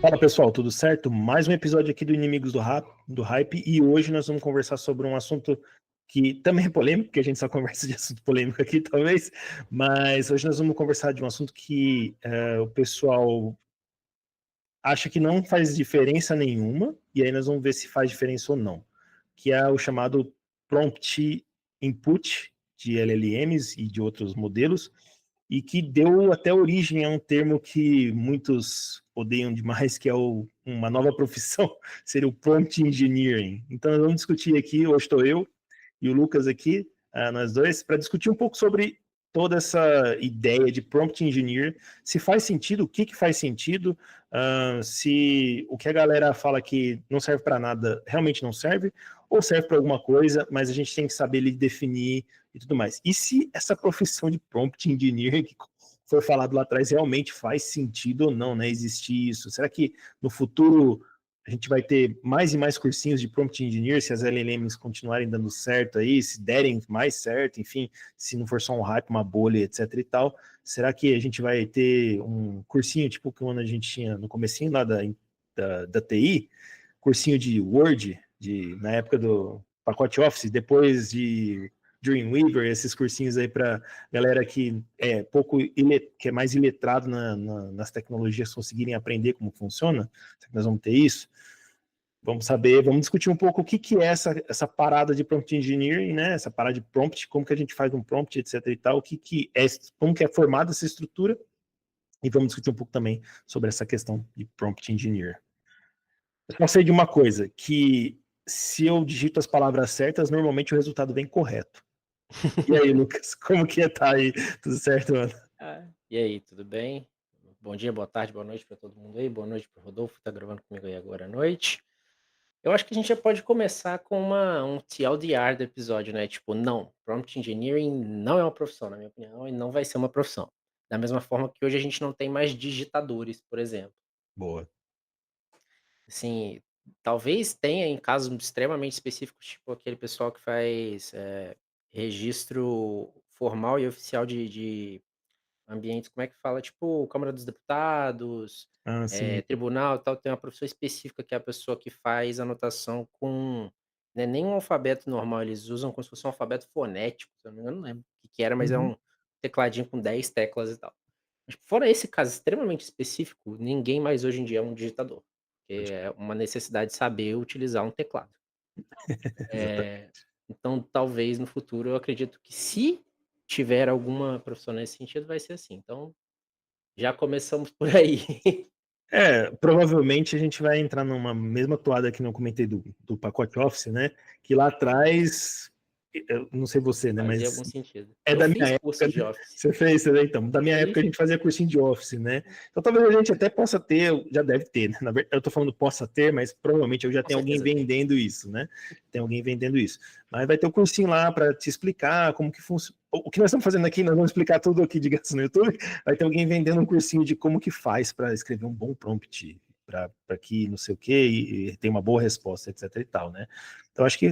Fala pessoal, tudo certo? Mais um episódio aqui do Inimigos do Hype e hoje nós vamos conversar sobre um assunto que também é polêmico, porque a gente só conversa de assunto polêmico aqui talvez, mas hoje nós vamos conversar de um assunto que o pessoal acha que não faz diferença nenhuma e aí nós vamos ver se faz diferença ou não, que é o chamado Prompt Input de LLMs e de outros modelos, e que deu até origem a um termo que muitos odeiam demais, que é uma nova profissão, seria o Prompt Engineering. Então nós vamos discutir aqui, hoje estou eu e o Lucas aqui, nós dois, para discutir um pouco sobre toda essa ideia de Prompt Engineer, se faz sentido, o que faz sentido, se o que a galera fala que não serve para nada realmente não serve, ou serve para alguma coisa, mas a gente tem que saber ele definir e tudo mais. E se essa profissão de Prompt Engineer que foi falado lá atrás realmente faz sentido ou não, né? Existir isso? Será que no futuro a gente vai ter mais e mais cursinhos de Prompt Engineer se as LLMs continuarem dando certo aí, se derem mais certo, enfim, se não for só um hype, uma bolha, etc e tal? Será que a gente vai ter um cursinho tipo que quando a gente tinha no comecinho lá da TI, cursinho de Word, na época do pacote Office, depois de Dreamweaver, esses cursinhos aí para galera que é que é mais iletrado nas tecnologias conseguirem aprender como funciona? Será que nós vamos ter isso? Vamos saber, vamos discutir um pouco o que é essa parada de prompt engineering, né? Essa parada de prompt, como que a gente faz um prompt, etc e tal, como que é formada essa estrutura, e vamos discutir um pouco também sobre essa questão de prompt engineer. Eu só sei de uma coisa, que se eu digito as palavras certas, normalmente o resultado vem correto. E aí, Lucas, como que tá aí? Tudo certo, mano? E aí, tudo bem? Bom dia, boa tarde, boa noite para todo mundo aí. Boa noite para o Rodolfo, que tá gravando comigo aí agora à noite. Eu acho que a gente já pode começar com um TLDR do episódio, né? Tipo, não, Prompt Engineering não é uma profissão, na minha opinião, e não vai ser uma profissão. Da mesma forma que hoje a gente não tem mais digitadores, por exemplo. Boa. Assim, talvez tenha em casos extremamente específicos, tipo aquele pessoal que faz registro formal e oficial de ambientes, como é que fala? Tipo, Câmara dos Deputados, Ah, sim. tribunal e tal, tem uma professora específica que é a pessoa que faz anotação com não é nem um alfabeto normal, eles usam como se fosse um alfabeto fonético, se eu não me engano, não lembro o que que era, mas é Uhum. um tecladinho com 10 teclas e tal. Mas fora esse caso extremamente específico, ninguém mais hoje em dia é um digitador, porque é uma necessidade de saber utilizar um teclado. Exatamente. Eh, então talvez no futuro eu acredito que se tiver alguma profissão nesse sentido vai ser assim, então já começamos por aí. Provavelmente a gente vai entrar numa mesma toada que não comentei do pacote Office, né? Que lá atrás, eu não sei você, né? Fazia Mas algum sentido. é Eu da minha fiz curso época, de né? Office. Você fez, né? Então, da minha época a Fiz. gente fazia cursinho de Office, né? Então talvez a gente até possa ter, já deve ter, né? Na verdade, eu tô falando possa ter, mas provavelmente eu já Com tenho alguém certeza tem. vendendo isso, né? Tem alguém vendendo isso. Mas vai ter o cursinho lá para te explicar como que funciona. O que nós estamos fazendo aqui, nós vamos explicar tudo aqui de graça no YouTube. Vai ter alguém vendendo um cursinho de como que faz para escrever um bom prompt, para que não sei o que, e tem uma boa resposta, etc e tal, né? Então, acho que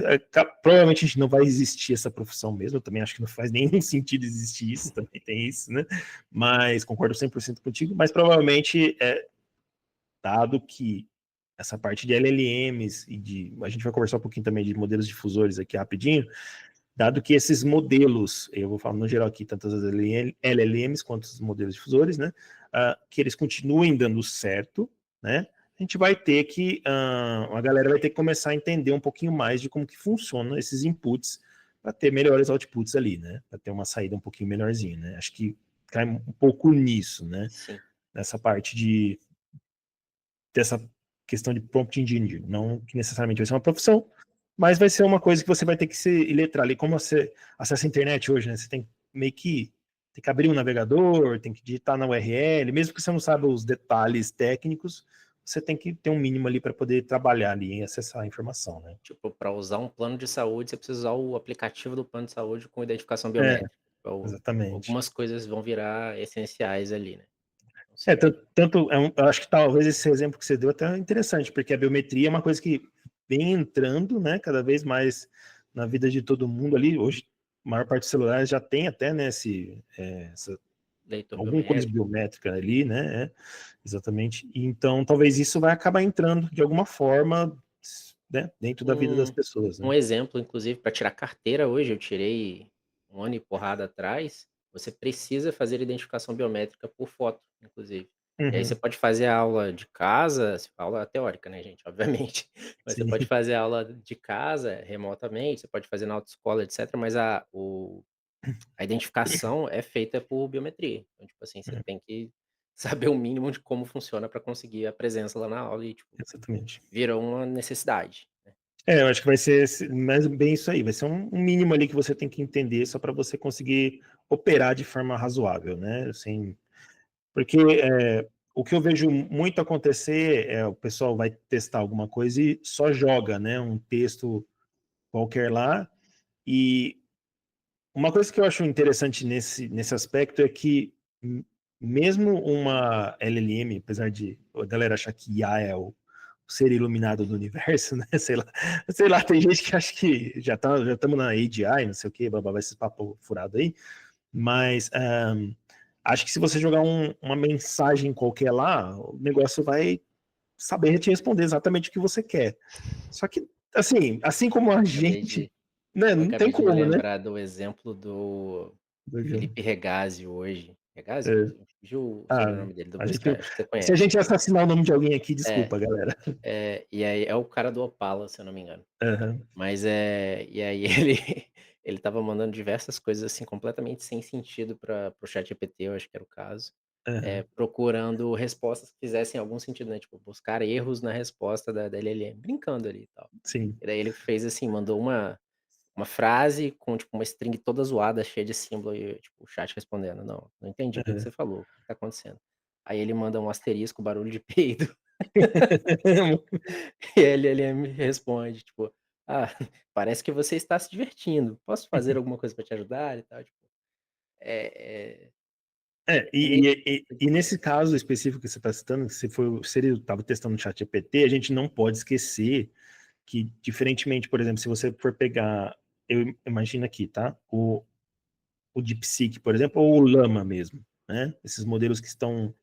provavelmente a gente não vai existir essa profissão mesmo. Eu também acho que não faz nenhum sentido existir isso, também tem isso, né? Mas concordo 100% contigo. Mas provavelmente, dado que essa parte de LLMs a gente vai conversar um pouquinho também de modelos difusores aqui rapidinho, dado que esses modelos, eu vou falar no geral aqui, tanto as LLMs quanto os modelos difusores, né? Que eles continuem dando certo, né? A gente vai ter que, a galera vai ter que começar a entender um pouquinho mais de como que funcionam esses inputs para ter melhores outputs ali, né? Para ter uma saída um pouquinho melhorzinha, né? Acho que cai um pouco nisso, né? Sim. Nessa parte dessa questão de prompt engineering. Não que necessariamente vai ser uma profissão, mas vai ser uma coisa que você vai ter que se letrar ali. Como você acessa a internet hoje, né? Você tem meio que tem que abrir um navegador, tem que digitar na URL, mesmo que você não saiba os detalhes técnicos, você tem que ter um mínimo ali para poder trabalhar ali e acessar a informação, né? Tipo, para usar um plano de saúde, você precisa usar o aplicativo do plano de saúde com identificação É, biométrica. Ou exatamente. algumas coisas vão virar essenciais ali, né. Então sim. Tanto eu acho que talvez esse exemplo que você deu até é interessante, porque a biometria é uma coisa que vem entrando, né, cada vez mais na vida de todo mundo ali. Hoje, a maior parte dos celulares já tem até, né, essa leitor alguma coisa biométrico. biométrica ali, né? Exatamente. Então, talvez isso vai acabar entrando de alguma forma, né, dentro da vida das Um pessoas, né? um exemplo, inclusive, para tirar carteira hoje, eu tirei um ano e porrada atrás, você precisa fazer identificação biométrica por foto, inclusive. E aí você Uhum, pode fazer aula de casa, aula teórica, né, gente, obviamente, mas você sim, pode fazer aula de casa remotamente, você pode fazer na autoescola, etcétera, mas a identificação é feita por biometria. Então, tipo assim, você tem que saber o mínimo de como funciona para conseguir a presença lá na aula e, tipo, exatamente. virou uma necessidade, né. Eu acho que vai ser mais bem isso aí, vai ser um mínimo ali que você tem que entender só para você conseguir operar de forma razoável, né? Assim, porque o que eu vejo muito acontecer é o pessoal vai testar alguma coisa e só joga, né, um texto qualquer lá. E uma coisa que eu acho interessante nesse aspecto é que mesmo uma LLM, apesar de a galera achar que IA é o ser iluminado do universo, né? Sei lá, tem gente que acha que já estamos na AGI, não sei o que, babá, esse papo furado aí, mas acho que se você jogar uma mensagem qualquer lá, o negócio vai saber te responder exatamente o que você quer. Só que, assim como a Acabei gente, de né, eu não tem acabei de me como, né? lembrar do exemplo do Felipe Regazzi hoje. Regazzi? É. Fugiu o Ah, sobrenome dele, do a gente, Buscapé, acho que você se a conhece. gente assassinar o nome de alguém aqui, É, desculpa, galera. e aí é o cara do Opala, se eu não me engano. Aham, Mas, e aí ele estava mandando diversas coisas, assim, completamente sem sentido para o ChatGPT, eu acho que era o caso, aham, procurando respostas que fizessem algum sentido, né, tipo, buscar erros na resposta da LLM, brincando ali e tal. sim. E daí ele fez assim, mandou uma frase com, tipo, uma string toda zoada, cheia de símbolo e, tipo, o chat respondendo: "Não entendi o que que Aham. você falou, o que tá acontecendo?". Aí ele manda um asterisco, barulho de peido, e a LLM responde, tipo: "Ah, parece que você está se divertindo. Posso fazer alguma coisa para te ajudar e tal?". Tipo, é É, é meio e nesse caso específico que você está citando, se ele estava testando o chat GPT, a gente não pode esquecer que, diferentemente, por exemplo, se você for pegar, eu imagino aqui, tá? O DeepSeek, por exemplo, ou o Llama mesmo, né? Esses modelos que estão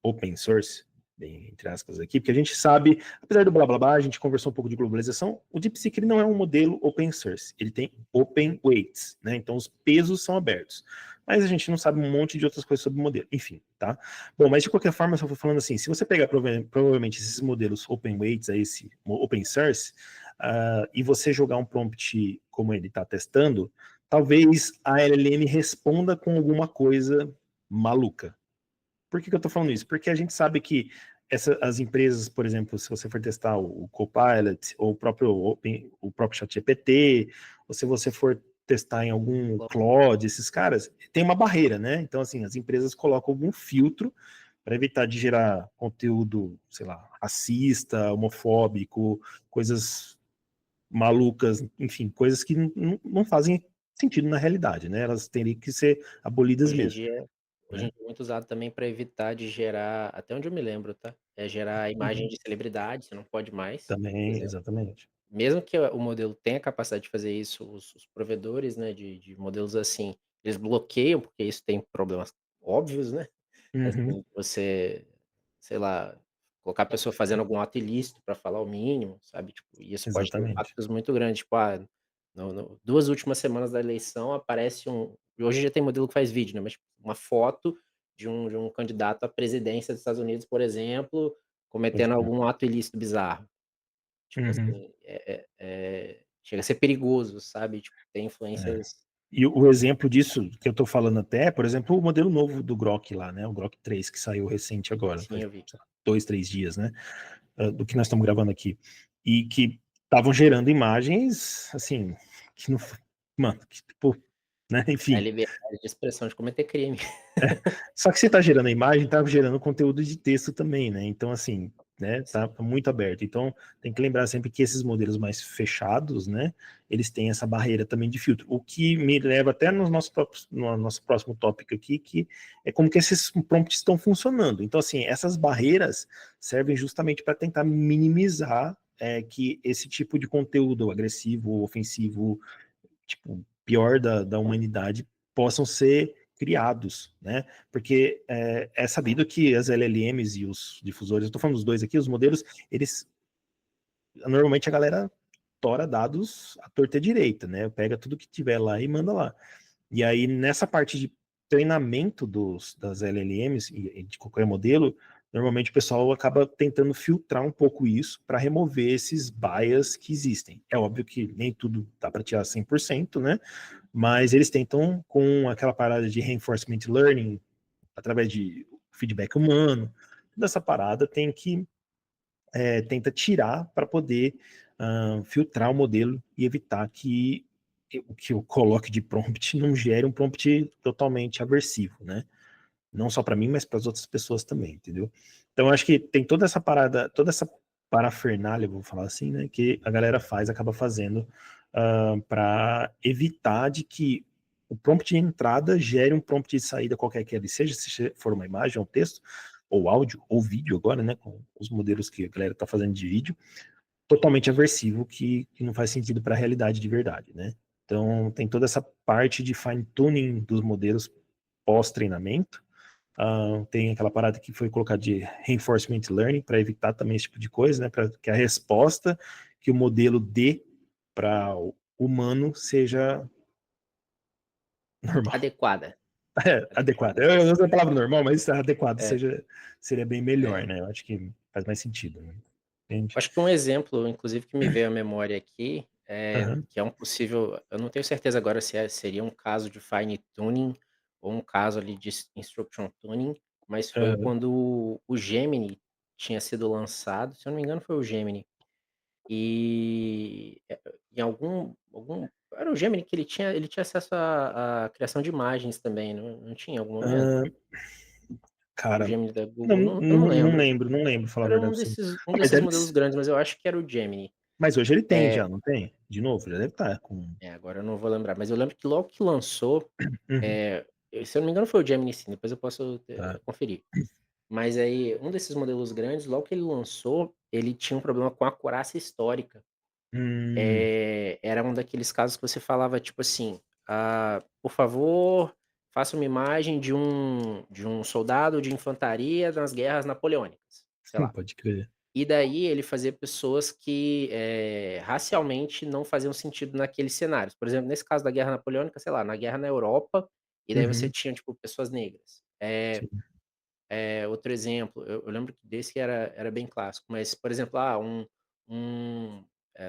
open source, bem entre aspas aqui, porque a gente sabe, apesar do blá blá blá, a gente conversou um pouco de globalização, o DeepSeek ele não é um modelo open source, ele tem open weights, né? Então os pesos são abertos. Mas a gente não sabe um monte de outras coisas sobre o modelo, enfim, tá? Bom, mas de qualquer forma, eu só vou falando assim, se você pegar provavelmente esses modelos open weights, esse open source, e você jogar um prompt como ele está testando, talvez a LLM responda com alguma coisa maluca. Por que eu estou falando isso? Porque a gente sabe que as empresas, por exemplo, se você for testar o Copilot, ou o próprio ChatGPT, ou se você for testar em algum Claude, esses caras, tem uma barreira, né? Então, assim, as empresas colocam algum filtro para evitar de gerar conteúdo, sei lá, racista, homofóbico, coisas malucas, enfim, coisas que não fazem sentido na realidade, né? Elas teriam que ser abolidas hoje em mesmo, dia hoje em né? dia é muito usado também para evitar de gerar, até onde eu me lembro, tá, gerar imagem Uhum. de celebridade, você não pode mais, por Também, exemplo. exatamente. Mesmo que o modelo tenha a capacidade de fazer isso, os provedores, né, de modelos assim, eles bloqueiam, porque isso tem problemas óbvios, né, Uhum, assim, você, sei lá, colocar a pessoa fazendo algum ato ilícito para falar o mínimo, sabe, tipo, e isso pode ter exatamente. impactos muito grandes, tipo, no 2 últimas semanas da eleição aparece e hoje já tem modelo que faz vídeo, né, mas tipo, uma foto de um candidato à presidência dos Estados Unidos, por exemplo, Pode cometendo crer. algum ato ilícito bizarro. Tipo Uhum, assim, chega a ser perigoso, sabe, tipo, tem é. influências. E o exemplo disso que eu tô falando até, por exemplo, o modelo novo do Grok lá, né, o Grok 3 que saiu recente agora, Sim, faz, eu vi. sei lá, 2, 3 dias, né, do que nós estamos gravando aqui. E que estavam gerando imagens, assim, que não mano, que tipo, né, É a enfim. liberdade de expressão de cometer crime. Só que você está gerando a imagem, está gerando conteúdo de texto também, né? Então, assim, né, tá Sim, muito aberto. Então, tem que lembrar sempre que esses modelos mais fechados, né, eles têm essa barreira também de filtro. O que me leva até no nosso próximo tópico aqui, que é como que esses prompts estão funcionando. Então, assim, essas barreiras servem justamente para tentar minimizar que esse tipo de conteúdo agressivo, ofensivo, tipo, pior da humanidade, possam ser criados, né? Porque é sabido que as LLMs e os difusores, eu estou falando dos dois aqui, os modelos, eles normalmente a galera tora dados à torta e à direita, né? Pega tudo que tiver lá e manda lá. E aí, nessa parte de treinamento das LLMs e de qualquer modelo, normalmente o pessoal acaba tentando filtrar um pouco isso para remover esses bias que existem. É óbvio que nem tudo dá para tirar 100%, né? Mas eles tentam, com aquela parada de reinforcement learning, através de feedback humano, toda essa parada tenta tirar para poder filtrar o modelo e evitar que o que eu coloque de prompt não gere um prompt totalmente aversivo, né? Não só para mim, mas para as outras pessoas também, entendeu? Então, eu acho que tem toda essa parada, toda essa parafernália, vou falar assim, né? Que a galera acaba fazendo para evitar de que o prompt de entrada gere um prompt de saída qualquer que ele seja, se for uma imagem, ou um texto, ou áudio, ou vídeo agora, né? Com os modelos que a galera está fazendo de vídeo, totalmente aversivo, que não faz sentido para a realidade de verdade, né? Então, tem toda essa parte de fine-tuning dos modelos pós-treinamento. Tem aquela parada que foi colocada de reinforcement learning para evitar também esse tipo de coisa, né? Para que a resposta que o modelo dê para o humano seja normal. Adequada. Adequada. Adequada, Eu isso. uso a palavra normal, mas adequado É, seria bem melhor, é. né? Eu acho que faz mais sentido, né? Entende? Acho que um exemplo, inclusive, que me veio à memória aqui, Aham. que é um possível, eu não tenho certeza agora se seria um caso de fine tuning ou um caso ali de instruction tuning, mas foi Aham. quando o Gemini tinha sido lançado, se eu não me engano foi o Gemini, e em algum era o Gemini que ele tinha acesso à criação de imagens também, não tinha em algum momento? Ah, O cara, Gemini da não, Google? não, Eu não não lembro. lembro, não lembro, falar a Era verdade um assim. desses um Ah, mas desses deve modelos ser. grandes, mas eu acho que era o Gemini. Mas hoje ele tem É, já, não tem? De novo, já deve estar com. agora eu não vou lembrar, mas eu lembro que logo que lançou, Uhum, se eu não me engano foi o Gemini sim, depois eu posso, tá. conferir. Mas aí, um desses modelos grandes, logo que ele lançou, ele tinha um problema com a acurácia histórica. Hum, Era um daqueles casos que você falava, tipo assim: por favor, faça uma imagem de um soldado de infantaria nas guerras napoleônicas", sei lá. pode crer. E daí ele fazia pessoas que, racialmente não faziam sentido naqueles cenários. Por exemplo, nesse caso da guerra napoleônica, sei lá, na guerra na Europa, e daí você Uhum, tinha, tipo, pessoas negras. sim. Outro exemplo, eu lembro que desse que era bem clássico, mas, por exemplo,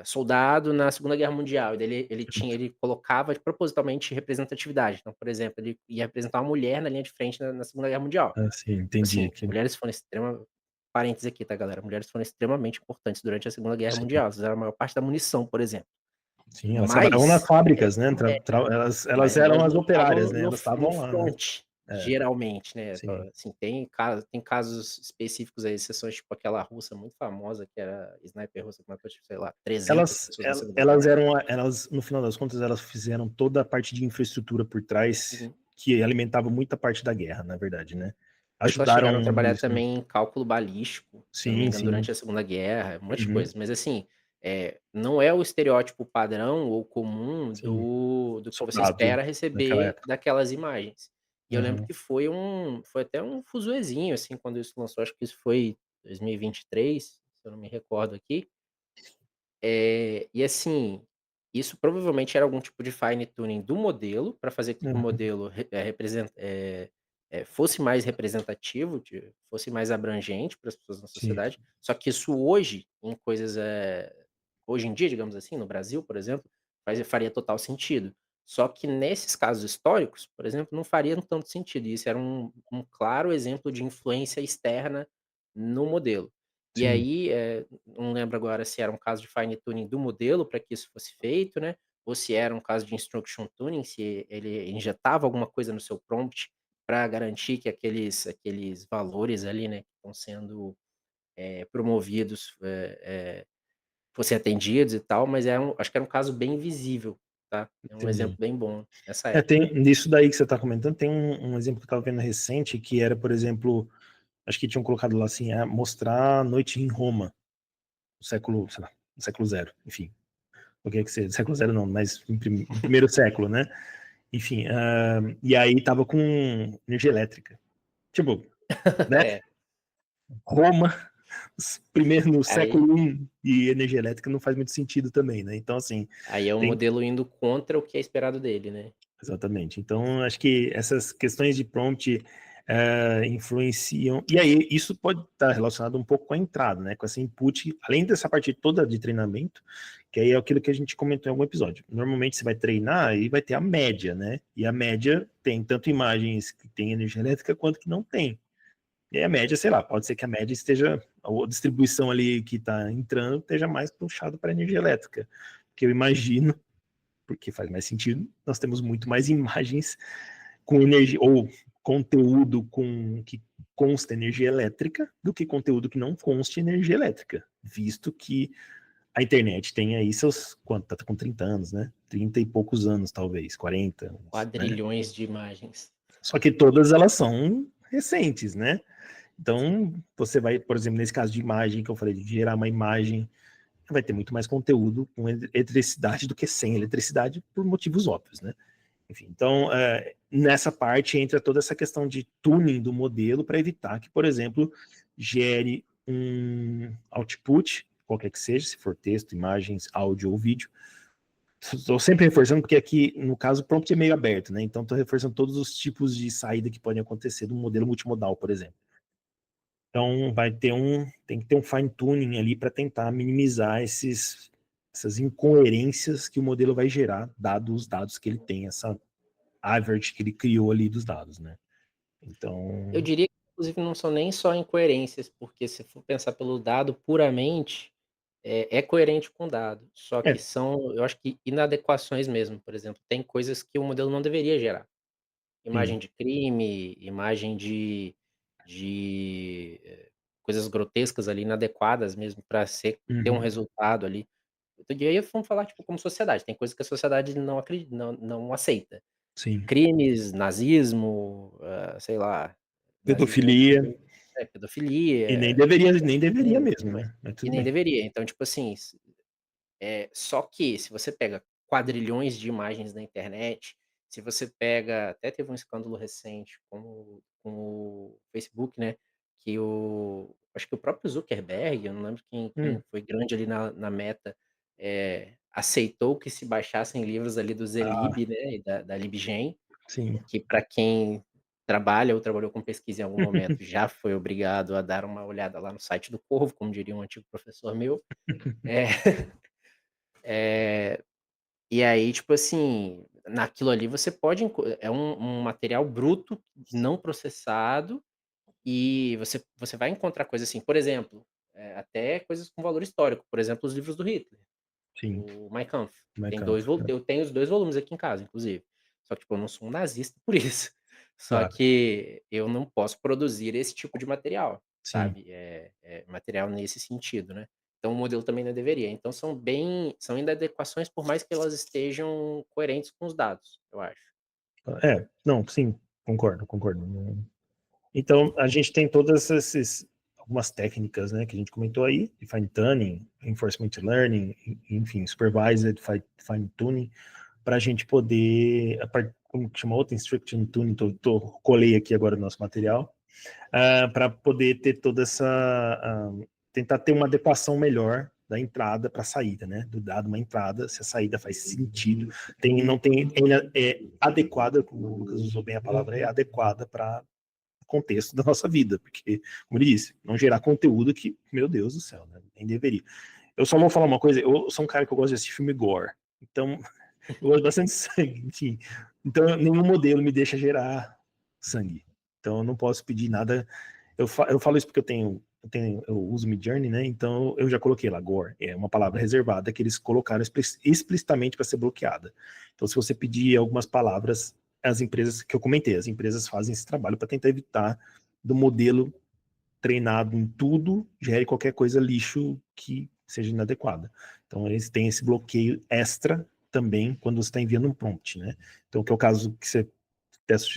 soldado na Segunda Guerra Mundial, e daí ele colocava propositalmente representatividade. Então, por exemplo, ele ia representar uma mulher na linha de frente na Segunda Guerra Mundial. Ah, sim, Tipo entendi assim, aqui. mulheres foram parênteses aqui, tá, galera, mulheres foram extremamente importantes durante a Segunda Guerra Sim, Mundial, elas fizeram a maior parte da munição, por exemplo. sim, elas trabalhavam nas Mas, fábricas, né? é Elas mas eram elas as não estavam operárias, né? no Elas no estavam lá, né? front, É, geralmente, né, sim. assim, tem casos específicos aí, exceções, tipo aquela russa muito famosa, que era sniper russa, que matou, tipo, sei lá, 300 pessoas na Segunda Elas Guerra. eram, elas, no final das contas, elas fizeram toda a parte de infraestrutura por trás Uhum. que alimentava muita parte da guerra, na verdade, né? Sei que elas chegaram a Ajudaram trabalhar nisso, né? também em cálculo balístico, se eu não me Sim, engano, sim. durante a Segunda Guerra, um monte de Uhum, coisa. Mas assim, não é o estereótipo padrão ou comum sim. do que você Soldado espera naquela receber época. daquelas imagens. E eu lembro Aham. que foi até um fuzuezinho, assim, quando isso lançou, acho que isso foi 2023, se eu não me recordo aqui. E assim, isso provavelmente era algum tipo de fine tuning do modelo, para fazer com que o Uhum. modelo fosse mais representativo, fosse mais abrangente para as pessoas na Sim, sociedade. Só que isso hoje, em coisas, hoje em dia, digamos assim, no Brasil, por exemplo, faria total sentido. Só que nesses casos históricos, por exemplo, não faria tanto sentido. E isso era um claro exemplo de influência externa no modelo. E sim. aí, não lembro agora se era um caso de fine tuning do modelo para que isso fosse feito, né, ou se era um caso de instruction tuning, se ele injetava alguma coisa no seu prompt para garantir que aqueles valores ali, né, que estão sendo, promovidos, fossem atendidos e tal, mas acho que era um caso bem visível, tá. É um exemplo Entendi. bem bom nessa É, época. tem nisso daí que você está comentando, tem um exemplo que eu estava vendo recente, que era, por exemplo, acho que tinham colocado lá assim, mostrar a noite em Roma, no século, sei lá, no século zero, enfim. O que é que seja, século zero não, mas no primeiro século, né? Enfim, e aí tava com energia elétrica. Tipo, né? É, Roma, primeiro no aí, século I, e energia elétrica não faz muito sentido também, né? Então, assim, aí é o tem. modelo indo contra o que é esperado dele, né? Exatamente. Então, acho que essas questões de prompt influenciam. E aí, isso pode estar relacionado um pouco com a entrada, né? Com essa input, além dessa parte toda de treinamento, que aí é aquilo que a gente comentou em algum episódio. Normalmente você vai treinar e vai ter a média, né? E a média tem tanto imagens que tem energia elétrica quanto que não tem. E aí a média, sei lá, pode ser que a média esteja, a distribuição ali que está entrando esteja mais puxada para energia elétrica. Porque eu imagino, porque faz mais sentido, nós temos muito mais imagens com energia, ou conteúdo com que consta energia elétrica, do que conteúdo que não conste energia elétrica, visto que a internet tem aí seus, quanto, tá com 30 anos, né? 30 e poucos anos, talvez, 40 anos, né? Quadrilhões de imagens. Só que todas elas são recentes, né? Então, você vai, por exemplo, nesse caso de imagem que eu falei, de gerar uma imagem, vai ter muito mais conteúdo com eletricidade do que sem eletricidade, por motivos óbvios, né? Enfim, então, nessa parte entra toda essa questão de tuning do modelo para evitar que, por exemplo, gere um output, qualquer que seja, se for texto, imagens, áudio ou vídeo. Estou sempre reforçando, porque aqui, no caso, o prompt é meio aberto, né? Então, estou reforçando todos os tipos de saída que podem acontecer do modelo multimodal, por exemplo. Então, tem que ter um fine tuning ali para tentar minimizar essas incoerências que o modelo vai gerar, dado os dados que ele tem, essa average que ele criou ali dos dados, né? Eu Então, diria que, inclusive, não são nem só incoerências, porque se for pensar pelo dado puramente, é coerente com o dado, só que é, são, eu acho que inadequações mesmo. Por exemplo, tem coisas que o modelo não deveria gerar. sim. Imagem de crime, imagem de coisas grotescas ali, inadequadas mesmo para ter um Uhum, resultado ali. E aí vamos falar, tipo, como sociedade, tem coisas que a sociedade não aceita. sim. Crimes, nazismo, sei lá, nazismo Pedofilia, e pedofilia, nem deveria tem, mesmo, mas né? Mas e tudo nem bem. deveria. Então, tipo assim, só que se você pega quadrilhões de imagens na internet, se você pega, até teve um escândalo recente com o Facebook, né, que acho que o próprio Zuckerberg, eu não lembro quem Hum, foi grande ali na Meta, aceitou que se baixassem livros ali do ah, Zelib, né, e da LibGen, sim. que para quem trabalha ou trabalhou com pesquisa em algum momento já foi obrigado a dar uma olhada lá no site do Corvo, como diria um antigo professor meu. Eh, eh E aí, tipo assim, naquilo ali você pode é um material bruto, não processado, e você vai encontrar coisas assim, por exemplo, até coisas com valor histórico, por exemplo, os livros do Hitler, Sim, o Mein Kampf. Mein Tem 2 Kampf, volumes, né? eu tenho os 2 volumes aqui em casa, inclusive. Só que, tipo, eu não sou um nazista por isso. Só Claro, que eu não posso produzir esse tipo de material, sim. sabe, material nesse sentido, né. Então o modelo também não deveria. Então são inadequações, por mais que elas estejam coerentes com os dados, eu acho. Não, sim, concordo, concordo. Então, a gente tem todas essas algumas técnicas, né, que a gente comentou aí, de fine tuning, reinforcement learning, enfim, supervised fine tuning, para a gente poder, como que chama outra, instruction tuning, colei aqui agora o nosso material, para poder ter toda tentar ter uma adequação melhor da entrada para a saída, né? Do dado uma entrada, se a saída faz sentido, não tem, é adequada, como o Lucas usou bem a palavra, é adequada para o contexto da nossa vida, porque, como ele disse, não gerar conteúdo que, meu Deus do céu, né? Nem deveria. Eu só vou falar uma coisa, eu sou um cara que eu gosto de assistir filme gore, então eu gosto bastante de sangue, enfim. Então nenhum modelo me deixa gerar sangue. Então eu não posso pedir nada. Eu falo isso porque eu uso Midjourney, né? Então eu já coloquei lá gore, é uma palavra reservada que eles colocaram explicitamente para ser bloqueada. Então se você pedir algumas palavras, as empresas que eu comentei, as empresas fazem esse trabalho para tentar evitar do modelo treinado em tudo gere qualquer coisa lixo que seja inadequada. Então eles têm esse bloqueio extra também quando você está enviando um prompt, né? Então que é o caso que você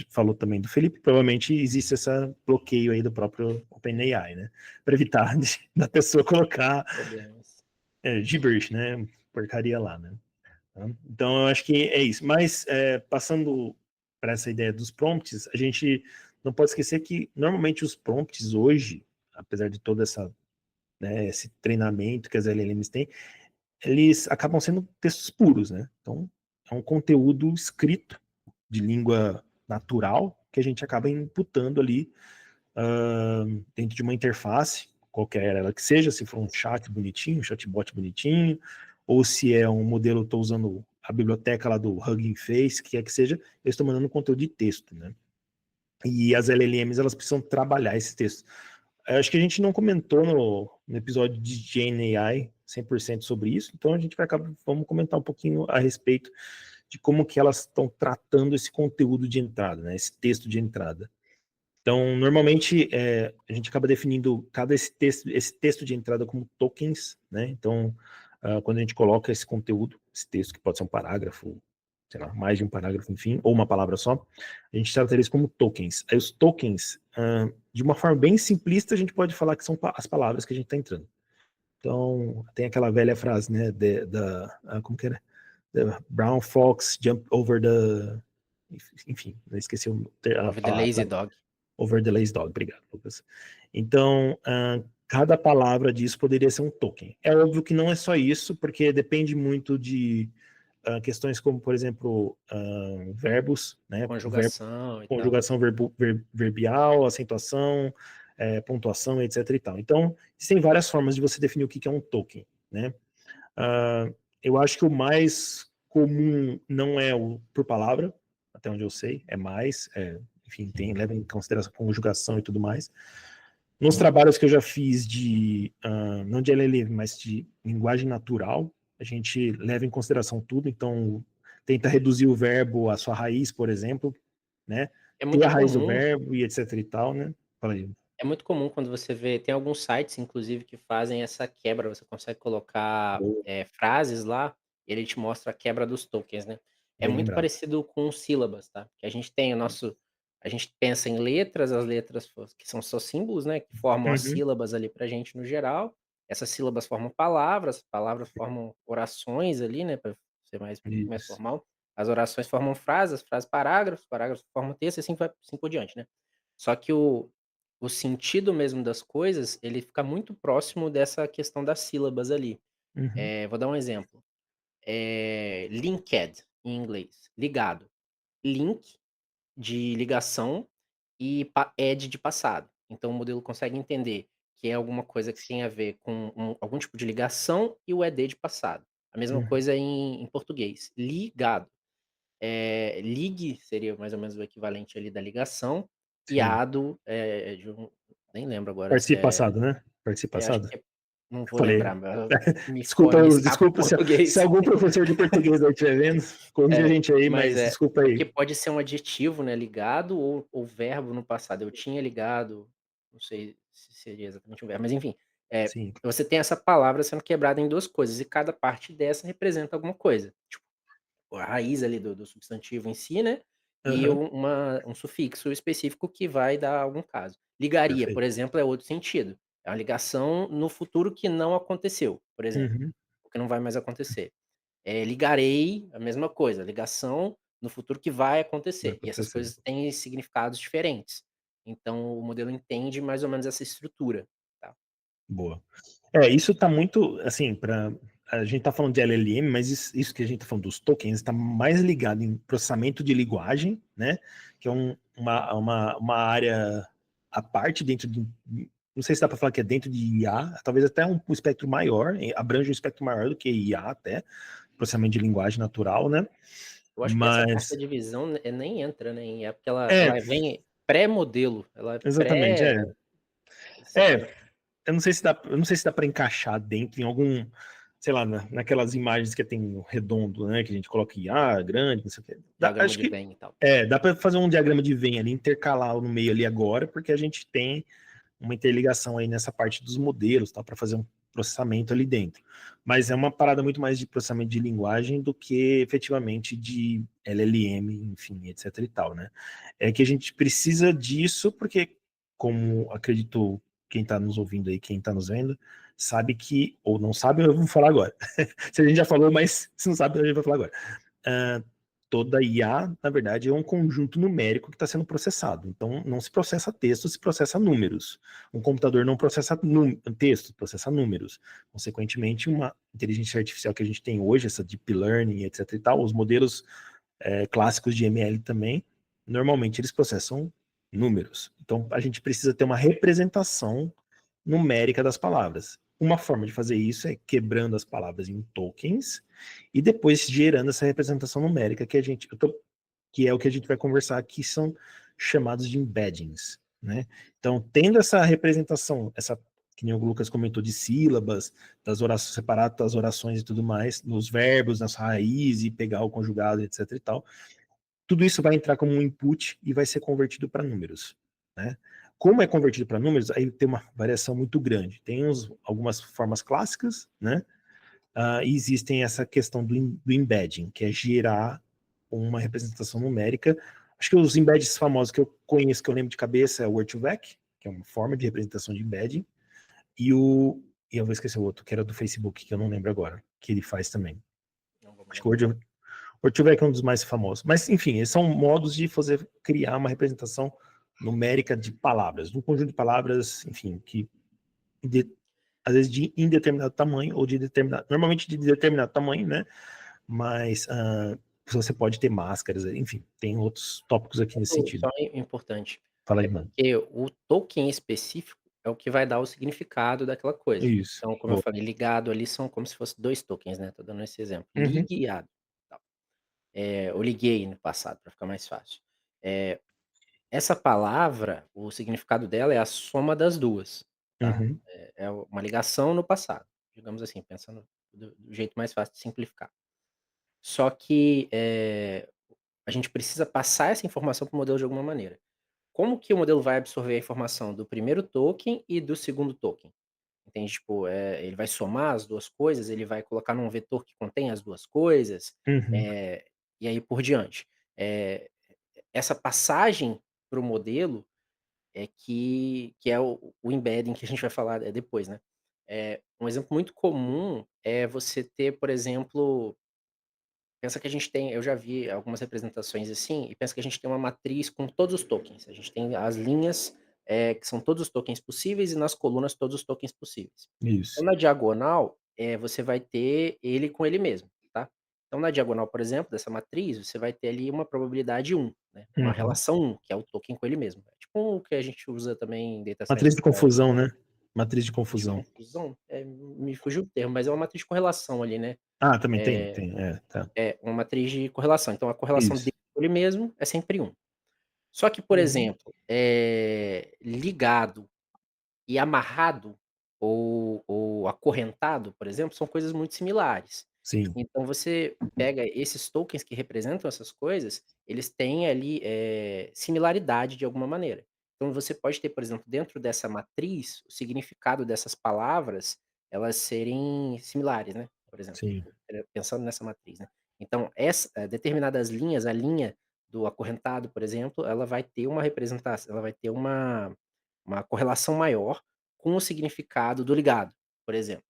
falou também do Felipe, provavelmente existe esse bloqueio aí do próprio OpenAI, né? Para evitar da pessoa colocar Problemas. gibberish, né? Porcaria lá, né? Tá? Então, eu acho que é isso. Mas, passando para essa ideia dos prompts, a gente não pode esquecer que, normalmente, os prompts hoje, apesar de todo esse treinamento que as LLMs têm, eles acabam sendo textos puros, né? Então, é um conteúdo escrito de língua natural que a gente acaba imputando ali dentro de uma interface, qualquer ela que seja, se for um chat bonitinho, um chatbot bonitinho, ou se é um modelo, estou usando a biblioteca lá do Hugging Face, que é que seja, eu estou mandando conteúdo de texto, né? E as LLMs, elas precisam trabalhar esse texto. Eu acho que a gente não comentou no episódio de Gen AI 100% sobre isso, então a gente vamos comentar um pouquinho a respeito de como que elas estão tratando esse conteúdo de entrada, né? Esse texto de entrada. Então, normalmente, a gente acaba definindo esse texto de entrada como tokens, né? Então, quando a gente coloca esse conteúdo, esse texto, que pode ser um parágrafo, sei lá, mais de um parágrafo, enfim, ou uma palavra só, a gente trata eles como tokens. Aí os tokens, de uma forma bem simplista, a gente pode falar que são as palavras que a gente está entrando. Então, tem aquela velha frase, né, como que era? The brown fox jump over the... Enfim, eu esqueci a Over the lazy palavra. dog. Over the lazy dog, obrigado, Lucas. Então, cada palavra disso poderia ser um token. É óbvio que não é só isso, porque depende muito de questões como, por exemplo, verbos, né? Conjugação e tal. Conjugação verbial, acentuação, pontuação, etc. e tal. Então, existem várias formas de você definir o que é um token, né? Eu acho que o mais comum não é o por palavra, até onde eu sei, é mais, enfim, leva em consideração a conjugação e tudo mais. Nos trabalhos que eu já fiz não de LLM, mas de linguagem natural, a gente leva em consideração tudo, então tenta reduzir o verbo à sua raiz, por exemplo, né? É Ter muito a raiz do comum verbo e etc e tal, né? Fala aí. É muito comum quando você vê tem alguns sites, inclusive, que fazem essa quebra, você consegue colocar, Boa, frases lá, e ele te mostra a quebra dos tokens, né. É bem muito lembrado. parecido com sílabas, tá, que a gente pensa em letras, as letras que são só símbolos, né, que formam as Uhum. sílabas ali pra gente no geral, essas sílabas formam palavras, palavras formam orações ali, né, pra ser mais Isso. formal, as orações formam frases, frases parágrafos, parágrafos formam texto e assim por diante, né. Só que o sentido mesmo das coisas, ele fica muito próximo dessa questão das sílabas ali. Uhum. Vou dar um exemplo, linked em inglês, ligado. Link de ligação e ed de passado. Então o modelo consegue entender que é alguma coisa que tem a ver com algum tipo de ligação e o ed de passado. A mesma Uhum. coisa em português, ligado. Ligue seria mais ou menos o equivalente ali da ligação, e Sim. ado, nem lembro agora se Participe é passado, né? Participe acho passado. que não Eu vou falei. lembrar, mas Desculpa, me escapa o desculpa se português. algum professor de português aí estiver vendo, corrige a gente aí, Mas mas desculpa porque aí. pode ser um adjetivo, né, ligado ou verbo no passado. Eu tinha ligado, não sei se seria exatamente um verbo, mas enfim, Sim. você tem essa palavra sendo quebrada em 2 coisas, e cada parte dessa representa alguma coisa. Tipo, a raiz ali do substantivo em si, né, e Aham. um sufixo específico que vai dar algum caso. Ligaria, por Perfeito. exemplo, é outro sentido. É uma ligação no futuro que não aconteceu, por exemplo, Uhum. o que não vai mais acontecer. Ligarei, a mesma coisa, ligação no futuro que vai Vai acontecer, e essas acontecer. coisas têm significados diferentes. Então o modelo entende mais ou menos essa estrutura, tá. Boa. Isso está muito, assim, a gente está falando de LLM, mas isso que a gente está falando dos tokens está mais ligado em processamento de linguagem, né? Que é uma área à parte dentro de. Não sei se dá para falar que é dentro de IA, talvez até um espectro maior, abrange um espectro maior do que IA até, processamento de linguagem natural, né? Eu acho que essa parte da Mas. divisão, nem entra, né, é porque ela É, ela vem pré-modelo, ela é exatamente, pré É, eu não sei se dá para encaixar dentro em algum, sei lá, naquelas imagens que tem no redondo, né, que a gente coloca IA grande, não sei o quê. diagrama Acho de que Venn e tal. dá para fazer um diagrama de Venn ali, intercalar no meio ali agora, porque a gente tem uma interligação aí nessa parte dos modelos, tá, para fazer um processamento ali dentro. Mas é uma parada muito mais de processamento de linguagem do que efetivamente de LLM, enfim, etc e tal, né? É que a gente precisa disso porque, como acredito quem está nos ouvindo aí, quem está nos vendo, sabe que, ou não sabe, eu vou falar agora. Se a gente já falou, mas se não sabe, a gente vai falar agora. Toda IA, na verdade, é um conjunto numérico que está sendo processado. Então, não se processa texto, se processa números. Um computador não processa texto, processa números. Consequentemente, uma inteligência artificial que a gente tem hoje, essa deep learning, etc e tal, os modelos clássicos de ML também, normalmente eles processam números. Então, a gente precisa ter uma representação numérica das palavras. Uma forma de fazer isso é quebrando as palavras em tokens e depois gerando essa representação numérica que é o que a gente vai conversar aqui, são chamados de embeddings, né? Então, tendo essa representação, que nem o Lucas comentou, de sílabas, das orações separadas das orações e tudo mais, nos verbos, nas raízes, e pegar o conjugado, etc e tal, tudo isso vai entrar como um input e vai ser convertido para números, né? Como é convertido para números, aí tem uma variação muito grande. Tem algumas formas clássicas, né? E existem essa questão do embedding, que é gerar uma representação numérica. Acho que os embeds famosos que eu conheço, que eu lembro de cabeça, é o Word2Vec, que é uma forma de representação de embedding, e eu vou esquecer o outro, que era do Facebook, que eu não lembro agora, que ele faz também. Acho que o Word2Vec é um dos mais famosos. Mas, enfim, esses são modos de criar uma representação numérica de palavras, de um conjunto de palavras, enfim, que às vezes de indeterminado tamanho, ou normalmente de determinado tamanho, né? Mas você pode ter máscaras, enfim, tem outros tópicos aqui nesse sentido. Só importante. Fala É aí, mano. porque o token específico é o que vai dar o significado daquela coisa. Isso. Então, como eu falei, ligado ali são como se fosse 2 tokens, né, tô dando esse exemplo. Uhum, Ligado, tal. Eu liguei no passado, para ficar mais fácil. Essa palavra, o significado dela é a soma das 2, tá. uhum, É uma ligação no passado, digamos assim, pensando do jeito mais fácil de simplificar. Só que, a gente precisa passar essa informação para o modelo de alguma maneira. Como que o modelo vai absorver a informação do primeiro token e do segundo token? Entende? Tipo, ele vai somar as 2 coisas, ele vai colocar num vetor que contém as 2 coisas, uhum. e aí por diante. Essa passagem para o modelo é que é o embedding que a gente vai falar, depois, né. Um exemplo muito comum é você ter, por exemplo, pensa que a gente tem, eu já vi algumas representações assim, e pensa que a gente tem uma matriz com todos os tokens. A gente tem as linhas, que são todos os tokens possíveis, e nas colunas todos os tokens possíveis. Então Isso. na diagonal, você vai ter ele com ele mesmo, tá. Então na diagonal, por exemplo, dessa matriz, você vai ter ali uma probabilidade 1, né, uma Uhum. relação 1, que é o token com ele mesmo. É tipo o que a gente usa também em data science Matriz de pra confusão, né? Matriz de de confusão. confusão, me fugiu o termo, mas é uma matriz de correlação ali, né. Ah, também tem, Eh tá. uma matriz de correlação, então a correlação Isso. dele com ele mesmo é sempre 1. Só que, por Uhum. exemplo, ligado e amarrado ou acorrentado, por exemplo, são coisas muito similares. Sim. Então você pega esses tokens que representam essas coisas, eles têm ali, similaridade de alguma maneira. Então você pode ter, por exemplo, dentro dessa matriz, o significado dessas palavras, elas serem similares, né, por exemplo, Sim. pensando nessa matriz, né. Então determinadas linhas, a linha do acorrentado, por exemplo, ela vai ter uma representação, ela vai ter uma correlação maior com o significado do ligado, por exemplo,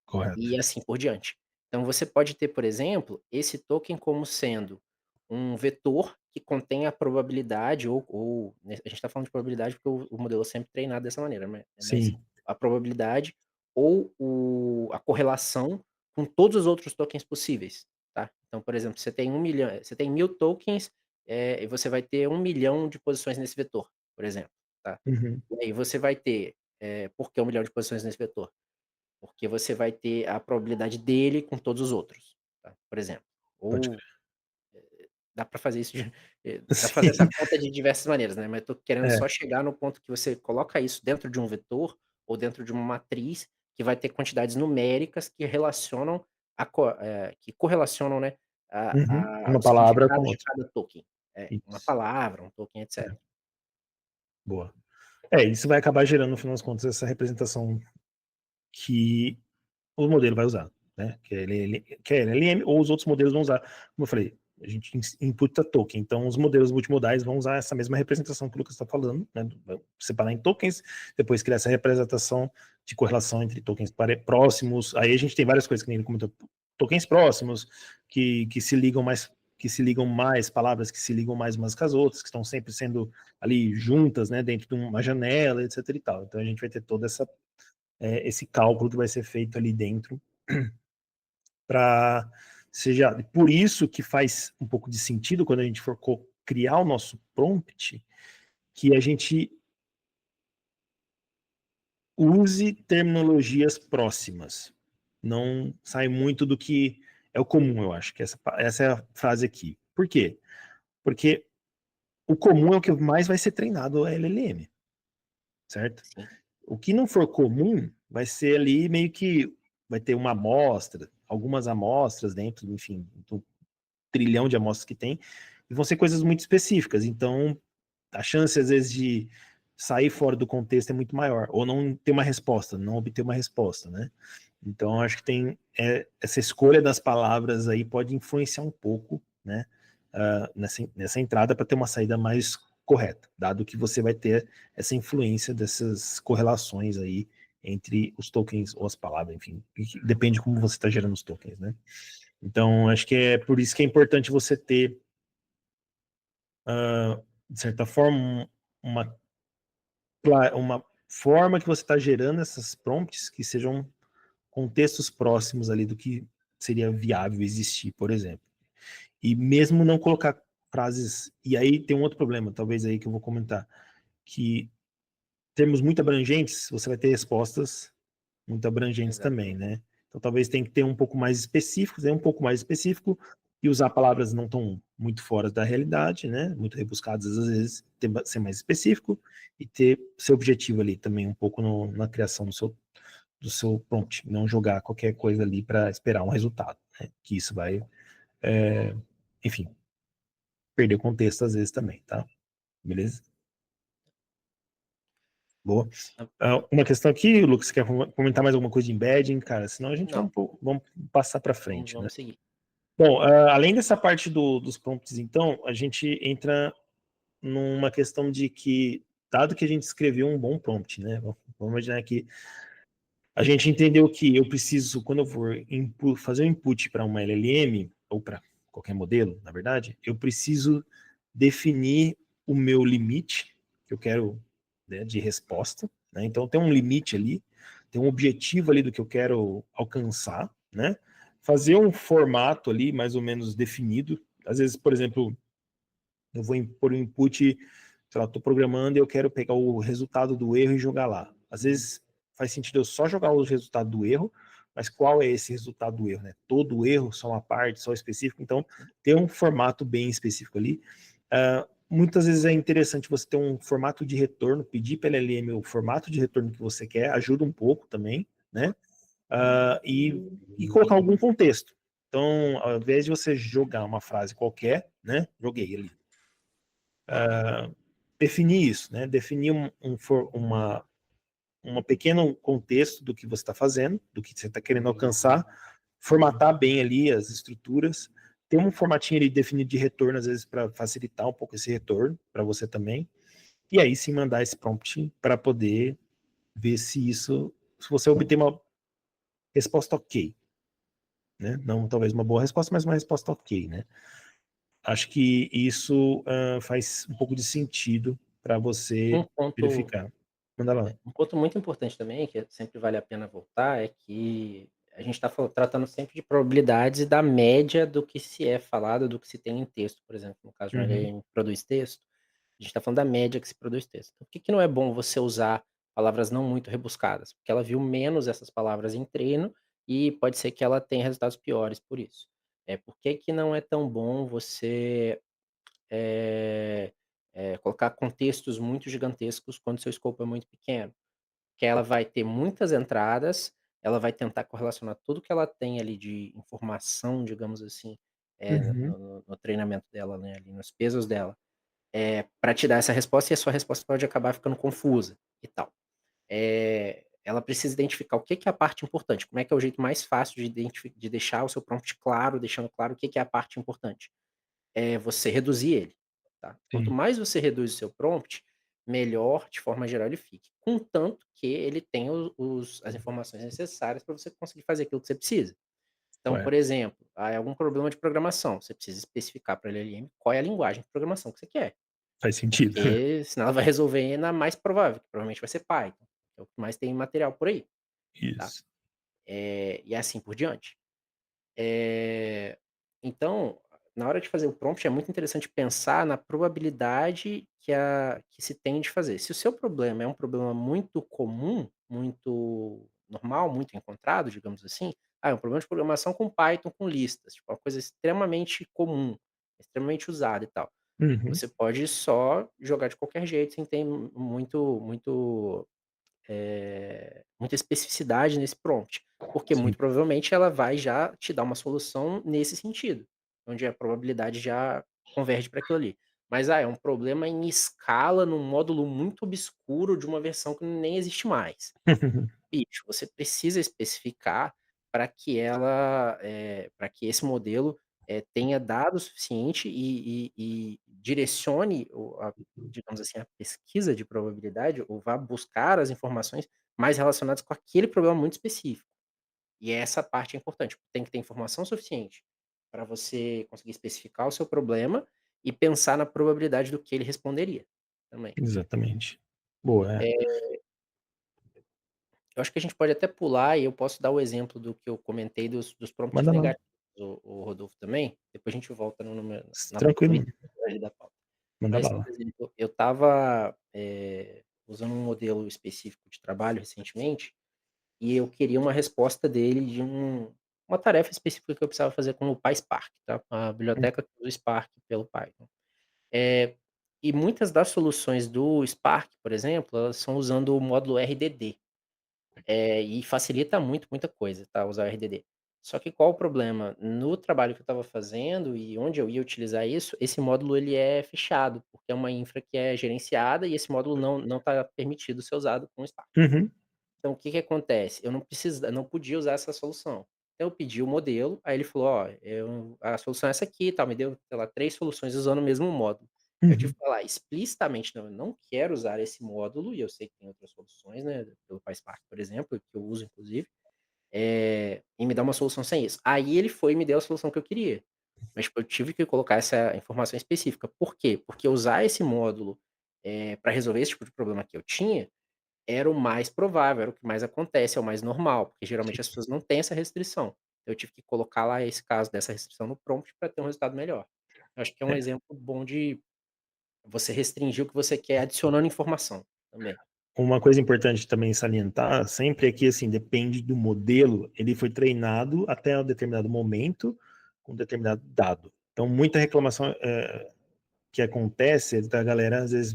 Correto. e assim por diante. Então você pode ter, por exemplo, esse token como sendo um vetor que contém a probabilidade ou, né, a gente está falando de probabilidade porque o modelo é sempre treinado dessa maneira, mas Sim. a probabilidade ou a correlação com todos os outros tokens possíveis, tá. Então, por exemplo, você tem 1.000.000, você tem 1.000 tokens, e você vai ter 1.000.000 de posições nesse vetor, por exemplo, tá. Uhum. E aí você vai ter, por que 1.000.000 de posições nesse vetor? Porque você vai ter a probabilidade dele com todos os outros, tá, por exemplo. Pode Ou crer. dá para fazer isso dá pra fazer essa Sim. conta de diversas maneiras, né, mas eu tô querendo É. só chegar no ponto que você coloca isso dentro de um vetor, ou dentro de uma matriz, que vai ter quantidades numéricas que relacionam que correlacionam, né, Uhum. Uma o palavra significado com de outra. cada token. Uma Isso. palavra, um token, etc. É. Boa. Isso vai acabar gerando, no final das contas, essa representação que o modelo vai usar, né? Que é LLM, ou os outros modelos vão usar. Como eu falei, a gente imputa token. Então, os modelos multimodais vão usar essa mesma representação que o Lucas está falando, né? Separar em tokens, depois criar essa representação de correlação entre tokens próximos. Aí a gente tem várias coisas que nem ele comentou, tokens próximos, que se ligam mais, palavras que se ligam mais umas com as outras, que estão sempre sendo ali juntas, né, dentro de uma janela, etc e tal. Então a gente vai ter todo esse cálculo que vai ser feito ali dentro para seja por isso que faz um pouco de sentido quando a gente for criar o nosso prompt, que a gente use terminologias próximas. Não sai muito do que é o comum, eu acho que essa é a frase aqui. Por quê? Porque o comum é o que mais vai ser treinado a LLM, certo? Sim. O que não for comum vai ser ali meio que vai ter uma amostra, algumas amostras dentro, enfim, do trilhão de amostras que tem, e vão ser coisas muito específicas. Então, a chance, às vezes, de sair fora do contexto é muito maior, ou não ter uma resposta, não obter uma resposta, né? Então, acho que tem essa escolha das palavras aí pode influenciar um pouco, né, nessa entrada para ter uma saída mais correta, dado que você vai ter essa influência dessas correlações aí entre os tokens ou as palavras, enfim, depende de como você está gerando os tokens, né? Então, acho que é por isso que é importante você ter, de certa forma, uma forma que você está gerando essas prompts que sejam contextos próximos ali do que seria viável existir, por exemplo. E mesmo não colocar frases. E aí tem um outro problema, talvez aí que eu vou comentar, que termos muito abrangentes, você vai ter respostas muito abrangentes também, Exatamente. né? Então talvez tenha que ter um pouco mais específico, um pouco mais específico e usar palavras não tão muito fora da realidade, né? Muito rebuscadas às vezes, ser mais específico e ter seu objetivo ali também um pouco na criação do seu prompt, não jogar qualquer coisa ali para esperar um resultado, né? Que isso vai, enfim, perder contexto às vezes também, tá? Beleza? Boa. Ah, Uma questão aqui, Lucas, quer comentar mais alguma coisa de embedding, cara? Senão a gente Não, vamos passar para vamos, frente, né? vamos seguir. Bom, além dessa parte dos prompts, então, a gente entra numa questão de que, dado que a gente escreveu um bom prompt, né? Vamos imaginar que a gente entendeu que eu preciso, quando eu for fazer um input para uma LLM, ou para qualquer modelo, na verdade, eu preciso definir o meu limite que eu quero, né, de resposta, né? Então tem um limite ali, tem um objetivo ali do que eu quero alcançar, né? Fazer um formato ali mais ou menos definido. Às vezes, por exemplo, eu vou pôr um input, sei lá, estou programando e eu quero pegar o resultado do erro e jogar lá. Às vezes faz sentido eu só jogar o resultado do erro, mas qual é esse resultado do erro, né? Todo o erro, só uma parte, só específico. Então, ter um formato bem específico ali. Muitas vezes é interessante você ter um formato de retorno, pedir para a LLM o formato de retorno que você quer, ajuda um pouco também, né? E colocar algum contexto. Então, ao invés de você jogar uma frase qualquer, né? Joguei ali. Definir isso, né? Definir uma pequeno contexto do que você está fazendo, do que você está querendo alcançar, formatar bem ali as estruturas, ter um formatinho ali definido de retorno, às vezes, para facilitar um pouco esse retorno para você também, e aí sim mandar esse prompt para poder ver se você obter uma resposta ok, né? Não talvez uma boa resposta, mas uma resposta ok, né? Acho que isso faz um pouco de sentido para Um você ponto, verificar. Manda lá. um ponto muito importante também, que sempre vale a pena voltar, é que a gente está tratando sempre de probabilidades e da média do que se é falado, do que se tem em texto, por exemplo, no caso de uma Uhum. LLM que produz texto, a gente está falando da média que se produz texto. Então, por que que não é bom você usar palavras não muito rebuscadas? Porque ela viu menos essas palavras em treino e pode ser que ela tenha resultados piores por isso. Por que que não é tão bom você eh colocar contextos muito gigantescos quando seu escopo é muito pequeno? Que ela vai ter muitas entradas, ela vai tentar correlacionar tudo que ela tem ali de informação, digamos assim, Uhum. no treinamento dela, né, ali nos pesos dela, pra te dar essa resposta e a sua resposta pode acabar ficando confusa e tal. Ela precisa identificar o que que é a parte importante, como é que é o jeito mais fácil de deixar o seu prompt claro, deixando claro o que que é a parte importante. é você reduzir ele, tá. Quanto Sim, mais você reduz o seu prompt, melhor, de forma geral, ele fique. Contanto que ele tenha as informações necessárias para você conseguir fazer aquilo que você precisa. Então, por correto. exemplo, há algum problema de programação, você precisa especificar para a LLM qual é a linguagem de programação que você quer, Faz sentido. porque senão ela vai resolver na mais provável, que provavelmente vai ser Python, que é o que mais tem material por aí, tá. Isso. E assim por diante. Eh, então, na hora de fazer o prompt é muito interessante pensar na probabilidade que se tem de fazer. Se o seu problema é um problema muito comum, muito normal, muito encontrado, digamos assim, é um problema de programação com Python, com listas, tipo, uma coisa extremamente comum, extremamente usada e tal. Uhum. Você pode só jogar de qualquer jeito sem ter muita especificidade nesse prompt, porque Sim. muito provavelmente ela vai já te dar uma solução nesse sentido, onde a probabilidade já converge para aquilo ali. Mas, é um problema em escala, num módulo muito obscuro de uma versão que nem existe mais. Bicho, você precisa especificar para que para que esse modelo, tenha dado suficiente e direcione digamos assim, a pesquisa de probabilidade, ou vá buscar as informações mais relacionadas com aquele problema muito específico. E essa parte é importante, tem que ter informação suficiente para você conseguir especificar o seu problema e pensar na probabilidade do que ele responderia, também. Exatamente. Boa, é. Eh Eu acho que a gente pode até pular e eu posso dar o exemplo do que eu comentei dos prompts Manda lá. negativos, o Rodolfo também, depois a gente volta no Tranquilo, item ali da pauta. manda Mas, por bala. exemplo, eu estava, usando um modelo específico de trabalho recentemente, e eu queria uma resposta dele de uma tarefa específica que eu precisava fazer com o PySpark, tá, a Hum, biblioteca que usa o Spark pelo Python. Eh, e muitas das soluções do Spark, por exemplo, elas são usando o módulo RDD. E facilita muito, muita coisa, tá, usar o RDD. Só que qual o problema? No trabalho que eu estava fazendo e onde eu ia utilizar isso, esse módulo ele é fechado, porque é uma infra que é gerenciada e esse módulo não está permitido ser usado com o Spark. Uhum, Então o que que acontece? Eu não podia usar essa solução. Então eu pedi o modelo, aí ele falou: "Ó, a solução é essa aqui e tal", me deu, sei lá, 3 soluções usando o mesmo módulo. Eu tive uhum, que falar explicitamente: "Não, eu não quero usar esse módulo", e eu sei que tem outras soluções, né, pelo PySpark, por exemplo, que eu uso inclusive, e me dá uma solução sem isso. Aí ele foi e me deu a solução que eu queria. Mas, tipo, eu tive que colocar essa informação específica. Por quê? Porque usar esse módulo, pra resolver esse tipo de problema que eu tinha, era o mais provável, era o que mais acontece, é o mais normal, porque geralmente as sim. pessoas não têm essa restrição. Eu tive que colocar lá esse caso dessa restrição no prompt para ter um resultado melhor. Eu acho que é um É, exemplo bom de você restringir o que você quer adicionando informação também. uma coisa importante também salientar sempre é que, assim, depende do modelo, ele foi treinado até um determinado momento, com um determinado dado. Então, muita reclamação, que acontece é da galera, às vezes,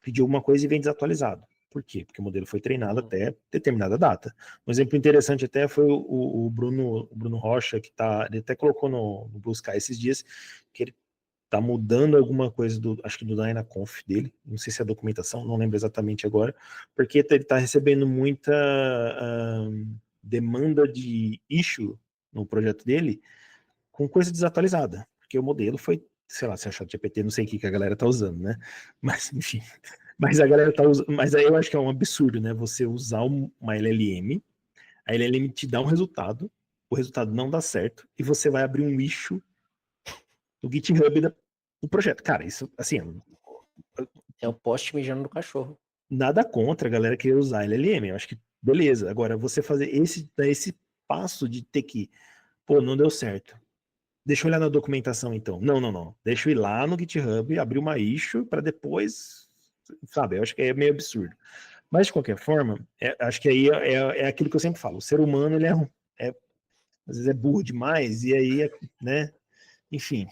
pedir alguma coisa e vem desatualizado. Por quê? Porque o modelo foi treinado Uhum, até determinada data. Um exemplo interessante até foi o Bruno Rocha, ele até colocou no Blue Sky esses dias, que ele tá mudando alguma coisa acho que do DynaConf dele, não sei se é a documentação, não lembro exatamente agora, porque ele tá recebendo muita demanda de issue no projeto dele com coisa desatualizada, porque o modelo foi, sei lá, se é ChatGPT, não sei o que a galera tá usando, né? Mas, enfim, mas a galera tá usando, mas aí eu acho que é um absurdo, né? Você usar uma LLM, a LLM te dá um resultado, o resultado não dá certo, e você vai abrir um issue no GitHub do projeto. Cara, isso, assim, é o poste mijando no cachorro. nada contra a galera querer usar LLM, eu acho que beleza. Agora, você fazer esse passo de ter que, pô, não deu certo. Deixa eu olhar na documentação então. Não, não, não. Deixa eu ir lá no GitHub, abrir uma issue para depois, sabe? Eu acho que é meio absurdo. Mas de qualquer forma, acho que aí é aquilo que eu sempre falo. O ser humano, ele é às vezes é burro demais e aí, né? Enfim.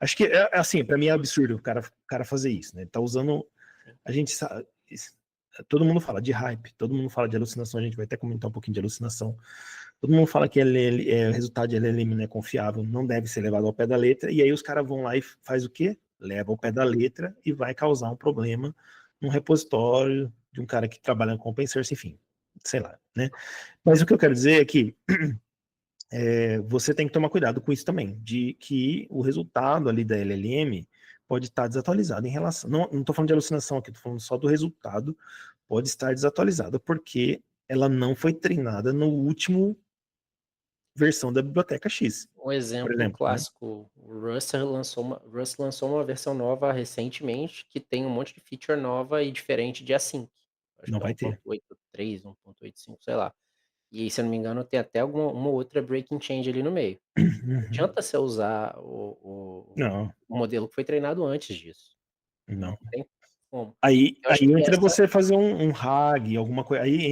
Acho que, assim, para mim é absurdo o cara fazer isso, né? Ele tá usando, Sim. a gente sabe, todo mundo fala de hype, todo mundo fala de alucinação, a gente vai até comentar um pouquinho de alucinação. Todo mundo fala que o resultado de LLM não é confiável, não deve ser levado ao pé da letra, e aí os caras vão lá e faz o quê? Leva ao pé da letra e vai causar um problema num repositório de um cara que trabalha com open source, enfim, sei lá, né? Mas o que eu quero dizer é que você tem que tomar cuidado com isso também, de que o resultado ali da LLM pode estar desatualizado em relação. Não estou falando de alucinação aqui, estou falando só do resultado, pode estar desatualizado porque ela não foi treinada no último versão da biblioteca X, Um por exemplo exemplo, né? clássico, o Rust lançou uma versão nova recentemente que tem um monte de feature nova e diferente de Async. Acho Não que é vai ter. 1.83, 1.85, sei lá. E se eu não me engano tem até uma outra breaking change ali no meio. Não Uhum. adianta você usar o Não, modelo que foi treinado antes disso. não. Não tem como. Aí, Eu aí acho que entra essa você fazer um RAG, alguma coisa. Aí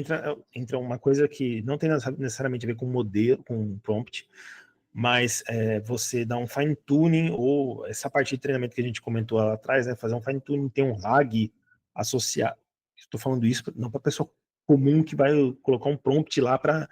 entra uma coisa que não tem necessariamente a ver com modelo, com prompt, mas você dá um fine tuning, ou essa parte de treinamento que a gente comentou lá atrás, né? Fazer um fine tuning, tem um RAG associado. Estou falando isso não para pessoa comum que vai colocar um prompt lá para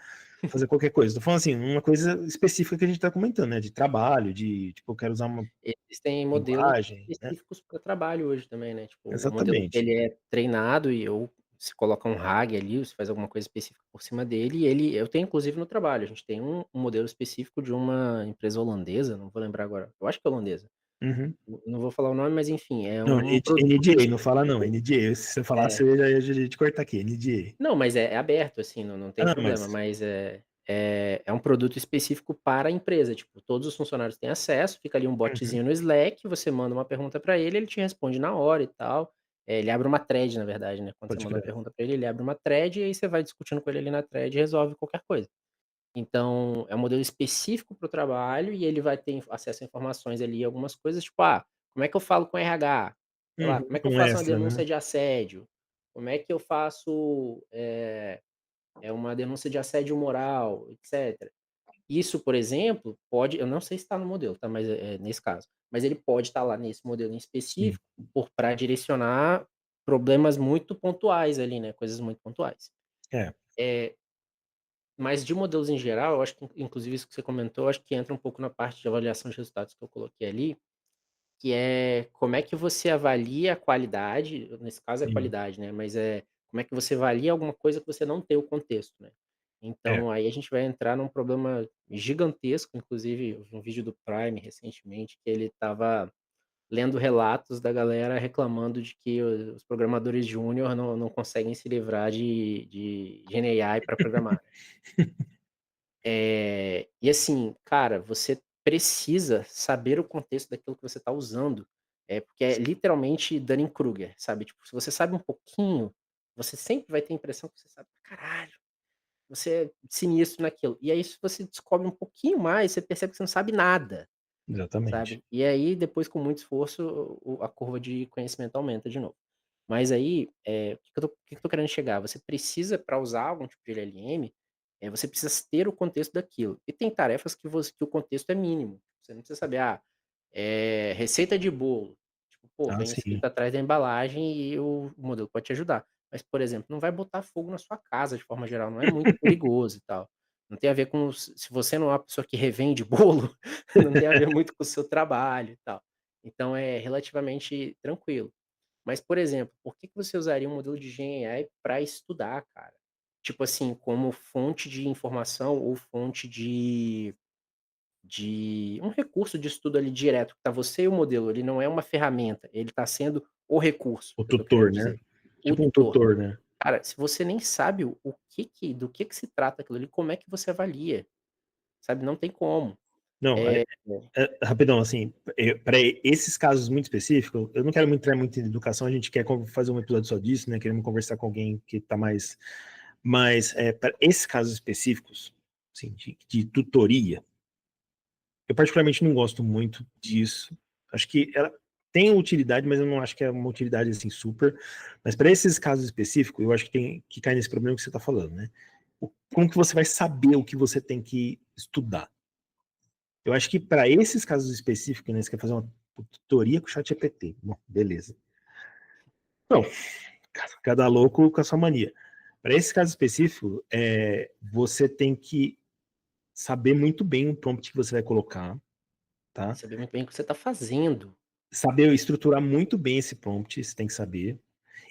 fazer qualquer coisa. Estou falando assim, uma coisa específica que a gente está comentando, né? De trabalho, de tipo, eu quero usar uma existem modelos linguagem, né? específicos para trabalho hoje também, né, tipo, o modelo Exatamente. ele é treinado e ou se coloca um RAG ali, você faz alguma coisa específica por cima dele e ele eu tenho inclusive no trabalho, a gente tem um modelo específico de uma empresa holandesa, não vou lembrar agora, eu acho que é holandesa, Uhum. não vou falar o nome, mas enfim, é Não, um produto NDA, não fala não, específico NDA. Se você falasse, é. eu já ia te cortar aqui, NDA. Não, mas é aberto, assim, não tem Ah, problema, mas. mas é um produto específico para a empresa, tipo, todos os funcionários têm acesso, fica ali um Uhum, botzinho no Slack, você manda uma pergunta para ele te responde na hora e tal. Ele abre uma thread, na verdade, né, quando você pode manda uma crer. pergunta para ele abre uma thread e aí você vai discutindo com ele ali na thread e resolve qualquer coisa. Então, é um modelo específico para o trabalho e ele vai ter acesso a informações ali, algumas coisas, tipo, como é que eu falo com RH? Sei lá, Uhum, como é que eu um faço uma extra, denúncia né? de assédio? Como é que eu faço, uma denúncia de assédio moral, etcétera. Isso, por exemplo, pode eu não sei se está no modelo, tá, mas, nesse caso, mas ele pode estar lá nesse modelo em Sim. específico, para direcionar problemas muito pontuais ali, né, coisas muito pontuais. É. Eh, mas de modelos em geral, eu acho que inclusive isso que você comentou, acho que entra um pouco na parte de avaliação de resultados que eu coloquei ali, que é como é que você avalia a qualidade, nesse caso é Sim. qualidade, né, mas como é que você avalia alguma coisa que você não tem o contexto, né. É. Então aí a gente vai entrar num problema gigantesco, inclusive eu vi um vídeo do Prime recentemente que ele estava lendo relatos da galera reclamando de que os programadores júnior não conseguem se livrar de GenAI para programar. E assim, cara, você precisa saber o contexto daquilo que você está usando, porque é literalmente Dunning-Kruger, sabe, tipo, se você sabe um pouquinho, você sempre vai ter a impressão que você sabe pra caralho, você é sinistro naquilo. E aí se você descobre um pouquinho mais, você percebe que você não sabe nada, Exatamente. sabe. E aí depois com muito esforço a curva de conhecimento aumenta de novo. Mas aí, o que que eu tô querendo chegar? Você precisa para usar algum tipo de LLM, você precisa ter o contexto daquilo. E tem tarefas que o contexto é mínimo. Você não precisa saber, receita de bolo. Tipo, pô, Ah, vem sim. escrito atrás da embalagem e o modelo pode te ajudar. Mas, por exemplo, não vai botar fogo na sua casa de forma geral, não é muito perigoso e tal. Não tem a ver com se você não é uma pessoa que revende bolo, não tem a ver muito com o seu trabalho e tal. Então é relativamente tranquilo. Mas, por exemplo, por que que você usaria um modelo de GenAI para estudar, cara? Tipo assim, como fonte de informação ou fonte de um recurso de estudo ali direto, que tá você e o modelo, ele não é uma ferramenta, ele está sendo o recurso, O que eu tô querendo tutor, né? dizer, o Tipo um tutor. tutor, né? Cara, se você nem sabe do que se trata aquilo ali, como é que você avalia? Sabe, não tem como. Não, É, rapidão, assim, para esses casos muito específicos, eu não quero entrar muito em educação, a gente quer fazer um episódio só disso, né? Queremos conversar com alguém que está mais. Mas, para esses casos específicos, assim, de tutoria, eu particularmente não gosto muito disso. Acho que ela tem utilidade, mas eu não acho que é uma utilidade assim super. Mas para esses casos específicos, eu acho que tem que cair nesse problema que você está falando, né? Como que você vai saber o que você tem que estudar? Eu acho que para esses casos específicos, né, você quer fazer uma tutoria com o chat GPT. Bom, beleza. Não, cada louco com a sua mania. Para esse caso específico, você tem que saber muito bem o prompt que você vai colocar, tá? saber muito bem o que você está fazendo. Saber estruturar muito bem esse prompt, você tem que saber.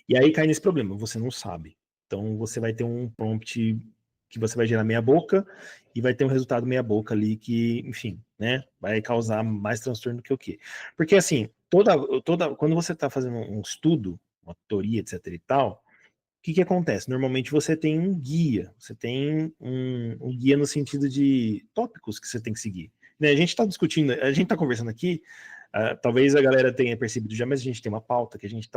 E aí cai nesse problema, você não sabe. Então você vai ter um prompt que você vai gerar meia boca e vai ter um resultado meia boca ali que, enfim, né, vai causar mais transtorno do que o quê? Porque assim, quando você está fazendo um estudo, uma teoria, etc e tal, o que acontece? Normalmente você tem um guia, você tem um guia no sentido de tópicos que você tem que seguir. Né? A gente está discutindo, a gente está conversando aqui, talvez a galera tenha percebido já, mas a gente tem uma pauta que a gente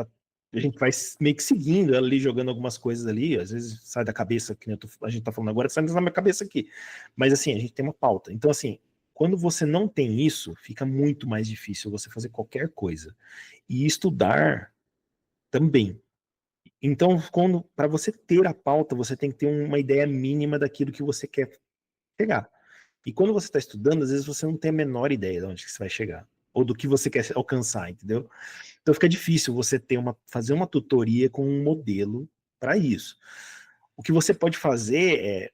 vai meio que seguindo ali, jogando algumas coisas ali, às vezes sai da cabeça, que a gente está falando agora, sai na minha cabeça aqui. Mas assim, a gente tem uma pauta. Então, assim, quando você não tem isso, fica muito mais difícil você fazer qualquer coisa. E estudar também. Então, para você ter a pauta, você tem que ter uma ideia mínima daquilo que você quer chegar. E quando você está estudando, às vezes você não tem a menor ideia de onde que você vai chegar, ou do que você quer alcançar, entendeu? Então fica difícil você fazer uma tutoria com um modelo para isso. O que você pode fazer é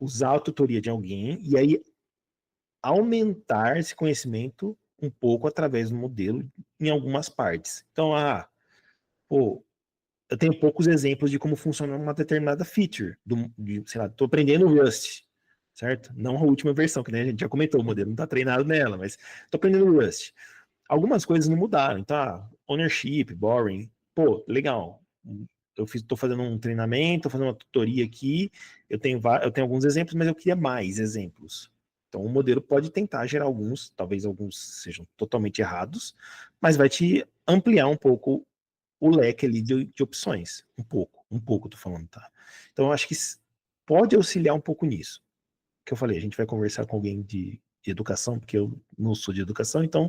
usar a tutoria de alguém e aí aumentar esse conhecimento um pouco através do modelo em algumas partes. Então, pô, eu tenho poucos exemplos de como funciona uma determinada feature. Sei lá, tô aprendendo Rust, certo? Não a última versão, que né, a gente já comentou, o modelo não está treinado nela, mas tô aprendendo Rust. Algumas coisas não mudaram, tá? Ownership, boring, pô, legal. Tô fazendo um treinamento, tô fazendo uma tutoria aqui, eu tenho alguns exemplos, mas eu queria mais exemplos. Então o modelo pode tentar gerar alguns, talvez alguns sejam totalmente errados, mas vai te ampliar um pouco o leque ali de opções. Um pouco, tô falando, tá? Então, eu acho que pode auxiliar um pouco nisso. Que eu falei, a gente vai conversar com alguém de educação, porque eu não sou de educação, então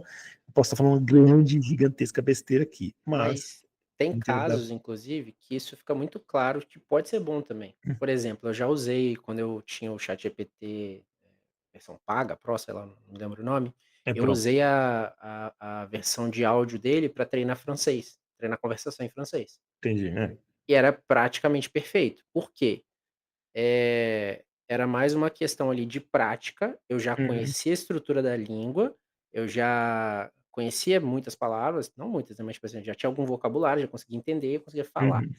eu posso estar falando uma grande, gigantesca besteira aqui. Mas, Mas tem entendo da. casos, inclusive, que isso fica muito claro que pode ser bom também. Por exemplo, eu já usei quando eu tinha o ChatGPT, versão paga, Pro, sei lá, não lembro o nome, É eu pronto, usei a versão de áudio dele para treinar francês, treinar conversação em francês. entendi, né? E era praticamente perfeito. Por quê? Era mais uma questão ali de prática, eu já Uhum, conhecia a estrutura da língua, eu já conhecia muitas palavras, não muitas, né, mas, tipo assim, já tinha algum vocabulário, já conseguia entender, conseguia falar. uhum,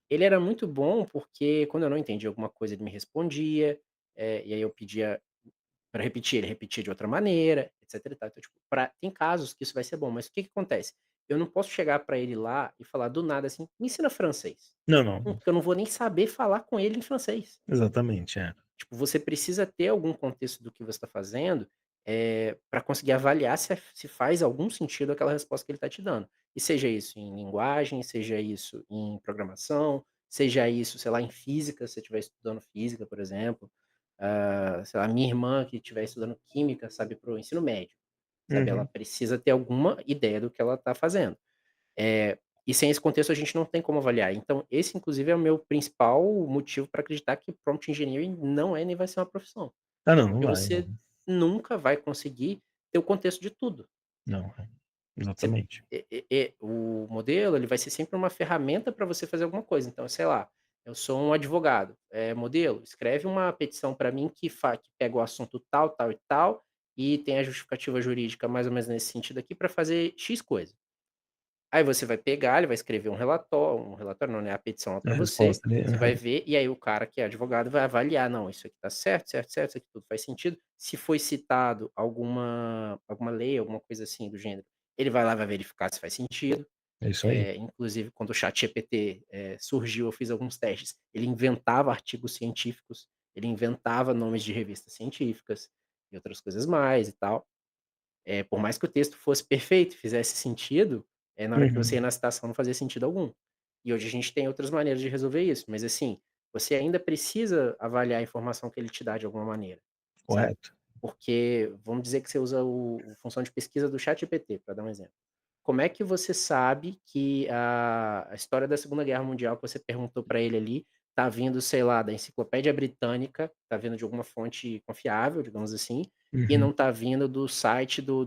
Ele era muito bom, porque quando eu não entendia alguma coisa, ele me respondia, e aí eu pedia para repetir, ele repetia de outra maneira, etc e tal. Então, tipo, tem casos que isso vai ser bom, mas o que que acontece? Eu não posso chegar para ele lá e falar do nada assim: "Me ensina francês". não, não, Porque eu não vou nem saber falar com ele em francês. exatamente, é. Tipo, você precisa ter algum contexto do que você está fazendo, para conseguir avaliar se faz algum sentido aquela resposta que ele está te dando. E seja isso em linguagem, seja isso em programação, seja isso, sei lá, em física, se você estiver estudando física, por exemplo. Sei lá, minha irmã que estiver estudando química, sabe, para o ensino médio, sabe, ela Uhum. precisa ter alguma ideia do que ela está fazendo. Eh, e sem esse contexto a gente não tem como avaliar. Então esse inclusive é o meu principal motivo para acreditar que prompt engineering não é nem vai ser uma profissão, Ah, não, não porque vai, não. você nunca vai conseguir ter o contexto de tudo. Não, Você exatamente. o modelo, ele vai ser sempre uma ferramenta para você fazer alguma coisa. Então, sei lá, eu sou um advogado, modelo, escreve uma petição para mim que pega o assunto tal, tal e tal, e tem a justificativa jurídica mais ou menos nesse sentido aqui para fazer "x" coisa. Aí você vai pegar, ele vai escrever um relatório não, né, a petição lá A para você, resposta ali, você vai aham. ver, e aí o cara que é advogado vai avaliar: "Não, isso aqui tá certo, certo, certo, isso aqui tudo faz sentido". Se foi citado alguma lei, alguma coisa assim do gênero, ele vai lá, vai verificar se faz sentido. É isso aí. Inclusive quando o ChatGPT, surgiu, eu fiz alguns testes, ele inventava artigos científicos, ele inventava nomes de revistas científicas e outras coisas mais e tal. Por mais que o texto fosse perfeito, fizesse sentido, na hora que você ia Uhum. na citação não fazia sentido algum. E hoje a gente tem outras maneiras de resolver isso, mas assim, você ainda precisa avaliar a informação que ele te dá de alguma maneira, sabe. Correto. Porque vamos dizer que você usa o função de pesquisa do ChatGPT, para dar um exemplo. Como é que você sabe que a história da Segunda Guerra Mundial que você perguntou para ele ali, tá vindo, sei lá, da Enciclopédia Britânica, tá vindo de alguma fonte confiável, digamos assim, e Uhum. não tá vindo do site do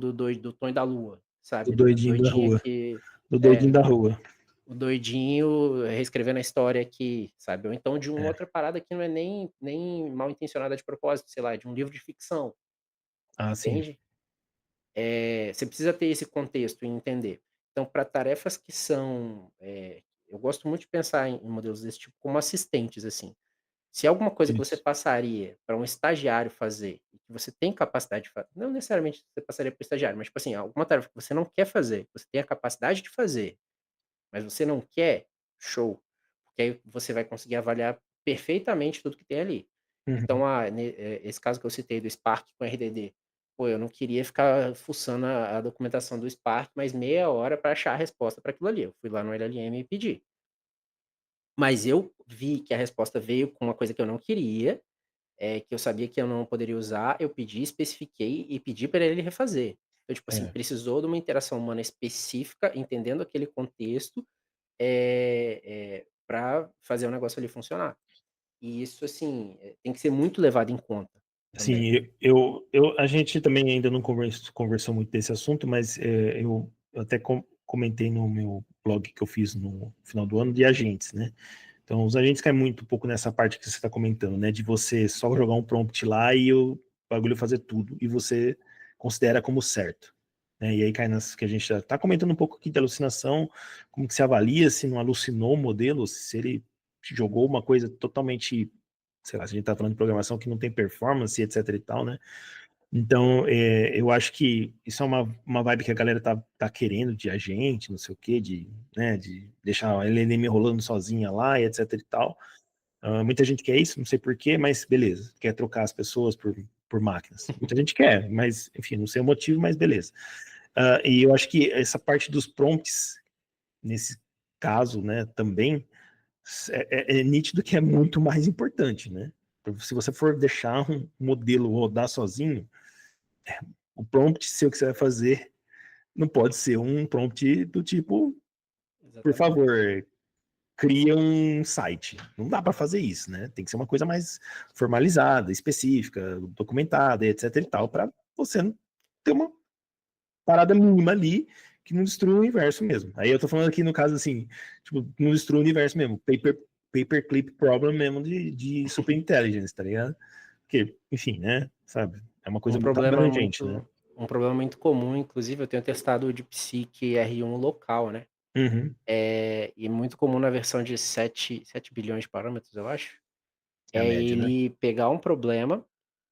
Tonho da Lua, Do sabe, do doidinho da doidinho rua. que Do doidinho é, da rua. o doidinho reescrevendo a história aqui, sabe, ou então de uma É. outra parada que não é nem mal intencionada de propósito, sei lá, de um livro de ficção, Ah, sim. entende? Você precisa ter esse contexto e entender. Então, para tarefas que são, eu gosto muito de pensar em modelos desse tipo como assistentes, assim. Se alguma coisa que você Isso. passaria para um estagiário fazer, e que você tem capacidade de fazer, não necessariamente você passaria para o estagiário, mas, tipo assim, alguma tarefa que você não quer fazer, você tem a capacidade de fazer, mas você não quer, show. Porque aí você vai conseguir avaliar perfeitamente tudo que tem ali. Uhum. Então, esse caso que eu citei do Spark com RDD, pô, eu não queria ficar fuçando a documentação do Spark mais meia hora para achar a resposta para aquilo ali. Eu fui lá no LLM e pedi. Mas eu vi que a resposta veio com uma coisa que eu não queria, que eu sabia que eu não poderia usar, eu pedi, especifiquei e pedi para ele refazer. Então, tipo assim, É. precisou de uma interação humana específica, entendendo aquele contexto, pra fazer o negócio ali funcionar. E isso, assim, tem que ser muito levado em conta também. Sim, a gente também ainda não conversou muito desse assunto, mas eu até comentei no meu blog que eu fiz no final do ano de agentes, né? Então, os agentes caem muito um pouco nessa parte que você está comentando, né? De você só jogar um prompt lá e o bagulho fazer tudo, e você considera como certo. Né? E aí cai nas que a gente já está comentando um pouco aqui de alucinação, como que se avalia se não alucinou o modelo, se ele jogou uma coisa totalmente, sei lá, se a gente está falando de programação que não tem performance, etc e tal, né? Então, eu acho que isso é uma vibe que a galera tá querendo de agente, não sei o quê, de deixar a LLM rolando sozinha lá e etc e tal. Muita gente quer isso, não sei por quê, mas beleza. Quer trocar as pessoas por máquinas. Muita gente quer, mas, enfim, não sei o motivo, mas beleza. E eu acho que essa parte dos prompts, nesse caso, né, também, é nítido que é muito mais importante, né? Se você for deixar um modelo rodar sozinho, o prompt seu que você vai fazer não pode ser um prompt do tipo, por Exatamente. favor, cria um site. Não dá para fazer isso, né? Tem que ser uma coisa mais formalizada, específica, documentada, etc e tal, para você ter uma parada mínima ali que não destrua o universo mesmo. Aí eu tô falando aqui no caso assim, tipo, não destrua o universo mesmo, paperclip problem mesmo de super intelligence, tá ligado? Porque, enfim, né, sabe? É uma Um coisa muito problema abrangente, né? muito um problema muito comum, inclusive eu tenho testado o DeepSeek R1 local, né. Uhum. E muito comum na versão de 7 bilhões de parâmetros, eu acho, É a é média, né? ele pegar um problema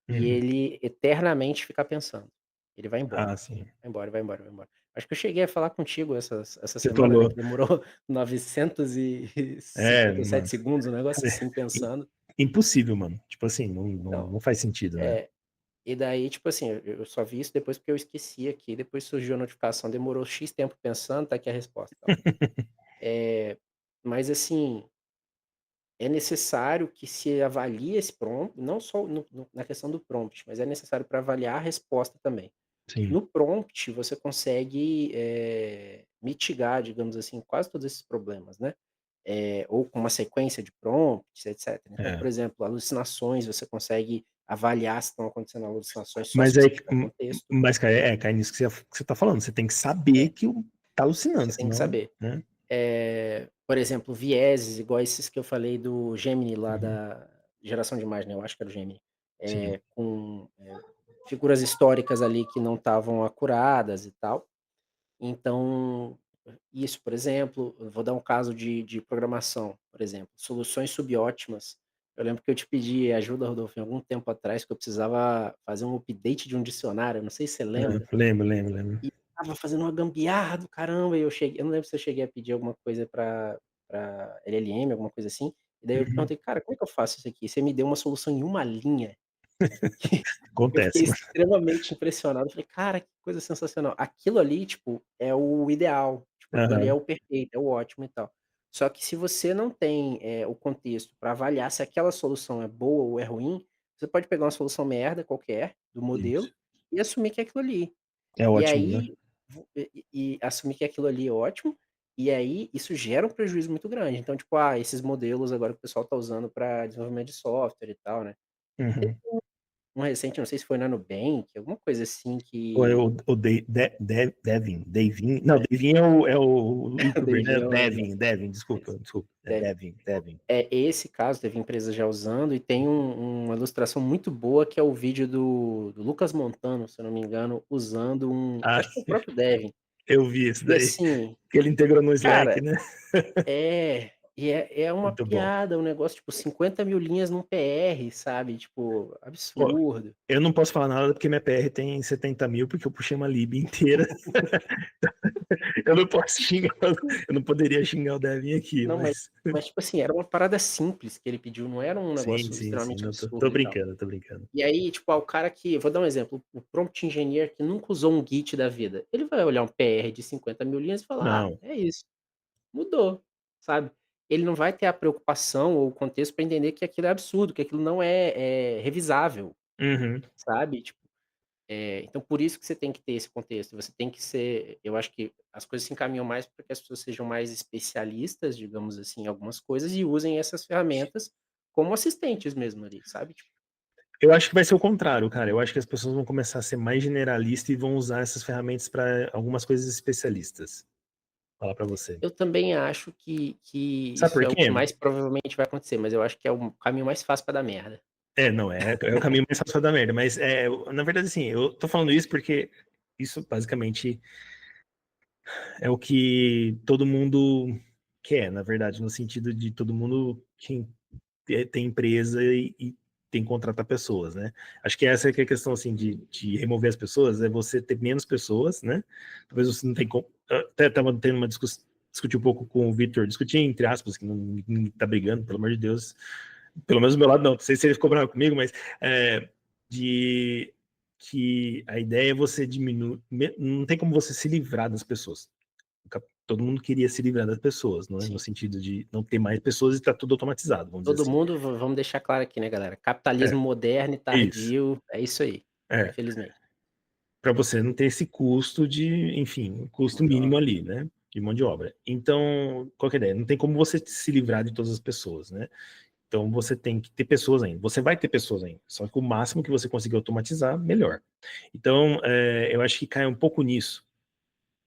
e Uhum. ele eternamente ficar pensando. Ele Ah, sim. vai embora, vai embora, vai embora. Acho que eu cheguei a falar contigo essa Você semana, né, falou. que demorou 957 Mano. segundos, um negócio Cara, assim, é pensando. impossível, mano. Tipo assim, não, não, Então, não faz sentido, né? é, e daí, tipo assim, eu só vi isso depois porque eu esqueci aqui, depois surgiu a notificação, demorou "X" tempo pensando, tá aqui a resposta, tal. Eh, mas assim, é necessário que se avalie esse prompt, não só na questão do prompt, mas é necessário para avaliar a resposta também. Sim. No prompt, você consegue, mitigar, digamos assim, quase todos esses problemas, né. Ou com uma sequência de prompts, etcétera. Então, É. por exemplo, alucinações, você consegue avaliar se estão acontecendo alucinações só se Mas você aí, tiver contexto. mas cara, cai nisso que você tá falando. Você tem que saber É, que tá alucinando, você tem que senão, saber. né? Por exemplo, vieses igual esses que eu falei do Gemini lá Uhum. da geração de imagem, né, eu acho que era o Gemini, Sim. com, figuras históricas ali que não estavam acuradas e tal. Então, isso, por exemplo, eu vou dar um caso de programação, por exemplo, soluções subótimas. Eu lembro que eu te pedi ajuda, Rodolfo, em algum tempo atrás, que eu precisava fazer um update de um dicionário, não sei se você lembra. Lembro, lembro, lembro. E estava fazendo uma gambiarra do caramba, e eu não lembro se eu cheguei a pedir alguma coisa para LLM, alguma coisa assim, e daí eu Uhum. perguntei: "Cara, como é que eu faço isso aqui?" Você me deu uma solução em uma linha, que eu fiquei Acontece, mano. extremamente impressionado, eu falei: "Cara, que coisa sensacional". Aquilo ali, tipo, é o ideal, tipo, aquilo ali é Aham. o perfeito, é o ótimo e tal. Só que se você não tem, o contexto para avaliar se aquela solução é boa ou é ruim, você pode pegar uma solução merda qualquer, do modelo, Isso. e assumir que é aquilo ali. É E ótimo, né? aí, assumir que aquilo ali é ótimo, e aí isso gera um prejuízo muito grande. Então, tipo, esses modelos agora que o pessoal tá usando para desenvolvimento de software e tal, né. Uhum. Um recente, não sei se foi na Nubank, alguma coisa assim Ou é que o Devin. Não, Devin é o youtuber, né? devia Devin, desculpa, desculpa. É deve Devin. esse caso, teve empresa já usando e tem uma ilustração muito boa que é o vídeo do Lucas Montano, se eu não me engano, usando Ah, acho que é o próprio Devin. eu vi esse E daí. assim, Que ele integrou no Slack, cara né? é, é uma Muito bom. piada, um negócio, tipo, 50.000 linhas num PR, sabe, tipo, Ó, absurdo. eu não posso falar nada porque minha PR tem 70.000, porque eu puxei uma lib inteira. Eu não posso xingar, eu não poderia xingar o Devin aqui, Não, mas mas mas, tipo assim, era uma parada simples que ele pediu, não era um sim, negócio sim, sim, extremamente não, tô absurdo e tal. brincando, tô brincando. E aí, tipo, o cara que vou dar um exemplo, o prompt engineer que nunca usou um Git da vida, ele vai olhar um PR de 50.000 linhas e falar: "Ah, Não. é isso, mudou", sabe. Ele não vai ter a preocupação ou o contexto para entender que aquilo é absurdo, que aquilo não é revisável, Uhum. sabe, tipo, então por isso que você tem que ter esse contexto, você tem que ser eu acho que as coisas se encaminham mais para que as pessoas sejam mais especialistas, digamos assim, em algumas coisas e usem essas ferramentas como assistentes mesmo ali, sabe, tipo. Eu acho que vai ser o contrário, cara. Eu acho que as pessoas vão começar a ser mais generalistas e vão usar essas ferramentas para algumas coisas especialistas. Falar para você. Eu também acho que Sabe isso por é o que quê? mais provavelmente vai acontecer, mas eu acho que é o caminho mais fácil pra dar merda. É, não, é o caminho mais fácil da merda, mas na verdade, assim, eu tô falando isso porque isso basicamente é o que todo mundo quer, na verdade, no sentido de todo mundo que tem empresa e tem que contratar pessoas, né? Acho que essa é que é a questão, assim, de remover as pessoas, é você ter menos pessoas, né? Talvez você não tenha como... Até estava tendo uma discussão, discutir um pouco com o Victor, discutir entre aspas, que não tá brigando, pelo amor de Deus, pelo menos do meu lado não sei se ele ficou bravo comigo, mas de que a ideia é você diminuir, não tem como você se livrar das pessoas. Todo mundo queria se livrar das pessoas, não é? No Sim. sentido de não ter mais pessoas e está tudo automatizado, vamos dizer Todo assim. mundo vamos deixar claro aqui, né, galera, É, capitalismo moderno e isso. tardio, é isso aí, É, infelizmente. para você não ter esse custo de, enfim, custo Mão de mínimo obra. ali, né? De mão de obra. Então, qual que é a ideia? Não tem como você se livrar de todas as pessoas, né? Então você tem que ter pessoas ainda. Você vai ter pessoas ainda. Só que o máximo que você conseguir automatizar, melhor. Então, eu acho que cai um pouco nisso.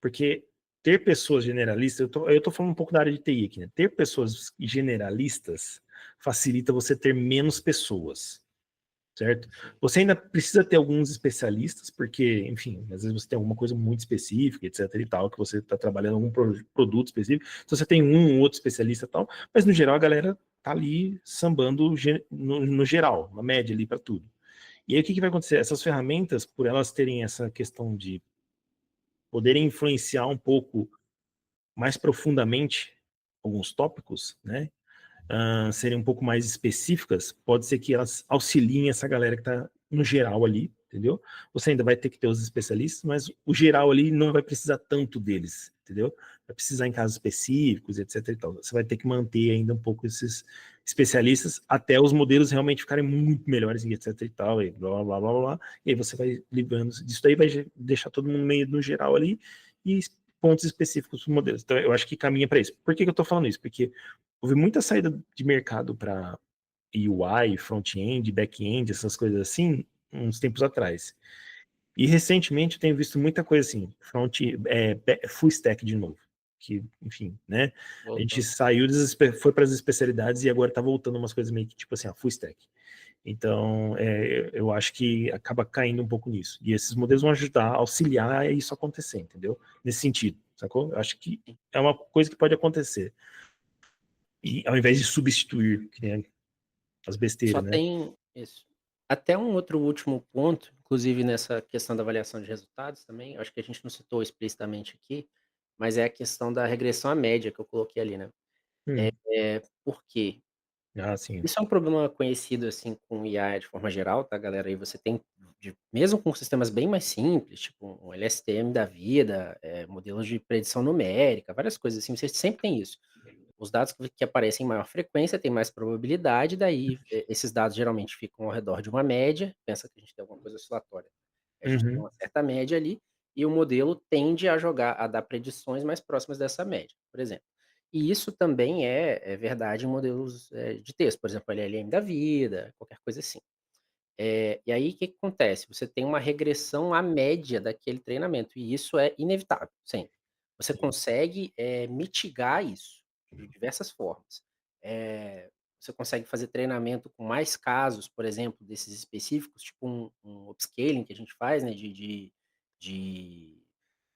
Porque ter pessoas generalistas, eu tô falando um pouco da área de TI aqui, né? Ter pessoas generalistas facilita você ter menos pessoas, certo? Sim, Você ainda precisa ter alguns especialistas, porque, enfim, às vezes você tem alguma coisa muito específica, etc e tal, que você está trabalhando algum produto específico, então você tem um ou outro especialista e tal, mas no geral a galera tá ali sambando no geral, na média ali para tudo. E aí o que vai acontecer? Essas ferramentas, por elas terem essa questão de poderem influenciar um pouco mais profundamente alguns tópicos, né? Serem um pouco mais específicas, pode ser que elas auxiliem essa galera que está no geral ali, entendeu? Você ainda vai ter que ter os especialistas, mas o geral ali não vai precisar tanto deles, entendeu? Vai precisar em casos específicos, etc e tal. Você vai ter que manter ainda um pouco esses especialistas até os modelos realmente ficarem muito melhores, e etc e tal, e blá, blá, blá, blá, blá. E aí você vai livrando disso daí, vai deixar todo mundo meio no geral ali e pontos específicos dos modelos. Então, eu acho que caminha para isso. Por que eu estou falando isso? Porque houve muita saída de mercado para UI, front-end, back-end, essas coisas assim, uns tempos atrás. E recentemente eu tenho visto muita coisa assim, full stack de novo. Que, enfim, né? A gente voltando. saiu, foi para as especialidades e agora tá voltando umas coisas meio que tipo assim, full stack. Então, eu acho que acaba caindo um pouco nisso. E esses modelos vão ajudar, auxiliar a isso acontecer, entendeu? Nesse sentido, sacou? Eu acho que Sim. é uma coisa que pode acontecer. E ao invés de substituir, que nem as Só besteiras, né? tem isso. Até um outro último ponto, inclusive nessa questão da avaliação de resultados também, acho que a gente não citou explicitamente aqui, mas é a questão da regressão à média que eu coloquei ali, né. Hum. Por quê? Ah, sim. Isso é um problema conhecido, assim, com IA de forma geral, tá, galera? Aí você tem mesmo com sistemas bem mais simples, tipo um LSTM da vida, modelos de predição numérica, várias coisas assim, você sempre tem isso. Os dados que aparecem em maior frequência têm mais probabilidade, daí, esses dados geralmente ficam ao redor de uma média, pensa que a gente tem alguma coisa oscilatória, a gente tem Uhum. uma certa média ali, e o modelo tende a dar predições mais próximas dessa média, por exemplo. E isso também é verdade em modelos, de texto, por exemplo, LLM da vida, qualquer coisa assim. E aí o que que acontece? Você tem uma regressão à média daquele treinamento, e isso é inevitável, sempre. Você Sim. consegue, mitigar isso de diversas formas. Você consegue fazer treinamento com mais casos, por exemplo, desses específicos, tipo um upscaling que a gente faz, né, de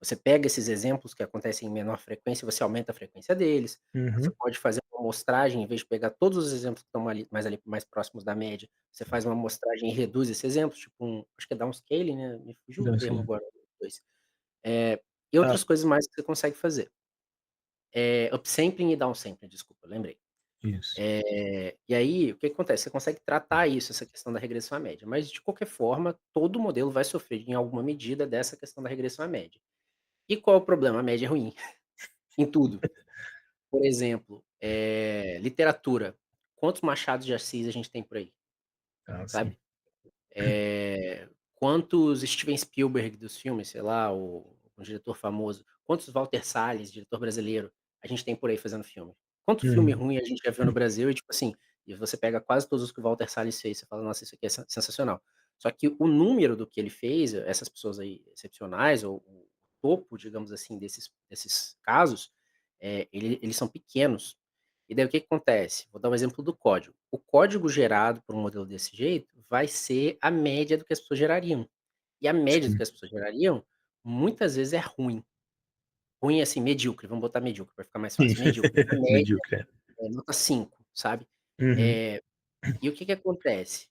você pega esses exemplos que acontecem em menor frequência e você aumenta a frequência deles. Você Uhum. pode fazer uma amostragem, em vez de pegar todos os exemplos que estão mais próximos da média, você faz uma amostragem e reduz esse exemplo, tipo acho que é downscaling, né, me fugiu o Não, termo sim. agora depois. E Ah, outras coisas mais que você consegue fazer. Upsampling e downsampling, desculpa, lembrei. isso. E aí, o que acontece? Você consegue tratar isso, essa questão da regressão à média, mas de qualquer forma, todo modelo vai sofrer em alguma medida dessa questão da regressão à média. E qual é o problema? A média é ruim, em tudo. Por exemplo, literatura. Quantos Machados de Assis a gente tem por aí, Ah, sim. sabe? Quantos Steven Spielberg dos filmes, sei lá, o diretor famoso, quantos Walter Salles, diretor brasileiro, a gente tem por aí fazendo filme? Quanto filme Uhum. ruim a gente já viu no Brasil e, tipo assim, e você pega quase todos os que o Walter Salles fez, você fala: "Nossa, isso aqui é sensacional". Só que o número do que ele fez, essas pessoas aí excepcionais, ou o topo, digamos assim, desses casos, eles são pequenos. E daí o que que acontece? Vou dar um exemplo do código. O código gerado por um modelo desse jeito vai ser a média do que as pessoas gerariam. E a média do Sim. que as pessoas gerariam, muitas vezes é ruim. Ruim, assim, medíocre, vamos botar medíocre para ficar mais Sim. fácil. Medíocre. A média Medíocre. é nota 5, sabe. Uhum. Eh, e o que que acontece?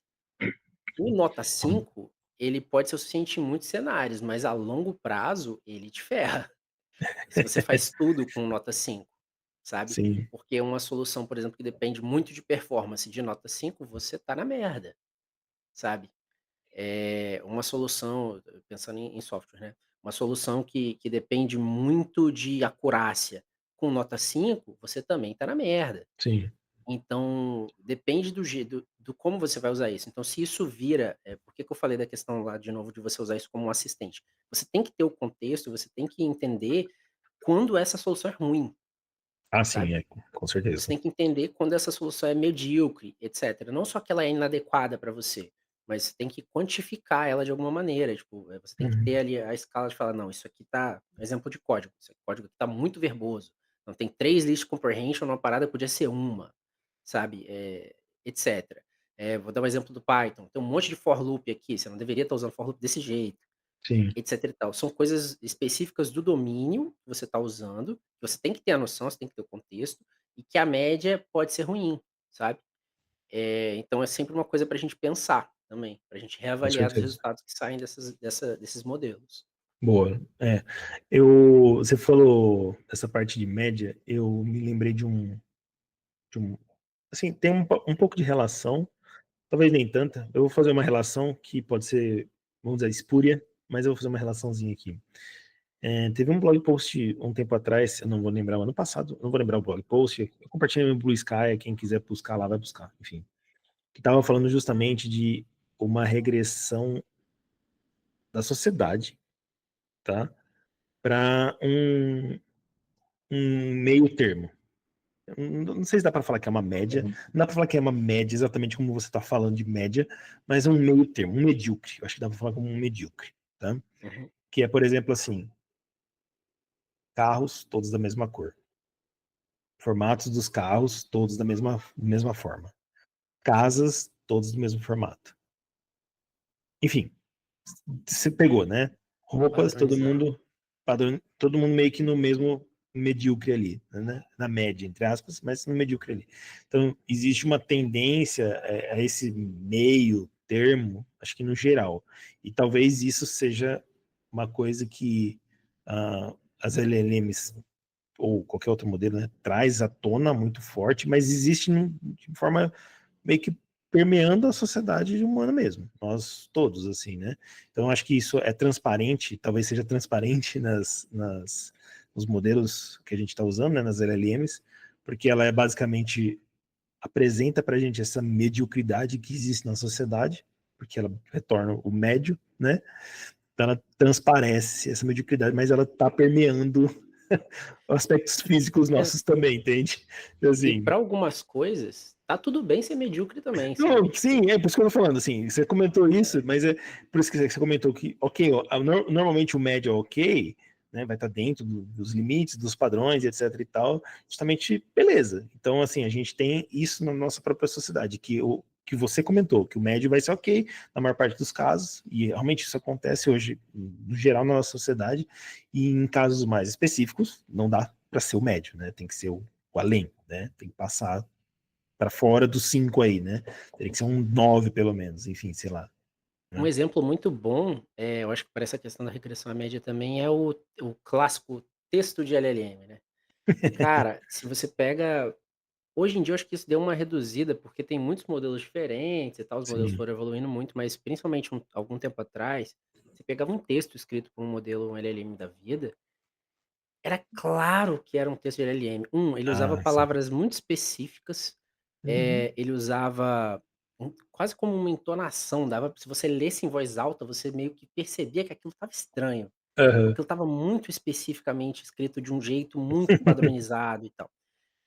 O nota 5 ele pode ser o suficiente em muitos cenários, mas a longo prazo ele te ferra. Se você faz tudo com nota 5, sabe. Sim, Porque uma solução, por exemplo, que depende muito de performance de nota 5, você tá na merda, sabe. Uma solução, pensando em software, né, uma solução que depende muito de acurácia, com nota 5, você também tá na merda. sim, Então, depende do como você vai usar isso. Então, se isso vira, por que que eu falei da questão lá, de novo, de você usar isso como um assistente? Você tem que ter o contexto, você tem que entender quando essa solução é ruim, ah, sim, sabe. com Você certeza. tem que entender quando essa solução é medíocre, etcétera. Não só que ela é inadequada para você, mas você tem que quantificar ela de alguma maneira, tipo, você tem que Uhum. ter ali a escala de falar: "Não, isso aqui tá", um exemplo de código, esse código aqui tá muito verboso, não tem 3 list comprehension numa parada, podia ser uma, sabe, etcétera. Vou dar um exemplo do Python, tem um monte de for loop aqui, você não deveria estar usando for loop desse jeito, Sim, etcétera e tal. São coisas específicas do domínio que você está usando, você tem que ter a noção, você tem que ter o contexto, e que a média pode ser ruim, sabe. Então é sempre uma coisa para a gente pensar também, para a gente com reavaliar os certeza. resultados que saem desses modelos. Boa. Você falou dessa parte de média, eu me lembrei de um assim, tem um pouco de relação, talvez nem tanta. Eu vou fazer uma relação que pode ser, vamos dizer, espúria, mas eu vou fazer uma relaçãozinha aqui. Teve um blog post um tempo atrás, eu não vou lembrar, ano passado, não vou lembrar o blog post, eu compartilhei no Blue Sky, quem quiser buscar lá, vai buscar, enfim. Que estava falando justamente de uma regressão da sociedade, tá? Para um meio termo. Não sei se dá para falar que é uma média, não dá para falar que é uma média exatamente como você está falando de média, mas é um meio termo, um medíocre. Eu acho que dá para falar como um medíocre, tá? Uhum, Que é, por exemplo, assim, carros todos da mesma cor, formatos dos carros todos da mesma forma, casas todos do mesmo formato. Enfim, você pegou, né? Roupas, padronizado. todo mundo meio que no mesmo medíocre ali, né? Na média, entre aspas, mas no medíocre ali. Então, existe uma tendência a esse meio termo, acho que no geral. E talvez isso seja uma coisa que as LLMs ou qualquer outro modelo, né, traz à tona muito forte, mas existe de forma meio que permeando a sociedade humana mesmo, nós todos, assim, né? Então, acho que isso é transparente, talvez seja transparente nos modelos que a gente está usando, né, nas LLMs, porque ela é basicamente apresenta para a gente essa mediocridade que existe na sociedade, porque ela retorna o médio, né? Então, ela transparece essa mediocridade, mas ela está permeando aspectos físicos É, nossos também, entende? e Assim, para algumas coisas, tá tudo bem ser medíocre também, sabe, não, tipo, sim, é por isso que eu tô falando, assim, você comentou isso, mas é por isso que você comentou que, ok, ó, normalmente o médio é ok, né, vai estar dentro dos limites, dos padrões, etc e tal, justamente, beleza. Então, assim, a gente tem isso na nossa própria sociedade, que você comentou, que o médio vai ser ok na maior parte dos casos, e realmente isso acontece hoje, no geral, na nossa sociedade, e em casos mais específicos, não dá para ser o médio, né, tem que ser o além, né? Tem que passar para fora dos 5 aí, né? Teria que ser um 9 pelo menos, enfim, sei lá. Um Né? exemplo muito bom, eu acho que para essa questão da regressão à média também é o clássico texto de LLM, né. Cara, se você pega hoje em dia eu acho que isso deu uma reduzida, porque tem muitos modelos diferentes e tal, os modelos Sim. foram evoluindo muito, mas principalmente algum tempo atrás, você pegava um texto escrito por um modelo, um LLM da vida, era claro que era um texto de LLM. Ele usava Ah, sim. palavras muito específicas, Uhum. ele usava quase como uma entonação, dava se você lesse em voz alta, você meio que percebia que aquilo estava estranho. Aham. Aquilo estava muito especificamente escrito de um jeito muito padronizado e tal.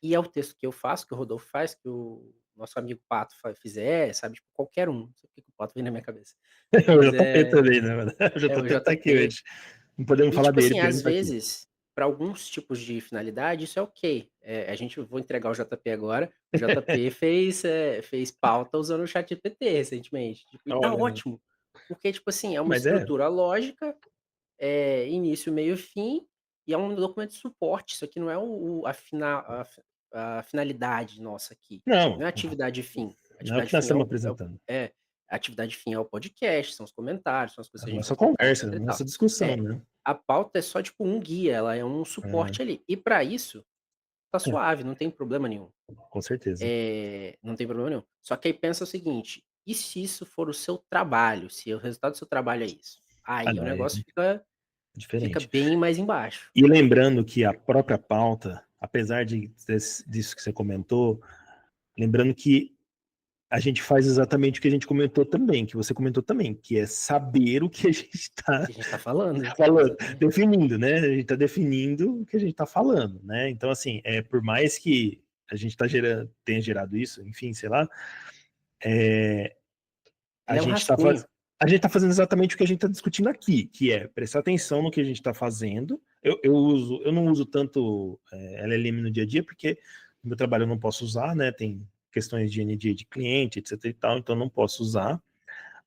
E é o texto que eu faço, que o Rodolfo faz, que o nosso amigo Pato fizer, sabe, tipo, qualquer um, não sei porque que o Pato vem na minha cabeça. O Mas JP também, né, mano? O é o JP tá aqui JP. hoje. Não podemos E falar tipo dele assim, porque ele às não tá aqui. vezes, para alguns tipos de finalidade, isso é ok. A gente vou entregar o JP agora, o JP fez pauta usando o ChatGPT recentemente, tipo, e tá Olha, mano. ótimo. Porque, tipo assim, é uma Mas é. estrutura lógica, início, meio, fim, e é um documento de suporte. Isso aqui não é a finalidade nossa aqui. Não, Não é atividade fim. não é o que Atividade nós fim estamos apresentando. a atividade fim é o podcast, são os comentários, são as coisas A que a gente vai nossa colocar, conversa, a etc e tal. nossa discussão, É, né? a pauta é só tipo um guia, ela é um Aham. suporte ali. E para isso, tá É, suave, não tem problema nenhum. com certeza. Não tem problema nenhum. Só que aí pensa o seguinte: e se isso for o seu trabalho? Se o resultado do seu trabalho é isso? Ah, Aí o não, é negócio fica diferente. bem mais embaixo. E lembrando que a própria pauta, apesar disso que você comentou, lembrando que a gente faz exatamente o que a gente comentou também, que você comentou também, que é saber o que a gente está Que a gente tá falando, falando, exatamente. definindo, né? A gente está definindo o que a gente está falando, né? Então, assim, por mais que a gente tenha gerado isso, enfim, sei lá, a Ele é um gente está rascunho. a gente tá fazendo exatamente o que a gente está discutindo aqui, que é prestar atenção no que a gente está fazendo. Eu não uso tanto LLM no dia a dia, porque no meu trabalho eu não posso usar, né? Tem questões de NDA de cliente, etc e tal, então eu não posso usar.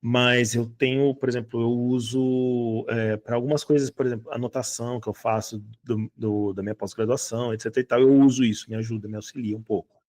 Mas eu tenho, por exemplo, eu uso para algumas coisas, por exemplo, anotação que eu faço da minha pós-graduação, etc e tal, eu uso isso, me ajuda, me auxilia um pouco.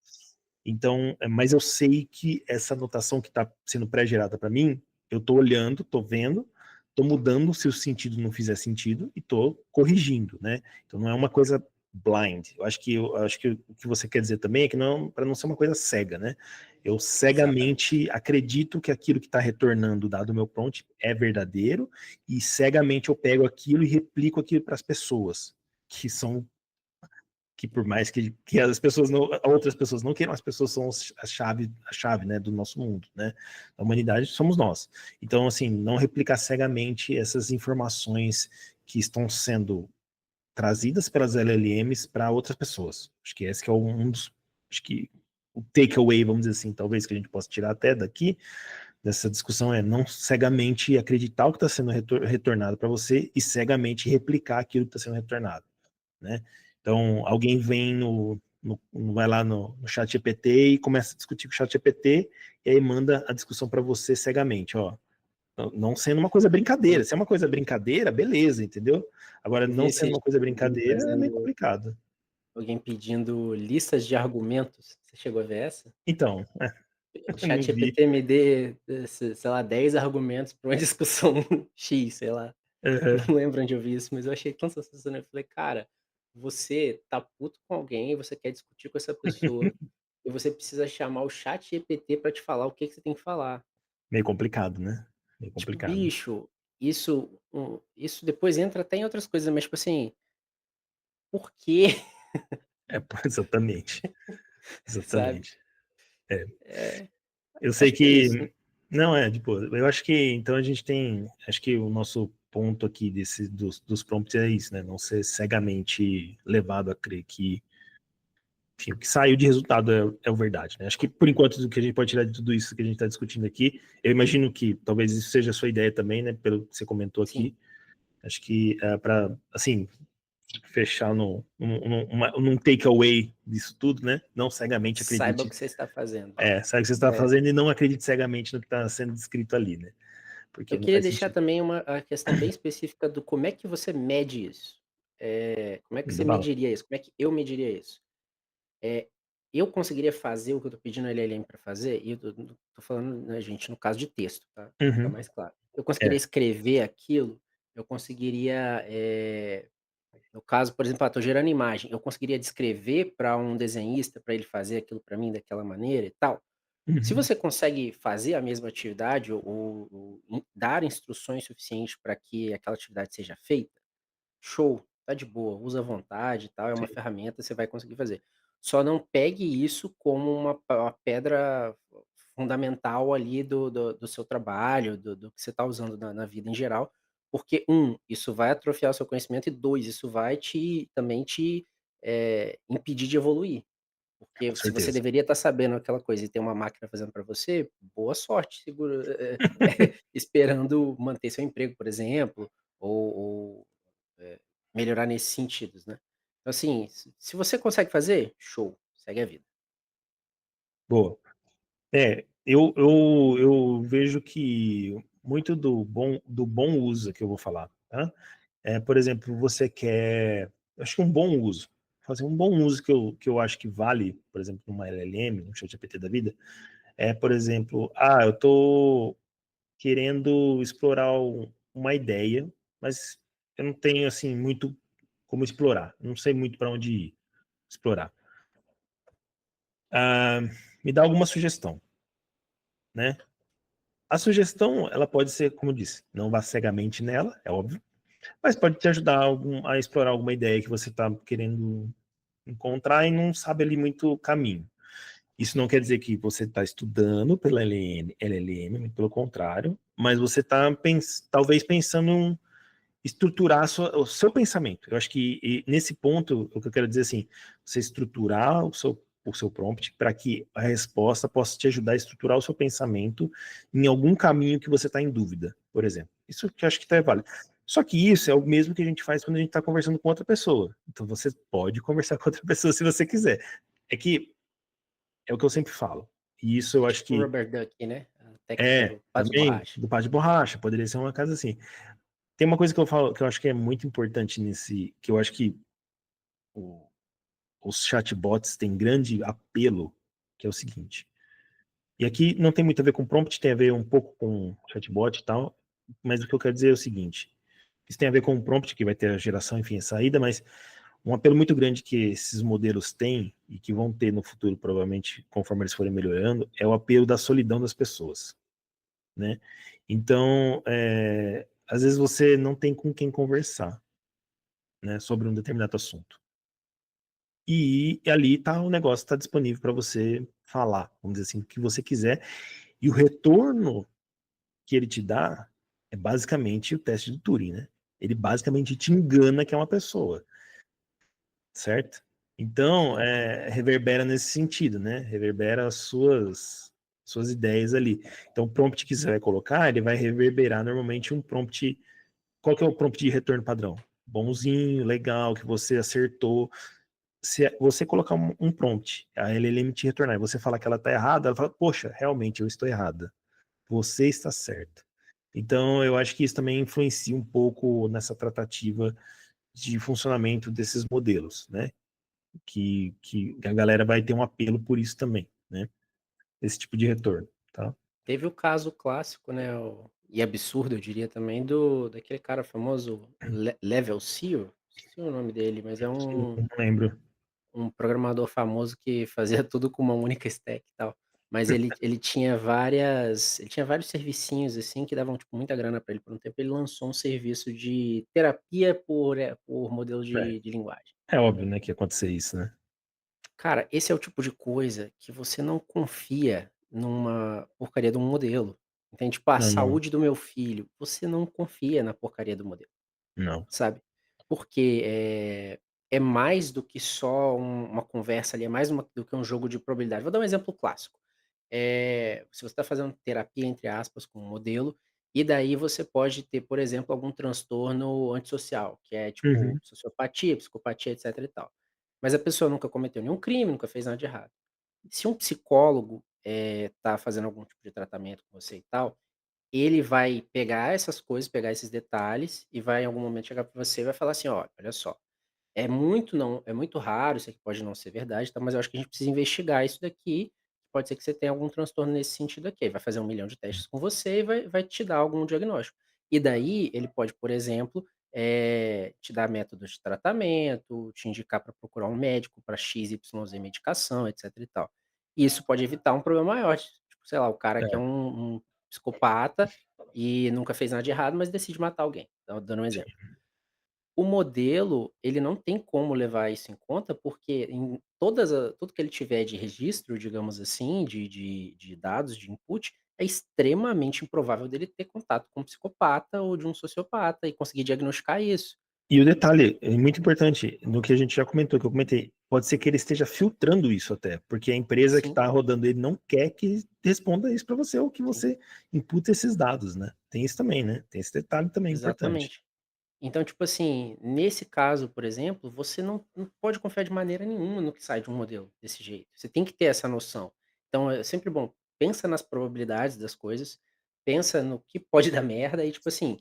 Então, mas eu sei que essa anotação que está sendo pré-gerada para mim, eu estou olhando, estou vendo, estou mudando se o sentido não fizer sentido e estou corrigindo, né? Então não é uma coisa blind. Eu acho que o que você quer dizer também é que não para não ser uma coisa cega, né? Eu Exatamente. cegamente acredito que aquilo que está retornando dado o meu prompt é verdadeiro e cegamente eu pego aquilo e replico aquilo para as pessoas que são que por mais que as pessoas não, outras pessoas não queiram, as pessoas são a chave, né, do nosso mundo, né? A humanidade somos nós. Então, assim, não replicar cegamente essas informações que estão sendo trazidas pelas LLMs para outras pessoas. Acho que esse que é um dos, acho que o takeaway, vamos dizer assim, talvez que a gente possa tirar até daqui dessa discussão é não cegamente acreditar o que está sendo retornado para você e cegamente replicar aquilo que está sendo retornado, né? Então, alguém vem vai lá no chat GPT e começa a discutir com o chat GPT e aí manda a discussão para você cegamente, ó. Não sendo uma coisa brincadeira. Eu Se é uma coisa brincadeira, beleza, entendeu? Agora, eu vi não sendo esses uma coisa alguém brincadeira, é meio fazendo complicado. alguém pedindo listas de argumentos. Você chegou a ver essa? Então, O não vi. ChatGPT me dê, sei lá, 10 argumentos para uma discussão X, sei lá. Uhum. Não lembro onde eu vi isso, mas eu achei tão sensacional. Eu falei: "Cara, você tá puto com alguém, você quer discutir com essa pessoa, e você precisa chamar o ChatGPT pra te falar o que que você tem que falar". Meio complicado, né? Meio Tipo, complicado. bicho, isso depois entra até em outras coisas, mas, tipo assim, por quê? Exatamente. Sabe? Exatamente. É. É, Eu sei acho que é que. isso. Não, tipo, eu acho que então a gente tem. Acho que o nosso ponto aqui dos prompts é isso, né? Não ser cegamente levado a crer que, enfim, o que saiu de resultado é o verdade, né? Acho que por enquanto o que a gente pode tirar de tudo isso que a gente está discutindo aqui, eu imagino que talvez isso seja a sua ideia também, né? Pelo que você comentou Sim, aqui. Acho que para, assim, fechar num takeaway disso tudo, né? Não cegamente saiba o acredite. que você está fazendo. Sabe o que você está É. fazendo e não acredite cegamente no que está sendo descrito ali, né? Porque Eu não queria faz deixar sentido. também a questão bem específica do como é que você mede isso. Como é que Manda você bala. mediria isso? Como é que eu mediria isso? Eh, eu conseguiria fazer o que eu tô pedindo a LLM para fazer? E eu tô falando, né, gente, no caso de texto, tá, pra ficar Uhum. mais claro. Eu conseguiria É. escrever aquilo, eu conseguiria, no caso, por exemplo, tô gerando imagem, eu conseguiria descrever para um desenhista, para ele fazer aquilo para mim daquela maneira e tal? Se Uhum. você consegue fazer a mesma atividade ou dar instruções suficientes para que aquela atividade seja feita, show, tá de boa, usa à vontade e tal, é uma Sim, ferramenta, você vai conseguir fazer. Só não pegue isso como uma pedra fundamental ali do seu trabalho, do que você está usando na vida em geral, porque isso vai atrofiar o seu conhecimento e 2 isso vai também te, impedir de evoluir. com Porque se você certeza. deveria estar sabendo aquela coisa e tem uma máquina fazendo para você, boa sorte segura esperando manter seu emprego, por exemplo, ou eh, melhorar nesses sentidos, né. Então assim, se você consegue fazer, show, segue a vida. Boa. É, eu vejo que muito do bom uso que eu vou falar, tá? Por exemplo, você quer, acho que um bom uso, fazer um bom uso que eu acho que vale, por exemplo, numa LLM, no ChatGPT da vida, por exemplo, eu tô querendo explorar uma ideia, mas eu não tenho, assim, muito como explorar, não sei muito para onde ir explorar. Ah, me dá alguma sugestão, né? A sugestão, ela pode ser, como eu disse, não vá cegamente nela, é óbvio, mas pode te ajudar a explorar alguma ideia que você está querendo encontrar e não sabe ali muito o caminho. Isso não quer dizer que você está estudando pela LLM, muito pelo contrário, mas você está talvez pensando em estruturar o seu pensamento. Eu acho que nesse ponto, o que eu quero dizer assim, você estruturar o seu prompt para que a resposta possa te ajudar a estruturar o seu pensamento em algum caminho que você está em dúvida, por exemplo. Isso que eu acho que está válido. Só que isso é o mesmo que a gente faz quando a gente está conversando com outra pessoa. Então você pode conversar com outra pessoa se você quiser. É que é o que eu sempre falo. E isso eu É acho tipo o que rubber duck, né, a técnica do pato de também borracha. do par de borracha, poderia ser uma casa assim. Tem uma coisa que eu falo que eu acho que é muito importante que eu acho que o os chatbots têm grande apelo, que é o seguinte, e aqui não tem muito a ver com prompt, tem a ver um pouco com chatbot e tal, mas o que eu quero dizer é o seguinte, isso tem a ver com o prompt, que vai ter a geração, enfim, a saída, mas um apelo muito grande que esses modelos têm, e que vão ter no futuro, provavelmente, conforme eles forem melhorando, é o apelo da solidão das pessoas, né? Então, às vezes você não tem com quem conversar, né, sobre um determinado assunto. E ali tá o negócio tá disponível para você falar, vamos dizer assim, o que você quiser, e o retorno que ele te dá é basicamente o teste de Turing, né. Ele basicamente te engana que é uma pessoa, certo? Então, Uhum. reverbera nesse sentido, né, reverbera as suas ideias ali. Então o prompt que você vai colocar, ele vai reverberar normalmente um prompt. Qual que é o prompt de retorno padrão? Bonzinho, legal, que você acertou. Se você colocar um prompt, a LLM te retornar e você falar que ela está errada, ela fala, poxa, realmente eu estou errada. Você está certo. Então, eu acho que isso também influencia um pouco nessa tratativa de funcionamento desses modelos, né? Que a galera vai ter um apelo por isso também, né? Esse tipo de retorno, tá? Teve o caso clássico, né, e absurdo, eu diria também, daquele cara famoso Level CEO, esqueci o nome dele, mas é Eu não lembro. um programador famoso que fazia tudo com uma única stack e tal. Mas ele tinha vários servicinhos, assim, que davam, tipo, muita grana pra ele. Por um tempo ele lançou um serviço de terapia por modelo de linguagem. É óbvio, né, que ia acontecer isso, né? Cara, esse é o tipo de coisa que você não confia numa porcaria de um modelo, entende? Tipo, a Não, não, saúde do meu filho, você não confia na porcaria do modelo. não. Sabe, porque, é mais do que só uma conversa ali, é mais do que um jogo de probabilidade. Vou dar um exemplo clássico, se você está fazendo "terapia", entre aspas, com um modelo, e daí você pode ter, por exemplo, algum transtorno antissocial, que é tipo Uhum. sociopatia, psicopatia, etc e tal. Mas a pessoa nunca cometeu nenhum crime, nunca fez nada de errado. Se um psicólogo, tá fazendo algum tipo de tratamento com você e tal, ele vai pegar essas coisas, pegar esses detalhes e vai em algum momento chegar para você e vai falar assim: "Olha só, É muito raro, isso aqui pode não ser verdade, tá, mas eu acho que a gente precisa investigar isso daqui, pode ser que você tenha algum transtorno nesse sentido aqui, aí vai fazer 1 milhão de testes com você e vai te dar algum diagnóstico. E daí ele pode, por exemplo, te dar métodos de tratamento, te indicar para procurar um médico para X, XYZ medicação, etc e tal. E isso pode evitar um problema maior, tipo, sei lá, o cara que é É, um psicopata e nunca fez nada de errado, mas decide matar alguém, dando um exemplo. sim. O modelo, ele não tem como levar isso em conta, porque em tudo que ele tiver de registro, digamos assim, de dados, de input, é extremamente improvável dele ter contato com um psicopata ou de um sociopata e conseguir diagnosticar isso. E o detalhe, é muito importante, no que a gente já comentou, que eu comentei, pode ser que ele esteja filtrando isso até, porque a empresa que Sim, está rodando ele não quer que responda isso para você ou que sim, você imputa esses dados, né? Tem isso também, né? Tem esse detalhe também importante. exatamente. Então, tipo assim, nesse caso, por exemplo, você não pode confiar de maneira nenhuma no que sai de um modelo desse jeito. Você tem que ter essa noção. Então, é sempre bom, pensa nas probabilidades das coisas, pensa no que pode dar merda e, tipo assim,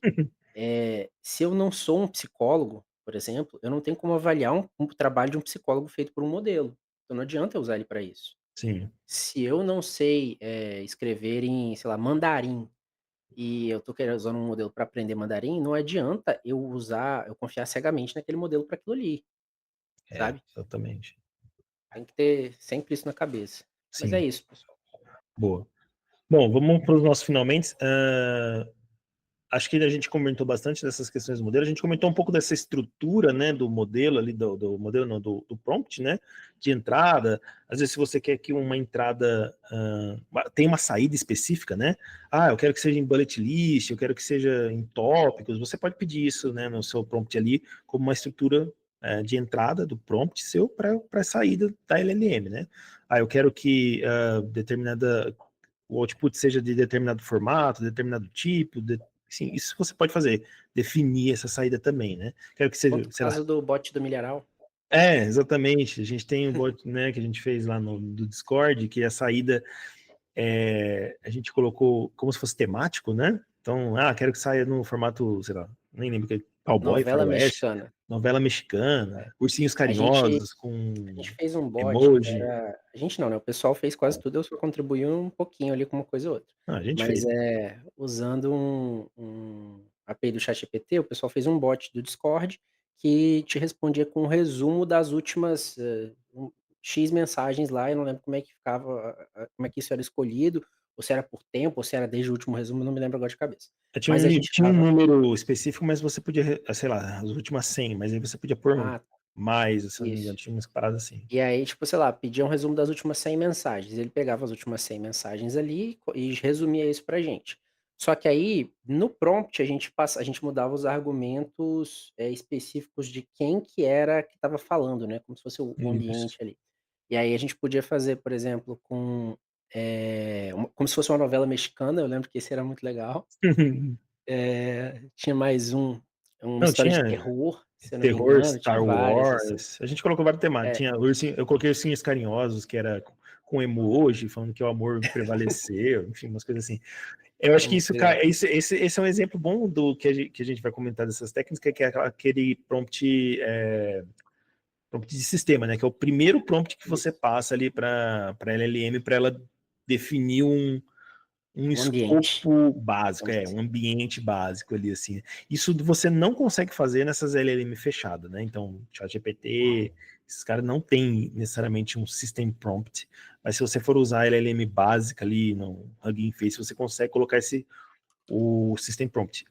se eu não sou um psicólogo, por exemplo, eu não tenho como avaliar um trabalho de um psicólogo feito por um modelo. Então não adianta eu usar ele para isso. Sim, Se eu não sei, escrever em, sei lá, mandarim, e eu tô querendo usando um modelo para aprender mandarim, não adianta eu confiar cegamente naquele modelo para aquilo ali, sabe. exatamente. Tem que ter sempre isso na cabeça. Mas é Sim, isso, pessoal. boa. Bom, vamos para os nossos finalmente. Acho que a gente comentou bastante dessas questões do modelo, a gente comentou um pouco dessa estrutura, né, do modelo ali, do modelo não, do prompt, né, de entrada. Às vezes se você quer que uma entrada tenha uma saída específica, né, eu quero que seja em bullet list, eu quero que seja em tópicos, você pode pedir isso, né, no seu prompt ali, como uma estrutura de entrada do prompt seu para a saída da LLM, né. Eu quero que o output seja de determinado formato, determinado tipo, sim, isso você pode fazer, definir essa saída também, né? Quero que seja, Quanto o sei lá. caso do bot do milharal. Exatamente. A gente tem um bot, né, que a gente fez lá no do Discord, que a saída a gente colocou como se fosse temático, né? Então, quero que saia no formato, sei lá, nem lembro que Cowboy, Novela Faroeste, mexicana. novela mexicana, ursinhos A gente carinhosos A com gente fez um bot que emoji. era a gente não, né, o pessoal fez quase tudo, eu só contribuí um pouquinho ali com uma coisa ou outra. A gente Mas, fez. usando um API do ChatGPT, o pessoal fez um bot do Discord que te respondia com um resumo das últimas, X mensagens lá, eu não lembro como é que ficava como é que isso era escolhido, ou se era por tempo, ou se era desde o último resumo, eu não me lembro agora de cabeça. Mas a gente Tinha um dava número específico, mas você podia, sei lá, as últimas 100, mas aí você podia pôr ah, mais, se eu não me engano, isso. tinha umas paradas assim. E aí, tipo, sei lá, pedia um resumo das últimas 100 mensagens. Ele pegava as últimas 100 mensagens ali e resumia isso pra gente. Só que aí, no prompt, a gente mudava os argumentos, específicos de quem que era que estava falando, né, como se fosse o Isso. ambiente ali. E aí a gente podia fazer, por exemplo, como se fosse uma novela mexicana, eu lembro que esse era muito legal. Tinha mais uma Não, história de tinha terror, se eu não me terror, engano, tinha Star várias, assim. Wars. A gente colocou vários temas. É, Tinha ursinho, eu coloquei ursinhos carinhosos, que era com emoji, falando que o amor prevaleceu, enfim, umas coisas assim. Eu era acho que muito isso, legal. cara, esse é um exemplo bom do que a gente vai comentar dessas técnicas, que é aquele prompt, prompt de sistema, né? Que é o primeiro prompt que você Isso. passa ali para a LLM para ela definir um Um ambiente, escopo básico, vamos um dizer. ambiente básico ali, assim. Isso você não consegue fazer nessas LLM fechadas, né? Então, ChatGPT, esses caras não têm necessariamente um system prompt, mas se você for usar a LLM básica ali no Hugging Face, você consegue colocar o system prompt.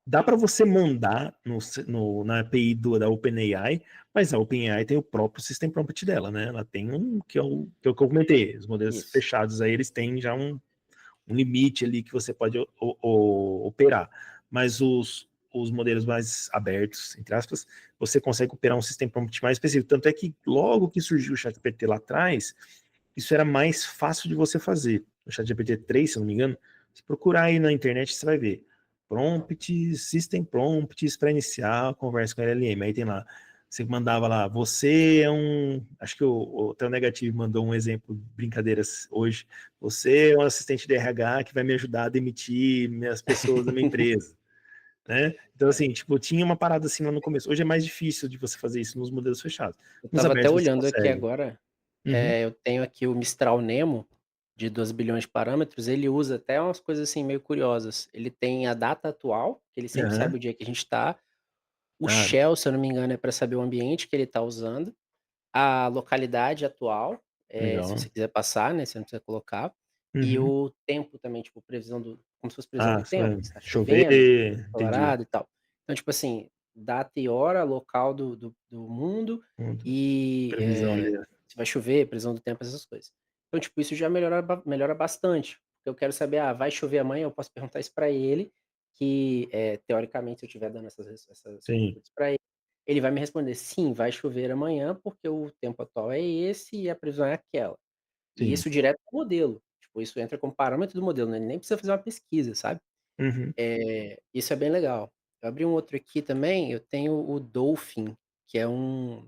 Dá para você mandar na API da OpenAI, mas a OpenAI tem o próprio System Prompt dela, né? Ela tem que é o que eu comentei. Os modelos Isso. fechados aí, eles têm já um limite ali que você pode operar. Mas os modelos mais abertos, entre aspas, você consegue operar um System Prompt mais específico. Tanto é que logo que surgiu o ChatGPT lá atrás, isso era mais fácil de você fazer. O ChatGPT 3, se eu não me engano, se procurar aí na internet, você vai ver. Prompts, System Prompts para iniciar a conversa com a LLM. Aí tem lá, você mandava lá, você é um. Acho que o Theo Negativo mandou um exemplo, brincadeiras hoje. Você é um assistente de RH que vai me ajudar a demitir as pessoas da minha empresa. né? Então, É. assim, tipo, tinha uma parada assim lá no começo. Hoje é mais difícil de você fazer isso nos modelos fechados. Eu Nos estava até abertos você olhando aqui consegue. agora, Uhum. eu tenho aqui o Mistral Nemo, de 2 bilhões de parâmetros, ele usa até umas coisas, assim, meio curiosas. Ele tem a data atual, que ele sempre Aham. sabe o dia que a gente está, o Ah, shell, se eu não me engano, é para saber o ambiente que ele está usando, a localidade atual, se legal. você quiser passar, né, você não precisa colocar, e Uhum. o tempo também, tipo, previsão do como se fosse previsão do Ah, tempo, se está chover, chovendo, entendi. ensolarado e tal. Então, tipo assim, data e hora, local do mundo Pronto. e, Previsão ali, né. se vai chover, previsão do tempo, essas coisas. Então, tipo, isso já melhora bastante, porque eu quero saber, vai chover amanhã, eu posso perguntar isso para ele, que, teoricamente, se eu estiver dando essas Sim. inputs para ele vai me responder: "Sim, vai chover amanhã, porque o tempo atual é esse e a previsão é aquela". E Sim. isso direto do modelo, tipo, isso entra como parâmetro do modelo, né, ele nem precisa fazer uma pesquisa, sabe. Uhum. Isso é bem legal. Eu abri um outro aqui também, eu tenho o Dolphin, que é uma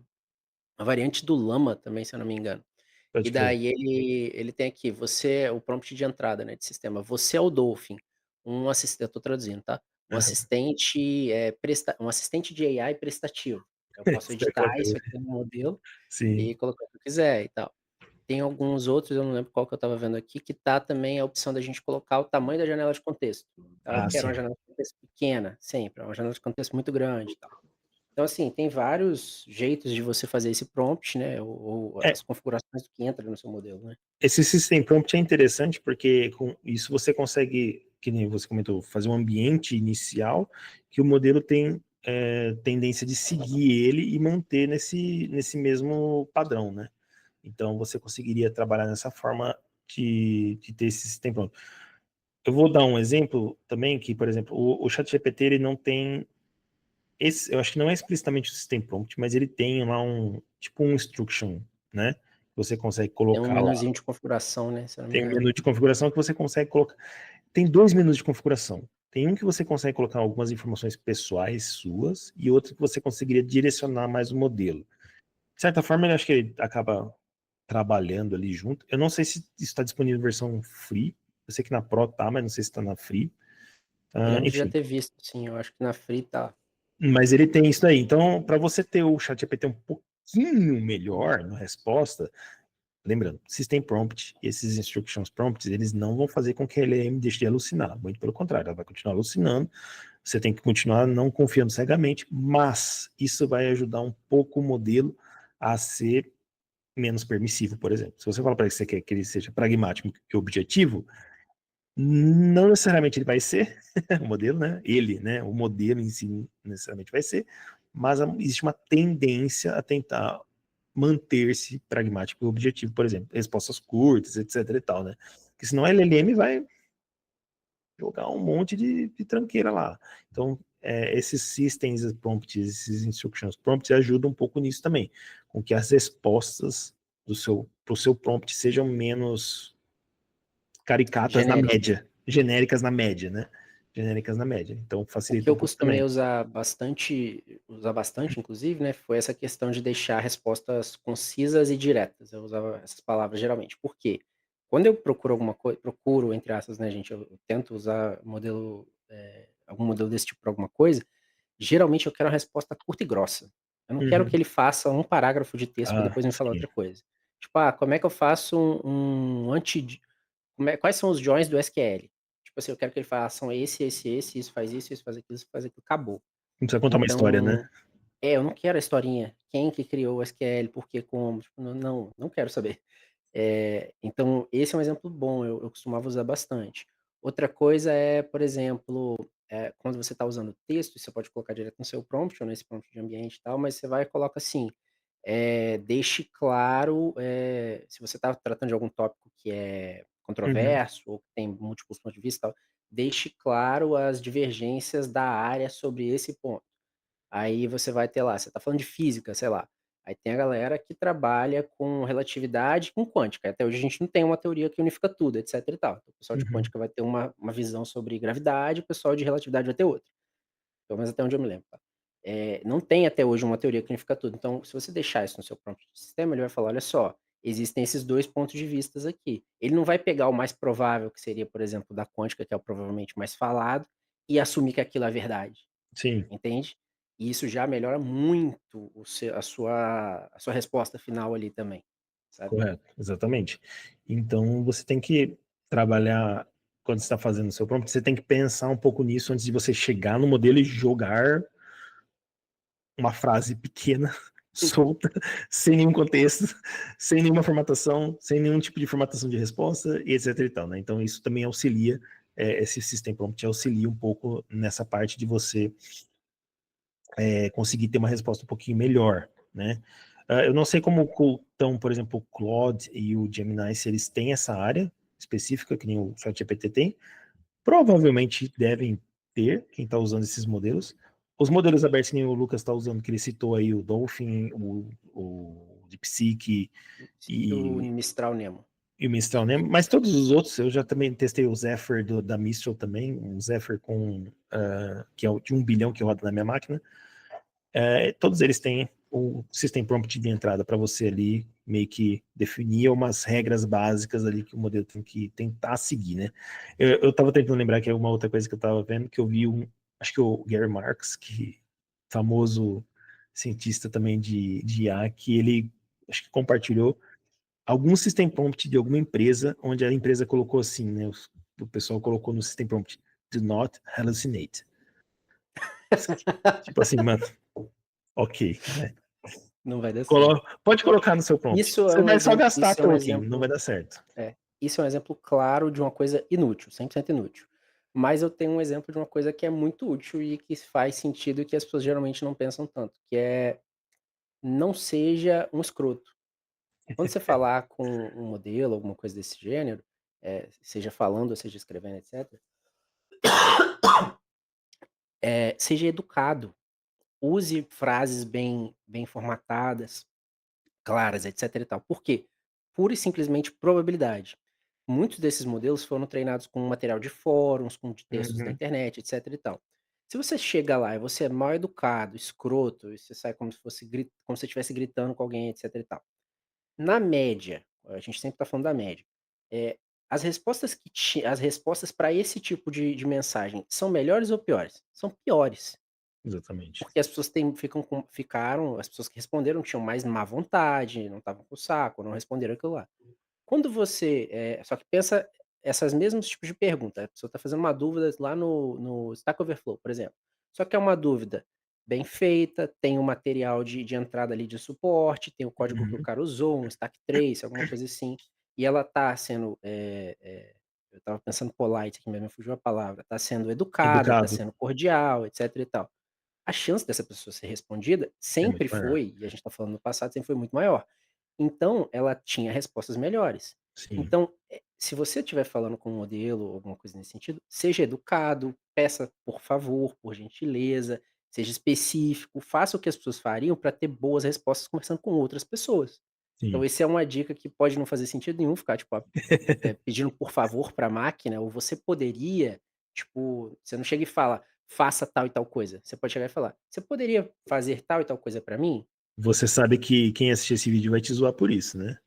variante do Llama também, se eu não me engano. E Pode crer. daí ele tem aqui, você o prompt de entrada, né, de sistema: "Você é o Dolphin, eu tô traduzindo, tá? Aham. Um assistente de AI prestativo". Eu posso Isso é editar qualquer isso aqui no modelo sim. e colocar o que eu quiser e tal. Tem alguns outros, eu não lembro qual que eu estava vendo aqui, que tá também a opção da gente colocar o tamanho da janela de contexto. Então eu Ah, quero uma sim. janela de contexto pequena, sempre, uma janela de contexto muito grande e tal. Então assim, tem vários jeitos de você fazer esse prompt, né, ou É, as configurações do que entra no seu modelo, né. esse System Prompt é interessante, porque com isso você consegue, que nem você comentou, fazer um ambiente inicial que o modelo tem, tendência de seguir ele e manter nesse mesmo padrão, né. Então você conseguiria trabalhar nessa forma de ter esse System Prompt. Eu vou dar um exemplo também que, por exemplo, o ChatGPT ele não tem esse, eu acho que não é explicitamente o System Prompt, mas ele tem lá tipo um instruction, né, você consegue Tem um colocar lá. menuzinho de configuração, né, se eu não me Tem um engano. menu de configuração que você consegue colocar. Tem 2 menus de configuração. Tem um que você consegue colocar algumas informações pessoais suas e outro que você conseguiria direcionar mais o modelo. De certa forma, eu acho que ele acaba trabalhando ali junto. Eu não sei se isso está disponível em versão free. Eu sei que na Pro tá, mas não sei se está na free. Eu lembro de já Enfim, ter visto sim, eu acho que na Free tá. mas ele tem isso daí. Então, para você ter o ChatGPT um pouquinho melhor na resposta, lembrando, System Prompt e esses Instructions Prompts, eles não vão fazer com que a LLM deixe de alucinar. Muito pelo contrário, ela vai continuar alucinando. Você tem que continuar não confiando cegamente, mas isso vai ajudar um pouco o modelo a ser menos permissivo, por exemplo. Se você fala para ele que você quer que ele seja pragmático e objetivo, não necessariamente ele vai ser o modelo, né? Ele, né? O modelo em si não necessariamente vai ser, mas existe uma tendência a tentar manter-se pragmático e objetivo, por exemplo, respostas curtas, etc e tal, né? Porque senão a LLM vai jogar um monte de tranqueira lá. Então, esses systems prompts, esses instructions prompts ajudam um pouco nisso também, com que as respostas para o seu prompt sejam menos caricatas na Genérica. média, genéricas na média, né? Genéricas na média. Então O que facilita um eu pouco costumei também. usar bastante inclusive, né, foi essa questão de deixar respostas concisas e diretas, eu usava essas palavras geralmente, por quê? Quando eu procuro alguma coisa procuro entre aspas, né, gente, eu tento usar algum modelo desse tipo pra alguma coisa, geralmente eu quero uma resposta curta e grossa. Eu não quero que Uhum. ele faça um parágrafo de texto pra Ah, depois me falar sim. outra coisa. Tipo: como é que eu faço um anti quais são os joins do SQL? Tipo assim, eu quero que ele façam esse, isso faz aquilo, isso faz aquilo, acabou. Não precisa contar uma história, né? Então, eu não quero a historinha, quem que criou o SQL, por quê, como, tipo, não quero saber. Então esse é um exemplo bom, eu costumava usar bastante. Outra coisa é, por exemplo, quando você está usando texto, você pode colocar direto no seu prompt ou nesse prompt de ambiente e tal, mas você vai e coloca assim, deixe claro, se você está tratando de algum tópico que é Uhum. controverso ou que tem múltiplos pontos de vista e tal, deixe claro as divergências da área sobre esse ponto. Aí você vai ter lá, você está falando de física, sei lá, aí tem a galera que trabalha com relatividade e com quântica, até hoje a gente não tem uma teoria que unifica tudo, etc e tal. Então, o pessoal de Uhum. quântica vai ter uma visão sobre gravidade, o pessoal de relatividade vai ter outra, pelo menos até onde eu me lembro, tá. Não tem até hoje uma teoria que unifica tudo, então se você deixar isso no seu prompt de sistema, ele vai falar: "Olha só, existem esses 2 pontos de vistas aqui". Ele não vai pegar o mais provável, que seria, por exemplo, da quântica, que é o provavelmente mais falado, e assumir que aquilo é verdade, Sim, entende? E isso já melhora muito a sua resposta final ali também, sabe? correto, exatamente. Então você tem que trabalhar quando você está fazendo o seu prompt, você tem que pensar um pouco nisso antes de você chegar no modelo e jogar uma frase pequena, solta, sem nenhum contexto, sem nenhuma formatação, sem nenhum tipo de formatação de resposta, e etc e tal, né? Então isso também auxilia, esse System Prompt auxilia um pouco nessa parte de você conseguir ter uma resposta um pouquinho melhor, né? Eu não sei como estão, por exemplo, o Claude e o Gemini, se eles têm essa área específica, que nem o ChatGPT tem. Provavelmente devem ter, quem está usando esses modelos. Os modelos abertos que nem o Lucas está usando, que ele citou aí, o Dolphin, o DeepSeek E o e, Mistral Nemo. e o Mistral, né? Mas todos os outros, eu já também testei o Zephyr da Mistral também, um Zephyr que é de 1 bilhão que roda na minha máquina. Todos eles têm o System Prompt de entrada para você ali meio que definir umas regras básicas ali que o modelo tem que tentar seguir, né? Eu tava tentando lembrar que é uma outra coisa que eu tava vendo, que eu vi acho que o Gary Marks, que famoso cientista também de IA, que ele acho que compartilhou algum System Prompt de alguma empresa, onde a empresa colocou assim, né? O pessoal colocou no System Prompt, do not hallucinate. Tipo assim, mano, ok, né? Não vai dar certo. Pode colocar no seu prompt. Isso é Você um vai só exemplo gastar token, não vai dar certo. isso é um exemplo claro de uma coisa inútil, 100% inútil. Mas eu tenho um exemplo de uma coisa que é muito útil e que faz sentido e que as pessoas geralmente não pensam tanto, que é não seja um escroto. Quando você falar com um modelo, alguma coisa desse gênero, seja falando ou seja escrevendo, etc, seja educado. Use frases bem formatadas, claras, etc e tal. Por quê? Pura e simplesmente probabilidade. Muitos desses modelos foram treinados com material de fóruns, com de textos da Uhum, internet, etc e tal. Se você chega lá e você é mal educado, escroto, e você sai como se fosse como se você estivesse gritando com alguém, etc e tal. Na média, a gente sempre está falando da média, eh, as respostas para esse tipo de mensagem são melhores ou piores? São piores. exatamente. Porque as pessoas ficaram as pessoas que responderam tinham mais má vontade, não estavam com saco, não responderam aquilo lá. Quando você, só que pensa essas mesmos tipos de pergunta, a pessoa está fazendo uma dúvida lá no Stack Overflow, por exemplo. Só que é uma dúvida bem feita, tem o material de entrada ali de suporte, tem o código que o Uhum. cara usou, um stack trace, alguma coisa assim, e ela está sendo, eu estava pensando polite aqui, mas me fugiu a palavra, está sendo educada, está Educado sendo cordial, etc e tal. A chance dessa pessoa ser respondida é muito sempre maior. foi, e a gente está falando no passado, sempre foi muito maior. Então, ela tinha respostas melhores. Sim, Então, se você estiver falando com um modelo ou alguma coisa nesse sentido, seja educado, peça por favor, por gentileza, seja específico, faça o que as pessoas fariam para ter boas respostas conversando com outras pessoas. Então, sim. esse é uma dica que pode não fazer sentido nenhum ficar, tipo, pedindo por favor para a máquina, ou você poderia, tipo, você não chega e fala: "Faça tal e tal coisa". Você pode chegar e falar: "Você poderia fazer tal e tal coisa para mim?". Você sabe que quem assistir esse vídeo vai te zoar por isso, né?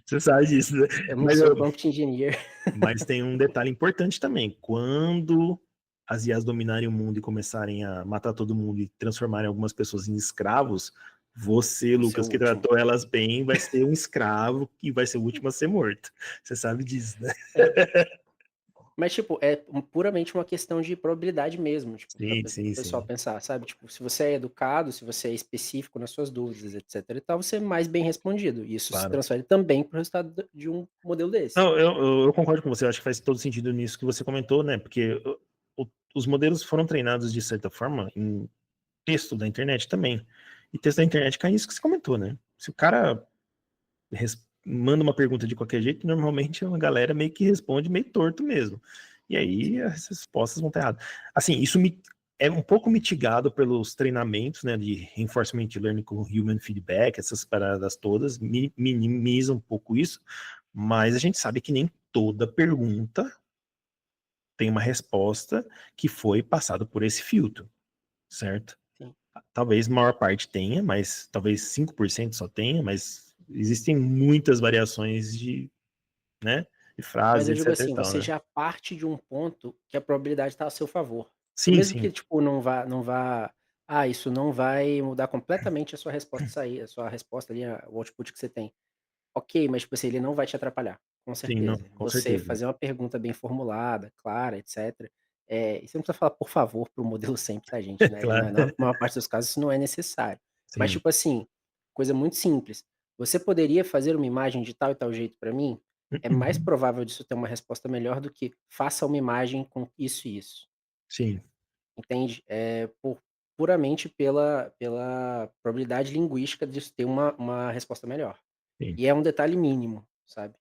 Você sabe disso, né? Eu não Mas, sou prompt engineer. mas tem um detalhe importante também. Quando as IAs dominarem o mundo e começarem a matar todo mundo e transformarem algumas pessoas em escravos, você, Você é o Lucas, que último. tratou elas bem, vai ser um escravo que vai ser o último a ser morto. Você sabe disso, né? É. Mas, tipo, é puramente uma questão de probabilidade mesmo, tipo, para Sim, o sim, pessoal sim. pensar, sabe, tipo, se você é educado, se você é específico nas suas dúvidas, etc e tal, você é mais bem respondido, e isso se Claro. transfere também para o resultado de um modelo desse. Não, eu concordo com você, eu acho que faz todo sentido nisso que você comentou, né? Porque os modelos foram treinados de certa forma em texto da internet também. E texto da internet cai nisso que você comentou, né? Se o cara manda uma pergunta de qualquer jeito, normalmente a galera meio que responde meio torto mesmo. E aí Sim, as respostas vão estar erradas. Assim, é um pouco mitigado pelos treinamentos, né, de reinforcement learning com human feedback, essas paradas todas, minimiza um pouco isso, mas a gente sabe que nem toda pergunta tem uma resposta que foi passada por esse filtro, certo? sim. Talvez a maior parte tenha, mas talvez 5% só tenha, mas existem muitas variações né, de Mas frases, eu digo etc e assim, tal, você né. já parte de um ponto que a probabilidade está a seu favor. Então Sim, mesmo sim. que, tipo, não vá isso não vai mudar completamente a sua resposta sair a sua resposta ali, o output que você tem. Ok, mas, tipo assim, ele não vai te atrapalhar, com Sim, não, certeza. com Você certeza. fazer uma pergunta bem formulada, clara, etcétera, e você não precisa falar "por favor" para o modelo sempre, tá, gente, né, Claro. na maior parte dos casos isso não é necessário. Mas, Sim. tipo assim, coisa muito simples, "Você poderia fazer uma imagem de tal e tal jeito para mim?" É mais Uhum. provável disso ter uma resposta melhor do que "faça uma imagem com isso e isso", Sim, entende? Puramente pela probabilidade linguística disso ter uma resposta melhor. sim. E é um detalhe mínimo, sabe?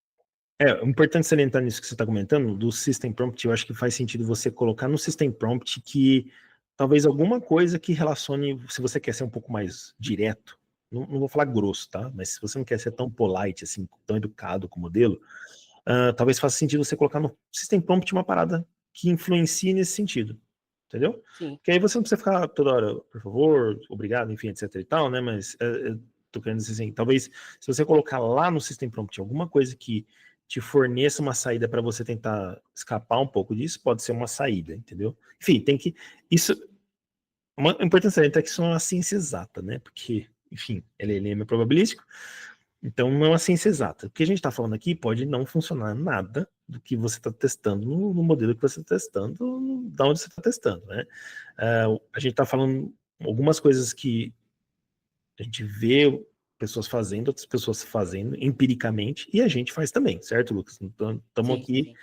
É importante salientar nisso que você está comentando, do System Prompt, eu acho que faz sentido você colocar no System Prompt que talvez alguma coisa que relacione, se você quer ser um pouco mais direto, não vou falar grosso, tá? Mas se você não quer ser tão polite, assim, tão educado com o modelo, talvez faça sentido você colocar no System Prompt uma parada que influencie nesse sentido, entendeu? Sim, Que aí você não precisa ficar toda hora, por favor, obrigado, enfim, etc e tal, né? Mas tô querendo dizer assim, talvez se você colocar lá no System Prompt alguma coisa que te forneça uma saída para você tentar escapar um pouco disso, pode ser uma saída, entendeu? Enfim, tem que. Isso. Uma importância é que isso não é uma ciência exata, né? Porque, enfim, LLM é probabilístico, então não é uma ciência exata. O que a gente está falando aqui pode não funcionar nada do que você está testando no modelo que você está testando, da onde você está testando, né? A gente está falando algumas coisas que a gente vê pessoas fazendo, outras pessoas fazendo empiricamente, e a gente faz também, certo, Lucas? Então, estamos sim, aqui. sim.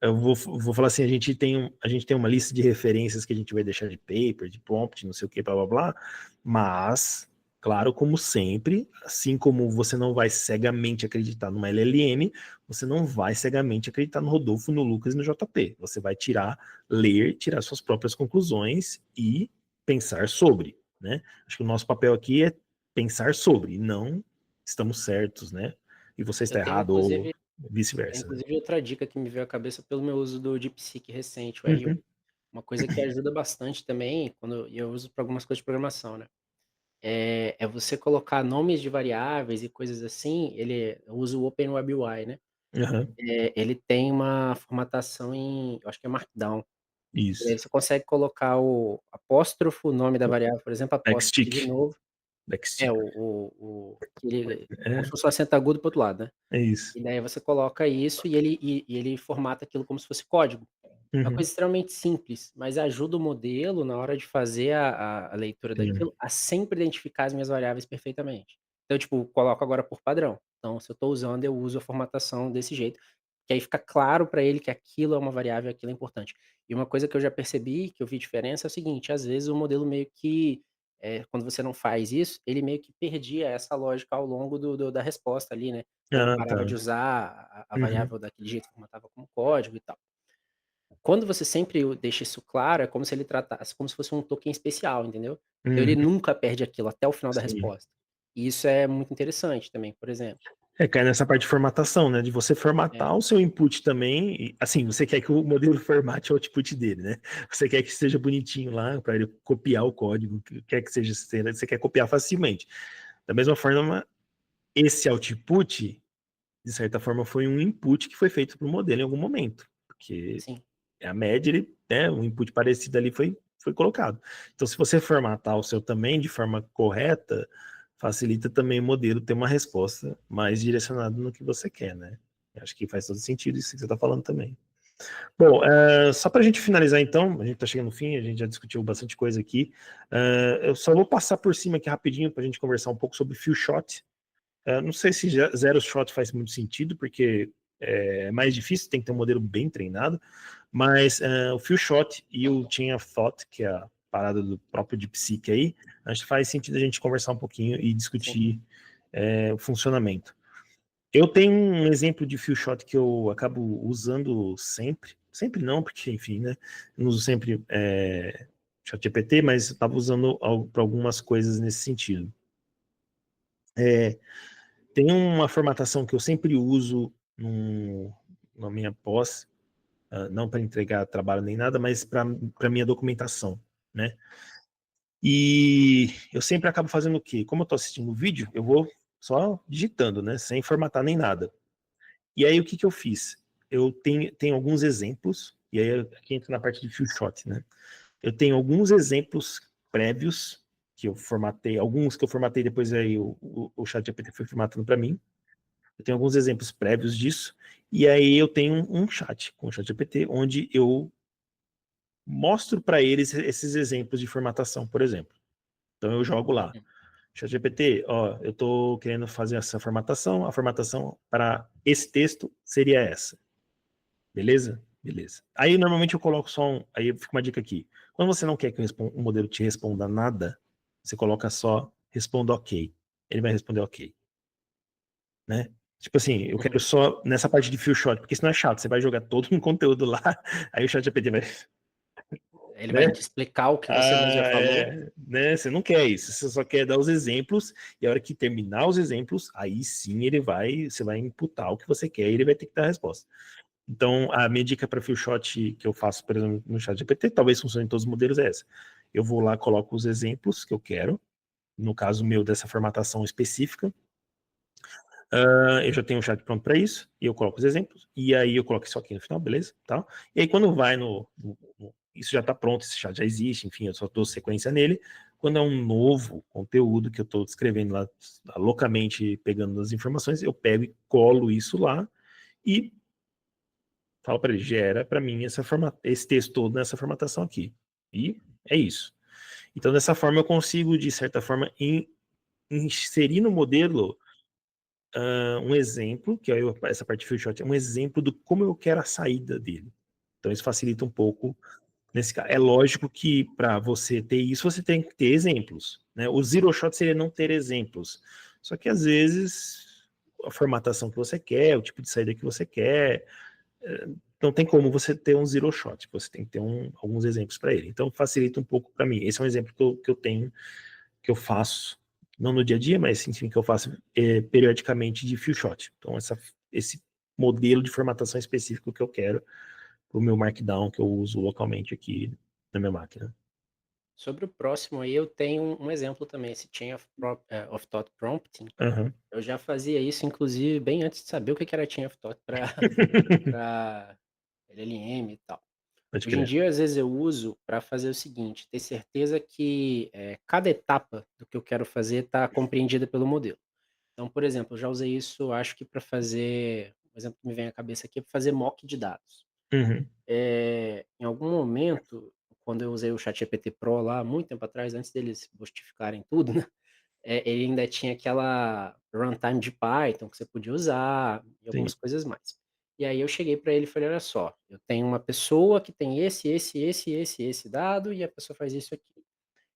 Eu vou falar assim, a gente tem uma lista de referências que a gente vai deixar de paper, de prompt, não sei o que, blá blá blá, mas, claro, como sempre, assim como você não vai cegamente acreditar numa LLM, você não vai cegamente acreditar no Rodolfo, no Lucas e no JP. Você vai ler, tirar suas próprias conclusões e pensar sobre, né? Acho que o nosso papel aqui é pensar sobre, não estamos certos, né? E você está Eu tenho errado, ou inclusive vice-versa, né? outra dica que me veio à cabeça pelo meu uso do DeepSeek recente, o R1. Uhum. Uma coisa que ajuda bastante também, quando eu uso para algumas coisas de programação, né, é você colocar nomes de variáveis e coisas assim, eu uso o OpenWebUI, né, Aham. ele tem uma formatação eu acho que é Markdown. E aí Isso. você consegue colocar o apóstrofo, o nome da variável, por exemplo, apóstrofe de Backstick. novo, Backstick. que ele como É, se fosse um acento agudo para o outro lado, né. é isso. E daí você coloca isso e ele formata aquilo como se fosse código. É uma Uhum. coisa extremamente simples, mas ajuda o modelo na hora de fazer a leitura Sim. daquilo, a sempre identificar as minhas variáveis perfeitamente. Então, tipo, coloco agora por padrão. Então, se eu estou usando, eu uso a formatação desse jeito, que aí fica claro para ele que aquilo é uma variável, aquilo é importante. E uma coisa que eu já percebi, que eu vi diferença, é o seguinte: às vezes o modelo meio que, quando você não faz isso, ele meio que perdia essa lógica ao longo da resposta ali, né. Ou Ah, parava tá. de usar a Uhum. variável daquele jeito, formatava como código e tal. Quando você sempre deixa isso claro, é como se ele tratasse como se fosse um token especial, entendeu. Então ele Uhum. nunca perde aquilo até o final da Sim. resposta. E isso é muito interessante também, por exemplo. Cai nessa parte de formatação, né? De você É, formatar o seu input também. Assim, você quer que o modelo formate o output dele, né? Você quer que seja bonitinho lá para ele copiar o código, que quer que seja, você quer copiar facilmente. Da mesma forma, esse output, de certa forma, foi um input que foi feito para o modelo em algum momento. Porque sim, a média, um input parecido ali foi colocado. Então, se você formatar o seu também de forma correta, facilita também o modelo ter uma resposta mais direcionada no que você quer, né? Acho que faz todo sentido isso que você está falando também. Bom, só para a gente finalizar então, a gente está chegando no fim, a gente já discutiu bastante coisa aqui. Eu só vou passar por cima aqui rapidinho para a gente conversar um pouco sobre few shot. Não sei se zero shot faz muito sentido, porque é mais difícil, tem que ter um modelo bem treinado, mas o few shot e o chain of thought, que é a parada do próprio DeepSeek aí, acho que faz sentido a gente conversar um pouquinho e sim. discutir o funcionamento. Eu tenho um exemplo de few shot que eu acabo usando sempre não, porque enfim, né, não uso sempre ChatGPT, mas eu estava usando para algumas coisas nesse sentido. Tem uma formatação que eu sempre uso na minha pós, não para entregar trabalho nem nada, mas para minha documentação, né? E eu sempre acabo fazendo o quê? Como eu estou assistindo o vídeo, eu vou só digitando, né? Sem formatar nem nada. E aí o que eu fiz? eu tenho alguns exemplos, e aí aqui entra na parte de few shot, né? Eu tenho alguns exemplos prévios que eu formatei, alguns que eu formatei depois aí o ChatGPT foi formatando para mim. Eu tenho alguns exemplos prévios disso, e aí eu tenho um chat com o ChatGPT onde eu mostro para eles esses exemplos de formatação, por exemplo. Então eu jogo lá, Uhum. ChatGPT, ó, eu estou querendo fazer essa formatação, a formatação para esse texto seria essa. Beleza? Beleza. Aí normalmente eu coloco só aí fica uma dica aqui. Quando você não quer que o modelo te responda nada, você coloca só responda ok. Ele vai responder ok, né? Tipo assim, eu quero Uhum. só nessa parte de few shot, porque senão é chato, você vai jogar todo um conteúdo lá, aí o chat GPT vai, Ele vai te né? explicar o que você mesmo já falou. Né? Você não quer isso, você só quer dar os exemplos, e a hora que terminar os exemplos, aí sim você vai imputar o que você quer e ele vai ter que dar a resposta. Então, a minha dica para few shot que eu faço, por exemplo, no chat GPT, talvez funcione em todos os modelos, é essa. Eu vou lá, coloco os exemplos que eu quero, no caso meu, dessa formatação específica. Eu já tenho um chat pronto para isso, e eu coloco os exemplos, e aí eu coloco isso aqui no final, beleza? Tá? E aí, quando vai isso já está pronto, esse chat já existe, enfim, eu só dou sequência nele. Quando é um novo conteúdo que eu estou escrevendo lá, loucamente pegando as informações, eu pego e colo isso lá, e falo para ele, gera para mim esse texto todo nessa formatação aqui. E é isso. Então, dessa forma, eu consigo, de certa forma, inserir no modelo um exemplo, que aí essa parte de few shot é um exemplo do como eu quero a saída dele. Então, isso facilita um pouco nesse caso. É lógico que para você ter isso, você tem que ter exemplos. Né? O zero shot seria não ter exemplos. Só que, às vezes, a formatação que você quer, o tipo de saída que você quer, não tem como você ter um zero shot, você tem que ter alguns exemplos para ele. Então facilita um pouco para mim. Esse é um exemplo que eu tenho, que eu faço, não no dia a dia, mas enfim, que eu faço periodicamente de few shot. Então esse modelo de formatação específico que eu quero para o meu Markdown que eu uso localmente aqui na minha máquina. Sobre o próximo aí, eu tenho um exemplo também, esse of Thought Prompting. Uhum. Eu já fazia isso, inclusive, bem antes de saber o que que era Chain of Thought para LLM e tal. Pode Hoje em crer. dia, às vezes, eu uso para fazer o seguinte: ter certeza que cada etapa do que eu quero fazer está compreendida pelo modelo. Então, por exemplo, eu já usei isso, acho que para fazer. Um exemplo que me vem à cabeça aqui é para fazer mock de dados. Uhum. Em algum momento, quando eu usei o ChatGPT Pro lá, muito tempo atrás, antes deles justificarem tudo, né? Ele ainda tinha aquela runtime de Python que você podia usar e Sim. algumas coisas mais. E aí eu cheguei para ele e falei: "Olha só, eu tenho uma pessoa que tem esse dado e a pessoa faz isso aqui.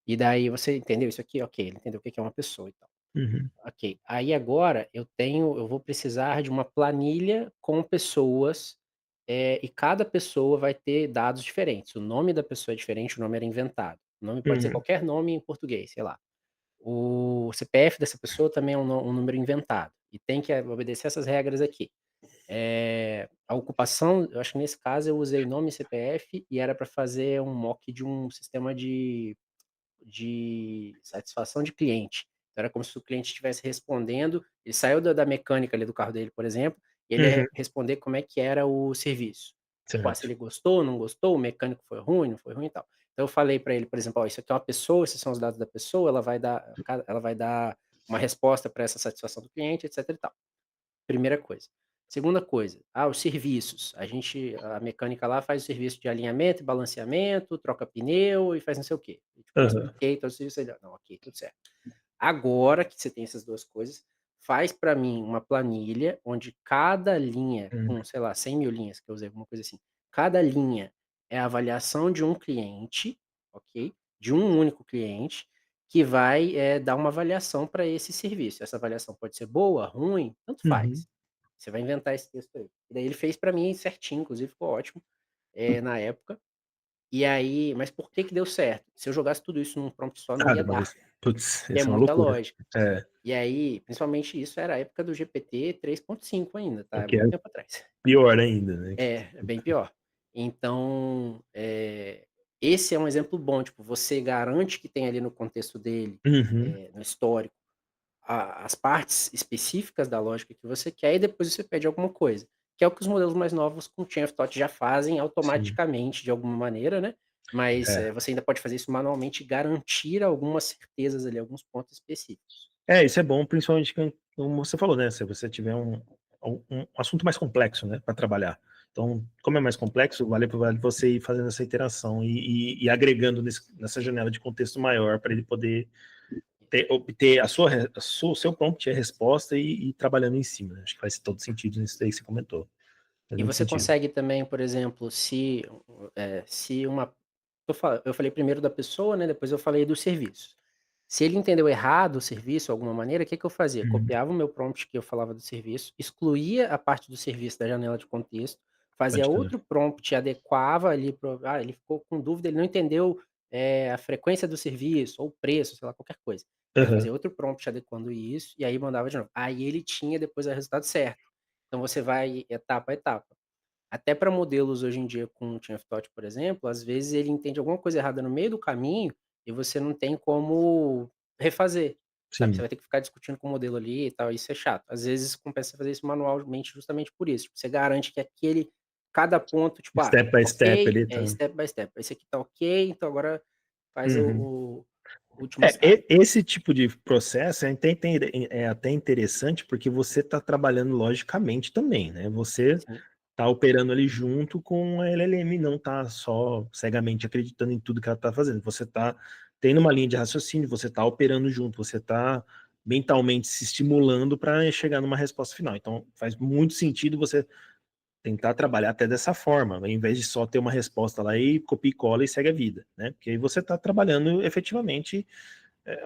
E daí você entendeu isso aqui? Ok, ele entendeu o que que é uma pessoa e tal. Uhum. Ok, aí agora eu vou precisar de uma planilha com pessoas, e cada pessoa vai ter dados diferentes. O nome da pessoa é diferente, o nome era inventado. O nome pode ser Uhum. qualquer nome em português, sei lá. O CPF dessa pessoa também é um número inventado, e tem que obedecer essas regras aqui. A ocupação, eu acho que nesse caso eu usei nome e CPF e era para fazer um mock de um sistema de satisfação de cliente. Então era como se o cliente estivesse respondendo, ele saiu da mecânica ali do carro dele, por exemplo, e ele Uhum. ia responder como é que era o serviço. Tipo, se Certo. ele gostou, não gostou, o mecânico foi ruim, não foi ruim e tal. Então eu falei para ele, por exemplo: "Ó, isso aqui é uma pessoa, esses são os dados da pessoa, ela vai dar uma resposta para essa satisfação do cliente, etc e tal". Primeira coisa. Segunda coisa, os serviços. A mecânica lá faz o serviço de alinhamento e balanceamento, troca pneu e faz não sei o quê. E, tipo, eu Uhum. expliquei todo o serviço, ele: "Não, ok, tudo certo". Agora que você tem essas 2 coisas, faz para mim uma planilha onde cada linha, Uhum. com, sei lá, 100.000 linhas que eu usei, alguma coisa assim, cada linha é a avaliação de um cliente, ok, de um único cliente, que vai, dar uma avaliação para esse serviço. Essa avaliação pode ser boa, ruim, tanto Uhum. faz. Você vai inventar esse texto aí. E daí ele fez para mim certinho, inclusive ficou ótimo, na época. E aí, mas por que que deu certo? Se eu jogasse tudo isso num prompt só, não ia Demorou. dar, Putz, que é essa é uma muita loucura. lógica. É, E aí, principalmente isso era a época do GPT 3.5 ainda, tá, o é que muito é tempo atrás. pior ainda, né? É bem pior. Então, esse é um exemplo bom, tipo, você garante que tem ali no contexto dele, Uhum. no histórico, as partes específicas da lógica que você quer e depois você pede alguma coisa. que é o que os modelos mais novos com Chain of Thought já fazem sim. automaticamente de alguma maneira, né, mas, É. você ainda pode fazer isso manualmente e garantir algumas certezas ali, alguns pontos específicos. É, isso é bom, principalmente como você falou, né, se você tiver um assunto mais complexo, né, para trabalhar. Então, como é mais complexo, vale você ir fazendo essa interação e agregando nessa janela de contexto maior para ele poder obter o seu prompt, a resposta e ir trabalhando em cima, né. Acho que faz todo sentido nisso daí que você comentou. Faz E muito você sentido. consegue também, por exemplo, se uma eu falei primeiro da pessoa, né, depois eu falei dos serviços. Se ele entendeu errado o serviço, de alguma maneira, o que que eu fazia? Uhum. Copiava o meu prompt que eu falava do serviço, excluía a parte do serviço da janela de contexto, fazia Pode crer. outro prompt, adequava ali ele ficou com dúvida, ele não entendeu, a frequência do serviço ou o preço, sei lá, qualquer coisa. Aí eu Aham. fazia outro prompt adequando isso, e aí mandava de novo. Aí ele tinha depois o resultado certo. Então você vai etapa a etapa. Até para modelos hoje em dia com o Chain of Thought, por exemplo, às vezes ele entende alguma coisa errada no meio do caminho e você não tem como refazer, sabe, você Sim. vai ter que ficar discutindo com o modelo ali e tal, isso é chato. Às vezes compensa fazer isso manualmente justamente por isso, tipo, você garante que cada ponto, tipo, Step by step ok, ali, é tá. step by step, esse aqui tá ok, então agora faz Uhum. o último estágio. Esse tipo de processo é até interessante, porque você está trabalhando logicamente também, né? Você Sim. está operando ali junto com a LLM, não está só cegamente acreditando em tudo que ela está fazendo. Você está tendo uma linha de raciocínio, você está operando junto, você está mentalmente se estimulando para chegar numa resposta final. Então, faz muito sentido você tentar trabalhar até dessa forma, ao invés de só ter uma resposta lá e copia e cola e segue a vida, né? Porque aí você está trabalhando efetivamente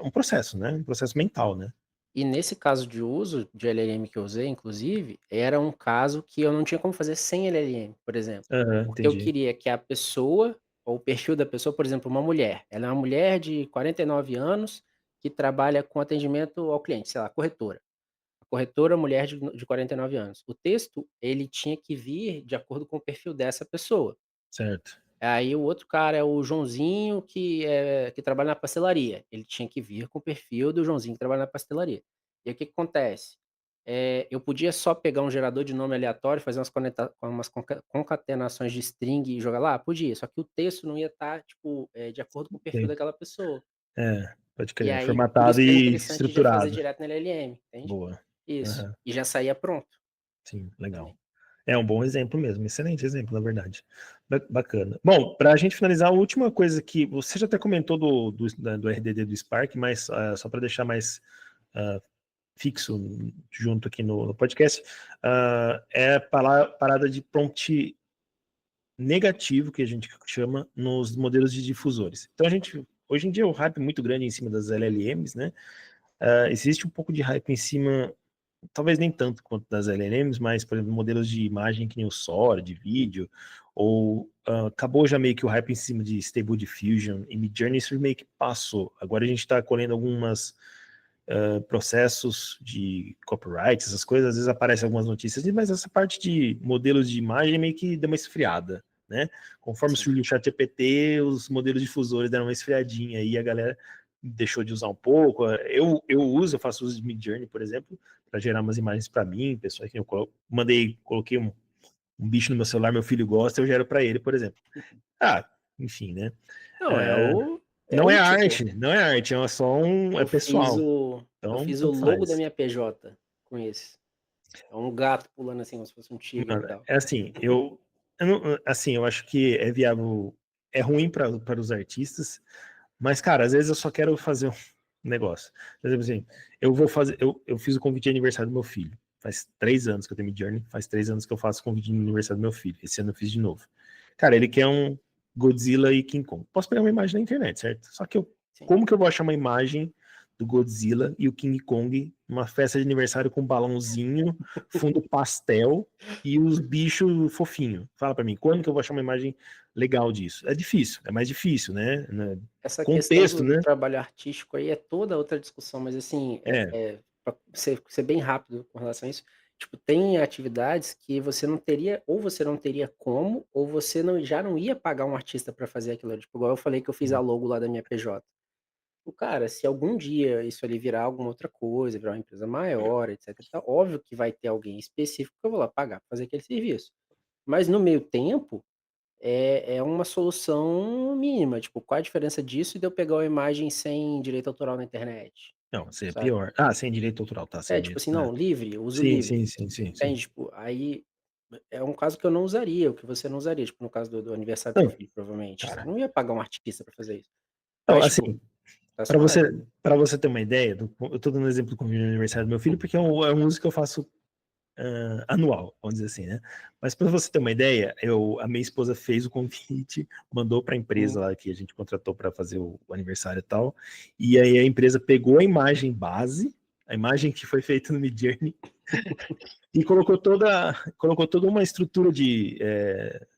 um processo, né? Um processo mental, né? E nesse caso de uso de LLM que eu usei, inclusive, era um caso que eu não tinha como fazer sem LLM, por exemplo. Aham, Porque eu entendi. queria que a pessoa, ou o perfil da pessoa, por exemplo, uma mulher. Ela é uma mulher de 49 anos que trabalha com atendimento ao cliente, sei lá, corretora. A corretora, mulher de 49 anos. O texto, ele tinha que vir de acordo com o perfil dessa pessoa. Certo. Aí o outro cara é o Joãozinho que trabalha na pastelaria, ele tinha que vir com o perfil do Joãozinho que trabalha na pastelaria. E aí o que que acontece? Eu podia só pegar um gerador de nome aleatório, fazer umas concatenações de string e jogar lá? Podia, só que o texto não ia estar, tipo, de acordo com o perfil Ok. daquela pessoa. É, pode E crer. aí, por Formatado isso que era e interessante já fazer estruturado. direto na LLM, entende? Boa. Isso. Aham, E já saía pronto sim, legal. também. É um bom exemplo mesmo, excelente exemplo, na verdade. Bacana. Bom, para a gente finalizar, a última coisa que você já até comentou do RDD do Spark, mas só para deixar mais ah, fixo junto aqui no podcast, é a parada de prompt negativo, que a gente chama, nos modelos de difusores. Então, hoje em dia, o hype é muito grande em cima das LLMs, né? Existe um pouco de hype em cima, talvez nem tanto quanto das LLMs, mas, por exemplo, modelos de imagem que nem o Sora, de vídeo, ou acabou já meio que o hype em cima de Stable Diffusion e Midjourney, isso meio que passou. Agora a gente está colhendo algumas processos de copyright, essas coisas, às vezes aparecem algumas notícias, mas essa parte de modelos de imagem meio que deu uma esfriada, né? Conforme Sim. surgiu o ChatGPT, os modelos difusores deram uma esfriadinha e a galera deixou de usar um pouco. Eu faço uso de Midjourney, por exemplo, para gerar umas imagens para mim, pessoas que eu coloquei um bicho no meu celular, meu filho gosta, eu gero para ele, por exemplo. Ah, enfim, né? Não, É, é útil, pô. não é arte, é Eu fiz pessoal. o eu Então, fiz o tanto logo da faz. minha PJ com esse. É um gato pulando assim, como se fosse um tigre e Mano, tal. é assim, eu não, assim, eu acho que é viável, é ruim para os artistas, mas, cara, às vezes eu só quero fazer um negócio. Por exemplo, assim, eu fiz o convite de aniversário do meu filho. Faz 3 anos que eu tenho Midjourney, faz 3 anos que eu faço o convite de aniversário do meu filho. Esse ano eu fiz de novo. Cara, ele quer um Godzilla e King Kong. Posso pegar uma imagem na internet, certo? Só que Sim. como que eu vou achar uma imagem do Godzilla e o King Kong numa festa de aniversário com um balãozinho, fundo pastel e os bichos fofinhos? Fala pra mim, quando que eu vou achar uma imagem legal disso? É difícil, é mais difícil, né? Essa questão Contexto, do né? trabalho artístico aí é toda outra discussão, mas assim, É, pra ser bem rápido com relação a isso, tipo, tem atividades que você não teria ou você não teria como, ou você não já não ia pagar um artista pra fazer aquilo ali, tipo, igual eu falei que eu fiz a logo lá da minha PJ. tipo, cara, se algum dia isso ali virar alguma outra coisa, virar uma empresa maior, etc e tal, óbvio que vai ter alguém específico que eu vou lá pagar pra fazer aquele serviço. Mas no meio tempo, é uma solução mínima, tipo, qual a diferença disso e de eu pegar uma imagem sem direito autoral na internet, Não, isso é sabe? pior. Ah, sem direito autoral, tá, sem É, tipo direito, assim, né. não, livre, uso Sim, livre, sim, sim, sim, sim. entende? Tipo, aí é um caso que eu não usaria, o que você não usaria, tipo, no caso do aniversário do seu Não, filho, provavelmente. Você cara, não ia pagar um artista pra fazer isso. não, Mas, tipo, assim, tá para suave. você ter uma ideia, eu tô dando exemplo do convite de aniversário do meu filho, porque é um uso que eu faço anual, vamos dizer assim, né? Mas para você ter uma ideia, a minha esposa fez o convite, mandou para a empresa Hum. lá que a gente contratou para fazer o aniversário e tal, e aí a empresa pegou a imagem base, a imagem que foi feita no Midjourney, e colocou toda uma estrutura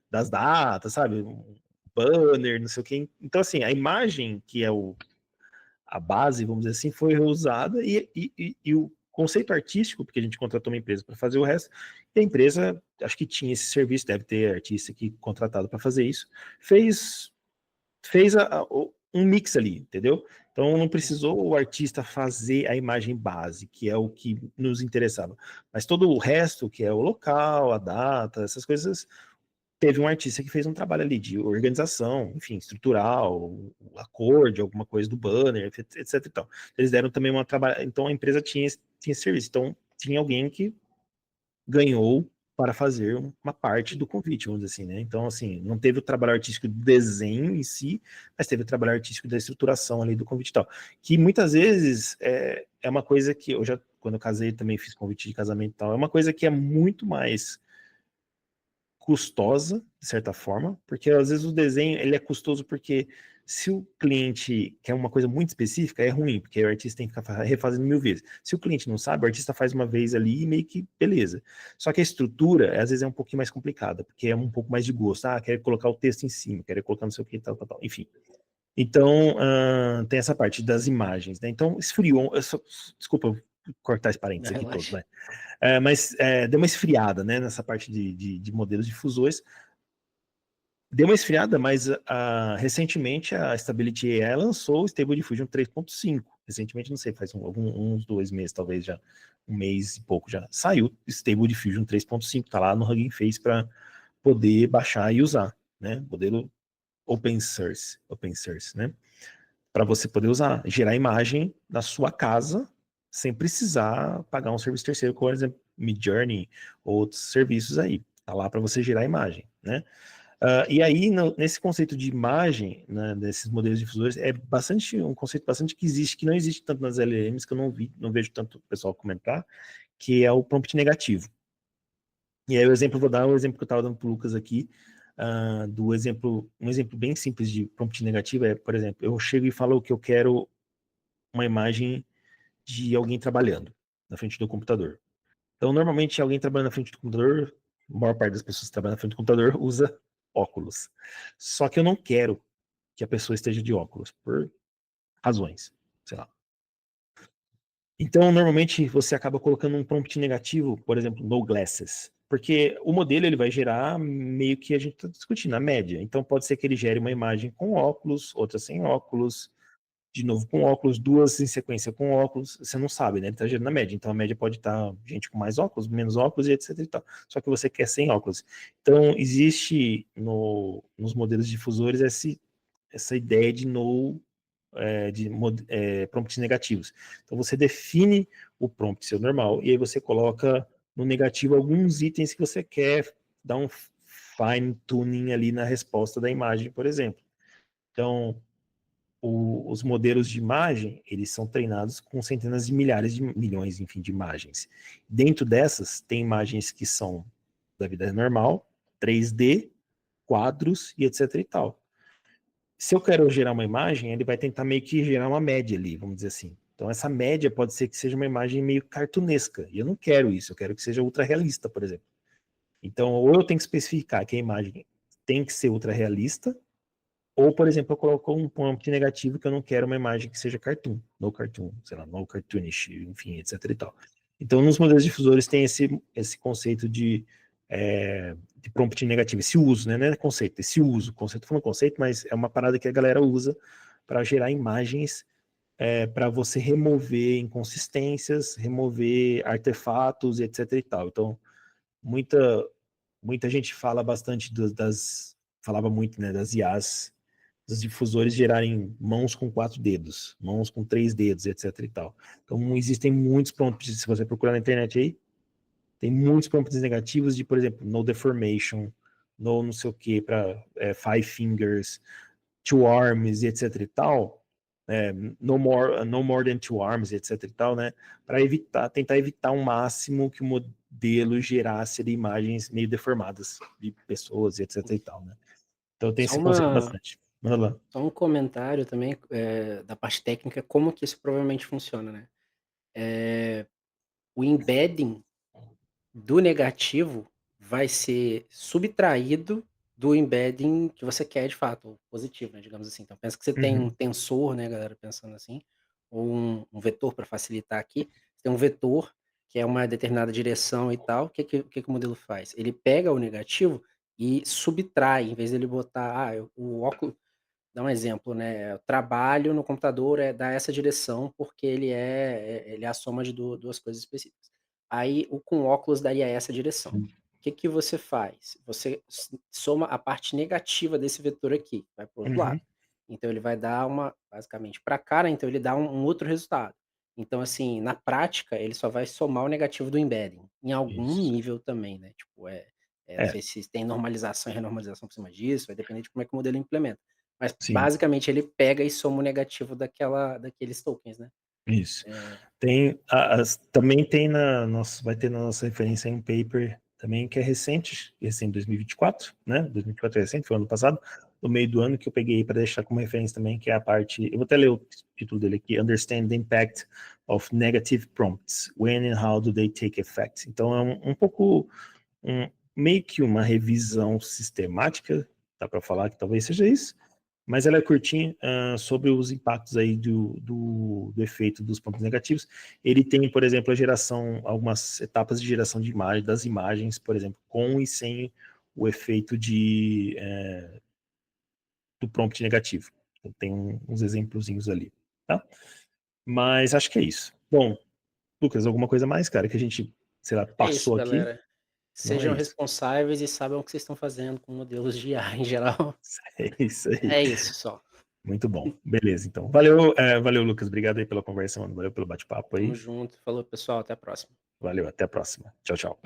das datas, sabe? Um banner, não sei o quê. Então, assim, a imagem que é a base, vamos dizer assim, foi reusada e o conceito artístico, porque a gente contratou uma empresa para fazer o resto, e a empresa, acho que tinha esse serviço, deve ter artista aqui contratado para fazer isso, fez, fez um mix ali, entendeu? Então não precisou o artista fazer a imagem base, que é o que nos interessava. Mas todo o resto, que é o local, a data, essas coisas, teve um artista que fez um trabalho ali de organização, enfim, estrutural, a cor de alguma coisa do banner, etc e tal. Eles deram também uma trabalho, então a empresa tinha esse serviço, então tinha alguém que ganhou para fazer uma parte do convite, vamos dizer assim, né? Então, assim, não teve o trabalho artístico do desenho em si, mas teve o trabalho artístico da estruturação ali do convite e tal. Que muitas vezes é uma coisa que eu já, quando eu casei, também fiz convite de casamento e tal, é uma coisa que é muito mais custosa, de certa forma, porque às vezes o desenho ele é custoso porque se o cliente quer uma coisa muito específica, é ruim, porque o artista tem que ficar refazendo 1000 vezes. Se o cliente não sabe, o artista faz uma vez ali e meio que beleza. Só que a estrutura, às vezes, é um pouquinho mais complicada, porque é um pouco mais de gosto. Ah, quero colocar o texto em cima, quero colocar não sei o que, tal, tal, tal. Enfim. Então, tem essa parte das imagens, né? Então, esfriou. Desculpa cortar esse parênteses aqui todo, Relaxa. vai. Mas deu uma esfriada, né, nessa parte de modelos difusores. Deu uma esfriada, mas recentemente a Stability AI lançou o Stable Diffusion 3.5. Recentemente, não sei, faz uns 2 meses, talvez já, um mês e pouco já. Saiu o Stable Diffusion 3.5, tá lá no Hugging Face para poder baixar e usar, né? Modelo open source, né? Para você poder usar, gerar imagem na sua casa sem precisar pagar um serviço terceiro, como por exemplo Midjourney ou outros serviços aí. Tá lá para você gerar imagem, né? E aí, nesse conceito de imagem, né, desses modelos difusores, é um conceito bastante que existe, que não existe tanto nas LLMs, que eu não vejo tanto o pessoal comentar, que é o prompt negativo. E aí vou dar o exemplo que eu estava dando para o Lucas aqui, um exemplo bem simples de prompt negativo é, por exemplo, eu chego e falo que eu quero uma imagem de alguém trabalhando na frente do computador. Então, normalmente, alguém trabalhando na frente do computador, a maior parte das pessoas que trabalham na frente do computador usa óculos. Só que eu não quero que a pessoa esteja de óculos, por razões, sei lá. Então, normalmente, você acaba colocando um prompt negativo, por exemplo, no glasses, porque o modelo ele vai gerar meio que a gente está discutindo, a média. Então, pode ser que ele gere uma imagem com óculos, outra sem óculos, de novo com óculos, duas em sequência com óculos, você não sabe, né? Ele tá gerando a média. Então a média pode estar gente com mais óculos, menos óculos e etc e tal. Só que você quer sem óculos. Então existe nos modelos difusores essa ideia de prompts negativos. Então você define o prompt seu normal e aí você coloca no negativo alguns itens que você quer dar um fine tuning ali na resposta da imagem, por exemplo. Então, os modelos de imagem, eles são treinados com centenas de milhares de milhões, enfim, de imagens. Dentro dessas, tem imagens que são da vida normal, 3D, quadros e etc e tal. Se eu quero gerar uma imagem, ele vai tentar meio que gerar uma média ali, vamos dizer assim. Então, essa média pode ser que seja uma imagem meio cartunesca, e eu não quero isso, eu quero que seja ultra realista, por exemplo. Então, ou eu tenho que especificar que a imagem tem que ser ultra realista, ou, por exemplo, eu coloco um prompt negativo que eu não quero uma imagem que seja cartoon, sei lá, no cartoonish, enfim, etc e tal. Então, nos modelos difusores tem esse conceito de prompt negativo, esse uso, né? Não é conceito, esse uso. Conceito falando conceito, mas é uma parada que a galera usa para gerar imagens para você remover inconsistências, remover artefatos, etc. e tal. Então, muita gente fala bastante falava muito, né, das IAs, dos difusores gerarem mãos com 4 dedos, mãos com 3 dedos, etc. e tal. Então, existem muitos prompts, se você procurar na internet aí, tem muitos prompts negativos de, por exemplo, no deformation, no não sei o que, para 5 fingers, 2 arms, e etc. e tal, no more than 2 arms, etc. e tal, né? Para tentar evitar ao máximo que o modelo gerasse ali, imagens meio deformadas de pessoas, etc. e tal, né? Então tem Só esse conceito uma bastante. Manda lá. só um comentário também, da parte técnica, como que isso provavelmente funciona, né. O embedding do negativo vai ser subtraído do embedding que você quer de fato, o positivo, né, digamos assim. Então pensa que você tem um Uhum, tensor, né, galera, pensando assim, ou um vetor para facilitar aqui. Você tem um vetor que é uma determinada direção e tal, o que que o modelo faz? Ele pega o negativo e subtrai, em vez dele botar, o óculos, dá um exemplo, né, o trabalho no computador dá essa direção, porque ele é a soma de 2 coisas específicas. Aí o com óculos daria essa direção. O que que você faz? Você soma a parte negativa desse vetor aqui, vai para o outro lado. uhum, Então ele vai dar uma basicamente para cá, né, então ele dá um outro resultado. Então assim, na prática, ele só vai somar o negativo do embedding, em algum isso. nível também, né, tipo, não É, sei se tem normalização e renormalização por cima disso, vai depender de como é que o modelo implementa. Mas sim, basicamente ele pega e soma o negativo daqueles tokens, né. isso. É, Também tem vai ter na nossa referência um paper também que é recente 2024, né? 2024 é recente, foi ano passado, no meio do ano que eu peguei para deixar como referência também, que é a parte, eu vou até ler o título dele aqui, Understand the Impact of Negative Prompts, When and How do they take effect? Então é um pouco, meio que uma revisão sistemática, dá para falar que talvez seja isso, mas ela é curtinha, sobre os impactos aí do efeito dos pontos negativos. Ele tem, por exemplo, algumas etapas de geração de imagem, das imagens, por exemplo, com e sem o efeito do prompt negativo. Então, tem uns exemplozinhos ali, tá? Mas acho que é isso. Bom, Lucas, alguma coisa mais, cara, que a gente, sei lá, é isso, passou aqui? galera. Não é Sejam isso. responsáveis e saibam o que vocês estão fazendo com modelos de IA em geral. É isso aí. É isso só. Muito bom. Beleza, então. Valeu, Lucas. Obrigado aí pela conversa, mano. Valeu pelo bate-papo Tamo aí. junto. Falou, pessoal, até a próxima. Valeu, até a próxima. Tchau, tchau.